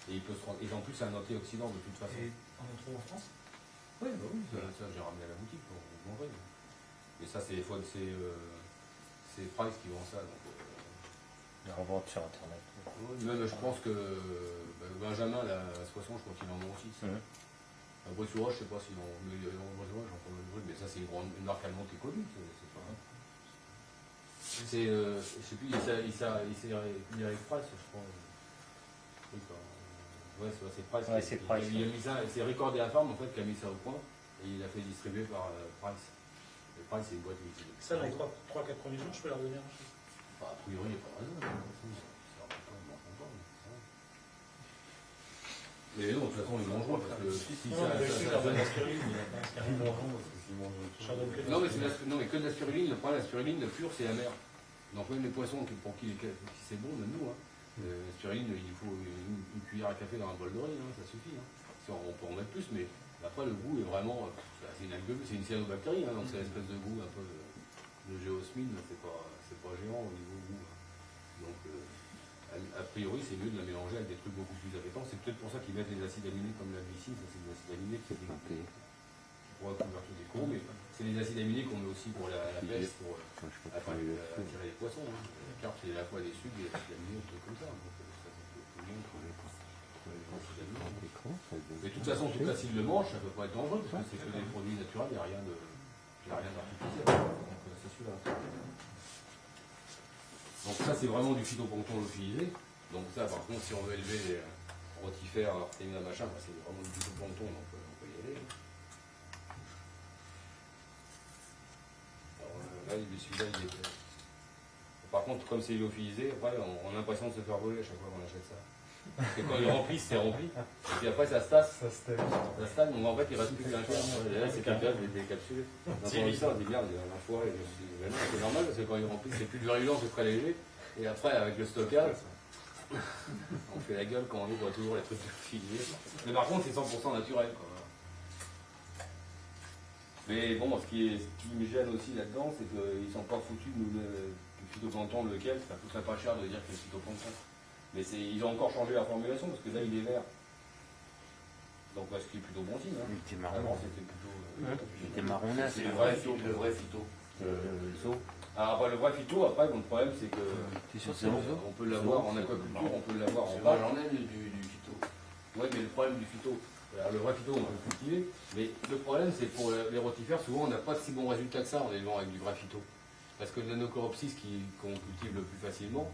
Et en plus c'est un antioxydant de toute façon. Et on en trouve en France? Oui, bah oui, ça j'ai ramené à la boutique pour vous montrer. Mais ça c'est Price qui vend ça. Donc, La revente sur internet. même je pense que Benjamin, la Soissons, je crois qu'il en vend aussi. Bressuroche, je ne sais pas s'ils en ont. Mais Bressuroche, j'en connais le truc, mais ça c'est une marque allemande qui est connue. C'est pas. Je sais plus, il s'est Eric Price, je crois. truc. Ouais, c'est Price. Ouais, c'est Price. Il a mis ça, c'est Record et la Farm en fait qui a mis ça au point et il a fait distribuer par Price. Et Price, c'est une boîte multi. Ça, dans les 3-4 premiers jours, je peux leur donner un chose. Bah, a priori, il n'y a pas de raison. Mais non, de toute façon, ils mangeront parce que si Non, mais je leur donne la spiruline, il a pas un spiruline. Non, mais que de la spiruline. Le problème, la spiruline, le pur, c'est amer. Donc, même les poissons, pour qui c'est bon, même nous, la spiruline, il faut une cuillère à café dans un bol de riz, ça suffit. On peut en mettre plus, mais après, le goût est vraiment. C'est une cyanobactérie, donc c'est une espèce de goût un peu de géosmine, c'est pas géant au niveau goût. Donc, a priori, c'est mieux de la mélanger avec des trucs beaucoup plus appétants. C'est peut-être pour ça qu'ils mettent les acides aminés comme la glycine, ça c'est des acides aminés qui pour la couverture des coraux, mais c'est les acides aminés qu'on met aussi pour la pêche, pour attirer les poissons. La carpe, c'est à la fois des sucres, des acides aminés, des trucs comme ça. Donc, ça tout le monde mais de toute façon, en tout cas, s'ils le mangent, ça ne peut pas être dangereux, parce que c'est que des produits naturels, il n'y a rien d'artificiel. Donc, c'est celui-là. Donc ça c'est vraiment du phytoplancton lyophilisé. Donc ça par contre si on veut élever les rotifères, artémia, machin, c'est vraiment du phytoplancton, donc on peut y aller. Alors là celui-là il est. Par contre comme c'est lyophilisé, après on a l'impression de se faire voler à chaque fois qu'on achète ça. Parce que quand ils remplissent, c'est rempli. Et puis après ça se tasse. Ça stagne, donc en fait il reste plus qu'un quart. Là c'est qu'un gaz décapsulé. Quand on dit ça, on dit merde, il y a un foiré. C'est normal parce que quand ils remplissent, c'est plus virulent, c'est très léger. Et après, avec le stockage, on fait la gueule quand on ouvre toujours les trucs filés. Mais par contre, c'est 100% naturel. Quoi. Mais bon, ce qui me gêne aussi là-dedans, c'est qu'ils ne sont pas foutus de nous le phytoplancton, lequel, ça coûterait pas cher de dire que c'est le phytoplancton. Mais ils ont encore changé la formulation, parce que là, il est vert. Donc, ce qui est plutôt bon signe. Il était marron. Avant, c'était plutôt. Il était marronnasse. C'est le vrai phyto. Alors après le vrai phyto, après le problème c'est que on peut l'avoir en aquaculture, on peut l'avoir en Moi j'en ai du phyto. Oui mais le problème du phyto, alors le vrai phyto on peut le cultiver, mais le problème c'est que pour les rotifères, souvent on n'a pas de si bons résultats que ça en élevant avec du vrai phyto. Parce que le nanocoropsis qu'on cultive le plus facilement,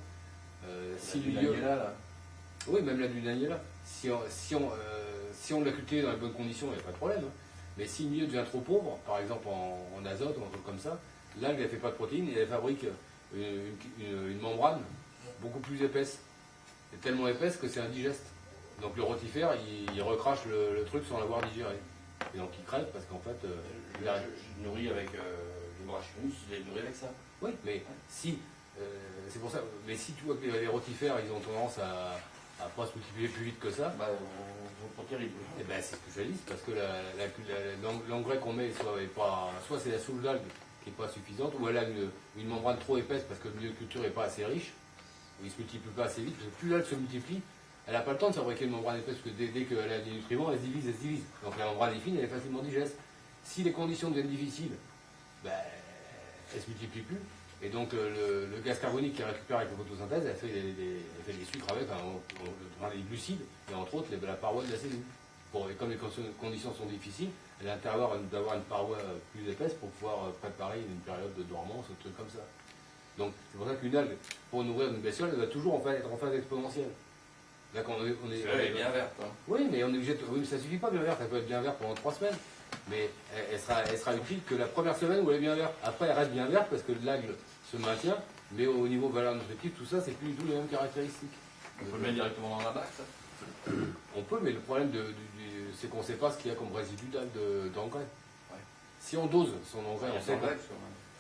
si le milieu. Oui, même la Dunaniella. Si on l'a cultivé dans les bonnes conditions, il n'y a pas de problème. Mais si le milieu devient trop pauvre, par exemple en azote ou un truc comme ça, l'algue elle ne fait pas de protéines et elle fabrique une membrane beaucoup plus épaisse. C'est tellement épaisse que c'est indigeste. Donc le rotifère, il recrache le truc sans l'avoir digéré. Et donc il crève parce qu'en fait... je nourris avec les brachyonus, je les nourris avec ça. Oui, mais si... c'est pour ça... Mais si tu vois que les rotifères, ils ont tendance à pas se multiplier plus vite que ça... Bah, c'est pas terrible. Et ben c'est ce que je dis, parce que l'engrais qu'on met, soit c'est la souche d'algue qui n'est pas suffisante, ou elle a une membrane trop épaisse parce que le milieu de culture n'est pas assez riche, ou il ne se multiplie pas assez vite, parce que plus l'algue se multiplie, elle n'a pas le temps de fabriquer une membrane épaisse, parce que dès qu'elle a des nutriments, elle se divise. Donc la membrane est fine, elle est facilement digeste. Si les conditions deviennent difficiles, ben, elle ne se multiplie plus, et donc le gaz carbonique qu'elle récupère avec la photosynthèse, elle fait des sucres avec, des glucides, et entre autres la paroi de la cellule. Et comme les conditions sont difficiles, elle a intérêt d'avoir une paroi plus épaisse pour pouvoir préparer une période de dormance, un truc comme ça. Donc c'est pour ça qu'une algue, pour nourrir une bestiole, elle va toujours être en phase exponentielle. Là, Elle est bien verte. Oui, mais on est obligé oui, mais ça suffit pas bien verte, elle peut être bien verte pendant 3 semaines. Mais elle sera utile que la première semaine où elle est bien verte. Après, elle reste bien verte parce que l'algue se maintient, mais au niveau valeur nutritive, tout ça, c'est plus du tout les mêmes caractéristiques. On peut le mettre directement dans la bac, ça. On peut, mais le problème c'est qu'on ne sait pas ce qu'il y a comme résidu d'engrais. Ouais. Si on dose son engrais, Ouais,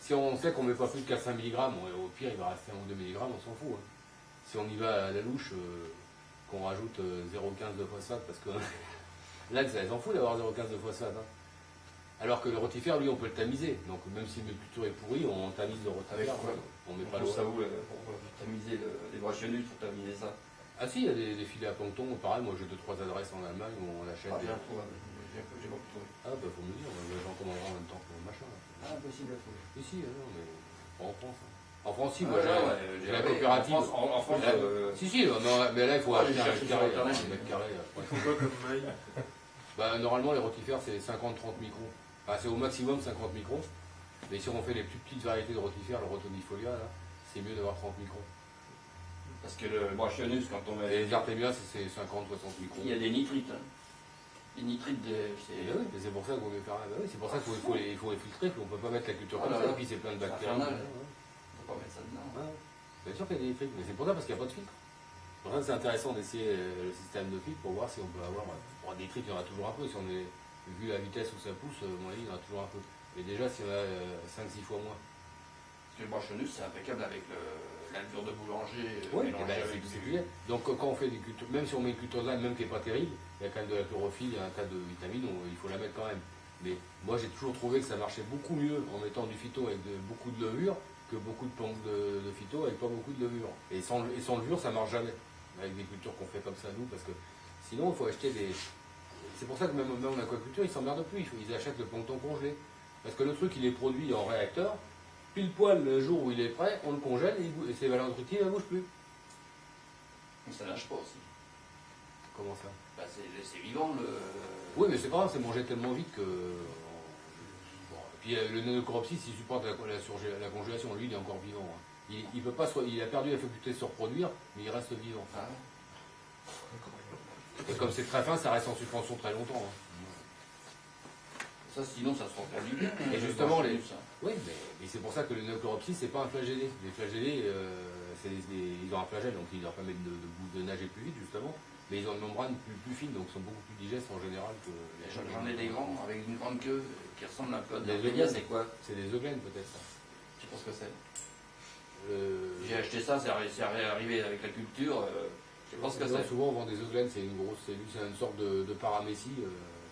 si on sait qu'on ne met pas plus de 4-5 mg, au pire il va rester 1 ou 2 mg, on s'en fout. Si on y va à la louche, qu'on rajoute 0,15 de phosphate, parce que là, ça s'en fout d'avoir 0,15 de phosphate. Alors que le rotifère, lui, on peut le tamiser. Donc même si le culture est pourri, on tamise le rotifère. On met pas l'eau. Ça vous pour tamiser les brachyonus, pour tamiser ça. Ah si, il y a des filets à plancton, pareil, moi j'ai 2-3 adresses en Allemagne où on achète des... J'ai pas pu trouver. Ah bah faut me dire, j'en commanderai en même temps que le machin. Ah, possible, Ici, non, mais pas en France. En France, si, Ah, moi j'ai la coopérative. En France, Si, mais là il faut acheter un cherché mètre carré. sur Internet. Un mètre carré. Ils font quoi comme maille? Bah, normalement, les rotifères, c'est 50-30 microns. Enfin, c'est au maximum 50 microns. Mais si on fait les plus petites variétés de rotifères, le rotonifolia, là, c'est mieux d'avoir 30 microns. Parce que le brachionus, quand on met. Les Artemia, c'est 50-60 microns. Il y a des nitrites. Hein. Les nitrites, c'est. Oui, mais c'est pour ça qu'il vaut mieux faire. Bah oui, c'est pour ça qu'il faut les filtrer. On ne peut pas mettre la culture Ah comme là ça. là. Et puis c'est plein de C'est bactéries. infernal. Ouais. Faut pas mettre ça dedans. Ouais. Bien sûr qu'il y a des filtres, mais c'est pour ça parce qu'il n'y a pas de filtre. Pour ça, c'est intéressant d'essayer le système de filtre pour voir si on peut avoir. Bon, des filtres, il y en a toujours un peu. Si on est, vu la vitesse où ça pousse, moi, il y en a toujours un peu. Mais déjà, si on a 5-6 fois moins. Parce que le brachionus, c'est impeccable avec l'albure de boulanger Oui, mélangée avec c'est du. clair. Donc quand on fait des cultures, même si on met une culture d'âne, même qui n'est pas terrible, il y a quand même de la chlorophylle, il y a un tas de vitamines, il faut la mettre quand même. Mais moi j'ai toujours trouvé que ça marchait beaucoup mieux en mettant du phyto avec beaucoup de levure que beaucoup de plantes de phyto avec pas beaucoup de levure. Et sans levure, ça marche jamais. Avec des cultures qu'on fait comme ça nous, parce que sinon il faut acheter des. C'est pour ça que même en aquaculture, ils s'emmerdent plus, ils achètent le plancton congelé. Parce que le truc il est produit en réacteur. Pile poil, le jour où il est prêt, on le congèle et ses valeurs nutritives ne bougent plus. Mais ça nage pas aussi. Comment ça? Bah, c'est vivant le. Oui, mais c'est pas grave, c'est mangé tellement vite que. Bon. Et puis le nanocoropsis, il supporte la congélation. Lui, il est encore vivant. Hein. Il peut pas, il a perdu la faculté de se reproduire, mais il reste vivant. Ah ouais. Et comme c'est très fin, ça reste en suspension très longtemps. Hein. Ça, sinon, ça se reproduit bien. Et justement, ça. Oui, mais c'est pour ça que le nanocoropsis, c'est pas un flagellé. Les flagellés, ils ont un flagelle, donc ils leur permettent de nager plus vite, justement. Mais ils ont une membrane plus fine, donc ils sont beaucoup plus digestes en général que les J'en ai des grands avec une grande queue qui ressemble un peu à Des des Vegas, c'est quoi? C'est des eugènes, peut-être. Je sais pas ce que c'est. J'ai J'ai acheté ça, c'est arrivé avec la culture. Je sais pas ce que c'est. Souvent, on vend des eugènes, c'est une grosse cellule, c'est une sorte de paramécie.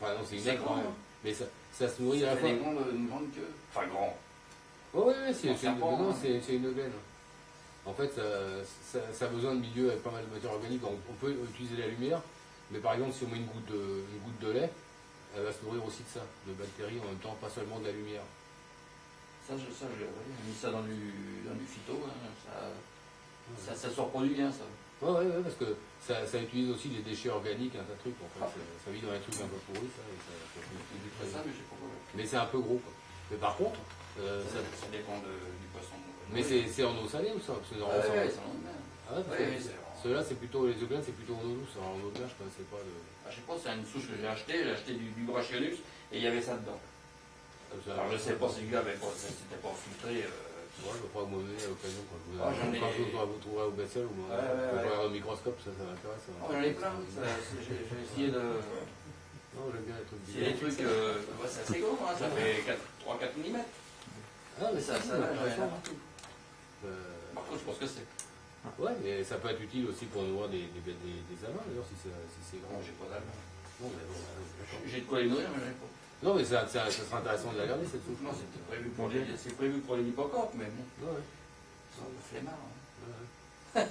Enfin, non, c'est une C'est aigle grand, quand même. hein. Mais ça se nourrit à Ça la fait fois. une grande queue. Enfin, grand. Oui, c'est Un serpent, hein. une eugène. En fait, ça a besoin de milieu avec pas mal de matière organique. On peut utiliser la lumière, mais par exemple, si on met une goutte de lait, elle va se nourrir aussi de ça, de bactéries en même temps, pas seulement de la lumière. Ça, j'ai mis ça dans du phyto. Hein. Ça se reproduit bien, ça. Ouais, parce que ça utilise aussi des déchets organiques, un tas de trucs. En fait, ça vit dans les trucs un peu pourris, ça. Et ça utilise très C'est ça, bien. mais je sais pas quoi. Mais c'est un peu gros, quoi. Mais par contre, Ça dépend du poisson. mais c'est en eau salée ou ça? Parce que Ouais, ça monte bien. Ah ouais, parce Ouais, que c'est- ceux-là, c'est plutôt, les eugènes, c'est plutôt en eau douce. Alors en eau de mer, je connaissais pas de. Je sais pas, c'est une souche que j'ai acheté du brachionus et il y avait ça dedans. Alors je sais pas si le gars c'était pas filtré. Ouais, je crois que moi, à l'occasion, quand je Ah, j'en ai- vous trouverez au Bessel ou moi, Ouais, je ouais. regarde au microscope, ça m'intéresse. Oh, j'en ai plein. J'ai essayé de. Non, j'aime bien les trucs C'est des trucs. Ouais, c'est assez gros, hein, ça fait 3-4 mm. Ah, mais Ça c'est nage rien intéressant. partout. Par contre, je pense que c'est. Ouais, mais ça peut être utile aussi pour nourrir des amins, d'ailleurs, si c'est grand. Non, j'ai pas d'âme. Non, mais bon, d'accord. J'ai de quoi les nourrir, mais j'en ai pas. Non, mais ça serait intéressant de la garder, cette soupe. Non, c'était prévu pour les hippocampes, mais bon. Ouais. C'est un peu flemmard. Hein.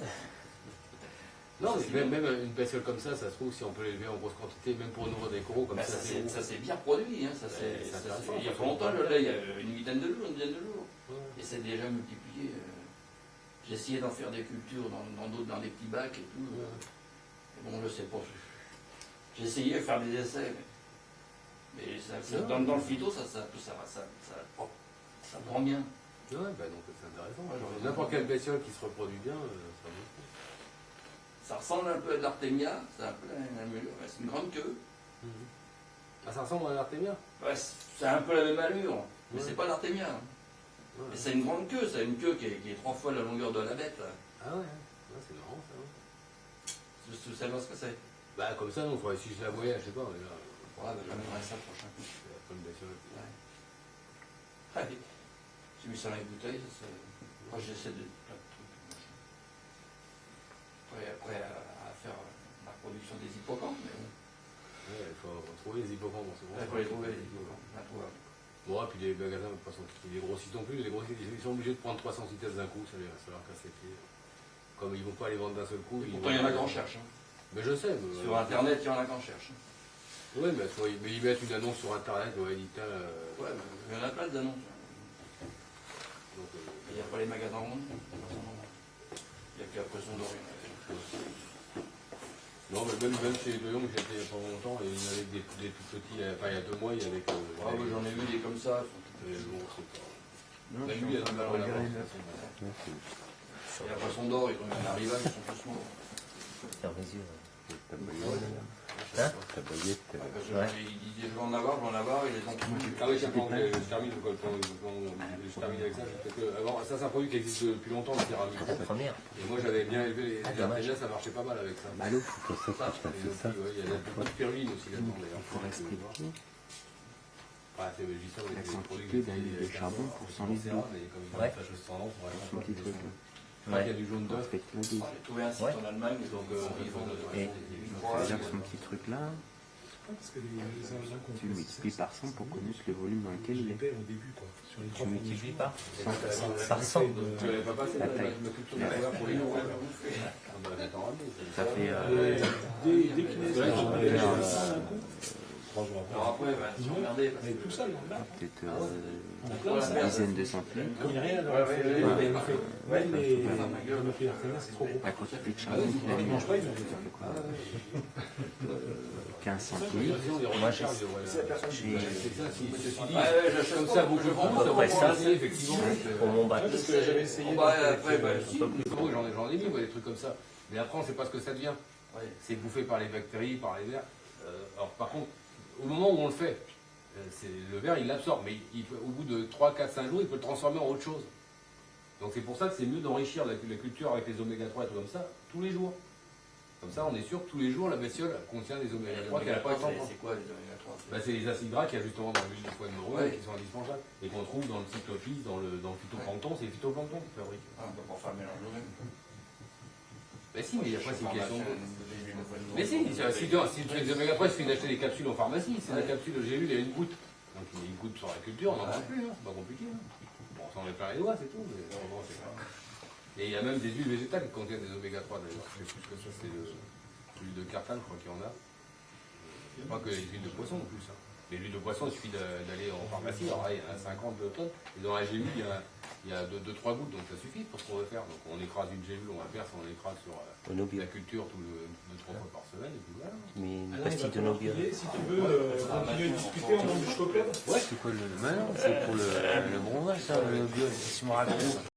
Non, Ça, mais c'est même une bestiole comme ça se trouve, si on peut l'élever en grosse quantité, même pour nourrir des coraux comme Bah, ça, c'est bon. ça s'est bien produit. Hein. C'est intéressant. Il y a pas longtemps, le lait, il y a une dizaine de jours. Ouais. Et c'est déjà multiplié. J'ai essayé d'en faire des cultures dans des petits bacs et tout. Et bon, je sais pas. J'ai essayé de faire des essais. Mais dans le phyto, ça prend bien. Ouais, bah donc c'est intéressant. Ouais, j'aurais N'importe bien. quelle bestiole qui se reproduit bien, ça vaut. Ça ressemble un peu à de l'artémia. C'est un peu la même allure. C'est une grande queue. Ah, ça ressemble à l'artémia? Ouais, c'est un peu la même allure. Mais Ouais. c'est pas l'artémia. Ouais. Mais c'est une grande queue. C'est une queue qui est 3 fois la longueur de la bête. Là. Ah ouais, c'est marrant ça. Ouais. Tu sais pas ce que c'est? Bah comme ça, on faudrait si je la voyais, je sais pas, mais là, Ouais, bah, j'amènerai ça le prochain coup. c'est pas une bestiole. Ouais. Allez. J'ai mis ça dans les bouteilles. Moi, j'essaie de plein de trucs. Après à faire la reproduction des hippocampes, mais bon. Ouais, il faut trouver les hippocampes en ce moment. Il faut les trouver, les hippocampes. Introuvable. Bon, et puis les magasins, de toute façon, ils les grossissent non plus, ils sont obligés de prendre 300 vitesses d'un coup, ça leur casse les pieds. Comme ils vont pas les vendre d'un seul coup. Pourtant, il y en a qui en cherchent. Hein. Mais je sais. Mais, Sur Internet, il y en a qui en cherchent. Oui, mais ils mettent une annonce sur Internet, ouais, ils disent, Ouais, mais il y en a plein d'annonces. donc, Il n'y a pas les magasins en monde. Il n'y a que la poisson d'Orient. non, mais même chez De Jong, j'étais il y a pas longtemps, et il y avait des tout petits, enfin il y a 2 mois, il y avait que. Ah, ouais, j'en ai vu des comme ça. Mais bon, c'est pas. Non, Même je lui, il a suis du en mal train à de l'avoir. regarder là. Et la poisson d'or, ils ont eu un arrivage, ils sont tous morts. Dans les yeux. Ta baguette, Hein ta baguette, Parce que Ouais. ils disaient je vais en avoir, et les ont tous. Ah oui, tiens, pendant que je termine, je termine avec ça, parce que avant, ça c'est un produit qui existe depuis longtemps, le céramique. La première. Et moi j'avais bien élevé les dommage. artésias, ça marchait pas mal avec ça. c'est pour ça que je t'ai Et fait donc, ça. ouais, il y a beaucoup de spiruline aussi là-dedans d'ailleurs. Il faut expliquer Ah, c'est je dis ça, la les produits quantité de charbon pour 100 litres d'eau. mais comme ils Ouais. ont fait chose tendance, on va Son petit truc. Il y a du jaune On d'œuf. respecte la dose. J'ai trouvé un site Ouais. en Allemagne, donc ils font Et- Ça veut dire que son petit truc là, tu le multiplies par 100 pour connaître le volume dans lequel il est. Tu multiplies par 100. Tu l'avais pas passé La la taille. culture de la couleur pour les loups. Ah bah, je vais t'en ramener. Ça fait Dès qu'il est Alors après, ils sont emmerdés. Parce que tout seul, peut-être pour la une perte, dizaine de centilitres. il n'y a rien, Ouais, même les c'est trop gros. La quantité de charbon qu'il a mis, Mange pas, ils ont ça fait quoi 15 centilitres. Moi, j'ai C'est ça, si ceci dit, ouais, j'achète comme pas, ça, donc beaucoup je de vends, monde, ça Ouais, va ça, commencer, effectivement. pour mon bac. Parce que j'avais essayé. Bah, après, bah, si. J'en ai mis, moi, des trucs comme ça. Mais après, on ne sait pas ce que ça devient. Ouais. C'est bouffé par les bactéries, par les vers. Alors, par contre, au moment où on le fait, le ver, il l'absorbe. Mais au bout de 3, 4, 5 jours, il peut le transformer en autre chose. Donc, c'est pour ça que c'est mieux d'enrichir la culture avec les oméga 3 et tout comme ça, tous les jours. Comme ça, on est sûr que tous les jours, la bestiole contient des oméga 3 qu'elle n'a pas besoin. C'est quoi les oméga 3? C'est les acides gras qu'il y a justement dans l'huile de foie de morue Ouais. qui sont indispensables et qu'on trouve dans le cyclopisme, dans le phytoplancton. C'est le phytoplancton qui fabrique. Ah, on peut pas faire mélange de même. Mais si, mais après, c'est une question de. Mais Mais si, si tu fais des oméga 3, il suffit d'acheter des capsules en pharmacie. C'est la capsule de gélule et une goutte. Donc il y a une goutte sur la culture, on n'en a plus, hein. C'est pas compliqué. Hein. Bon, on s'en met plein les doigts, c'est tout. Mais bon, c'est pas... Et il y a même des huiles végétales qui contiennent des oméga 3 d'ailleurs. Je sais plus que ça, c'est l'huile de cartane, je crois qu'il y en a. Il n'y a pas que les huiles de poisson en plus. Hein. Les huiles de poisson, il suffit d'aller en pharmacie. Alors là, il y en a 50 tonnes. Et dans la gélule, il y a 2-3 gouttes, donc ça suffit pour ce qu'on veut faire. Donc on écrase une gélule, on va faire, on écrase sur la culture 2-3 fois par semaine. Et puis voilà. Mais une pastille de Nobel. Si tu veux continuer de discuter, on mange jusqu'au club. C'est quoi le malin? C'est pour le bronzage, ça, le bio. Si je me rappelle.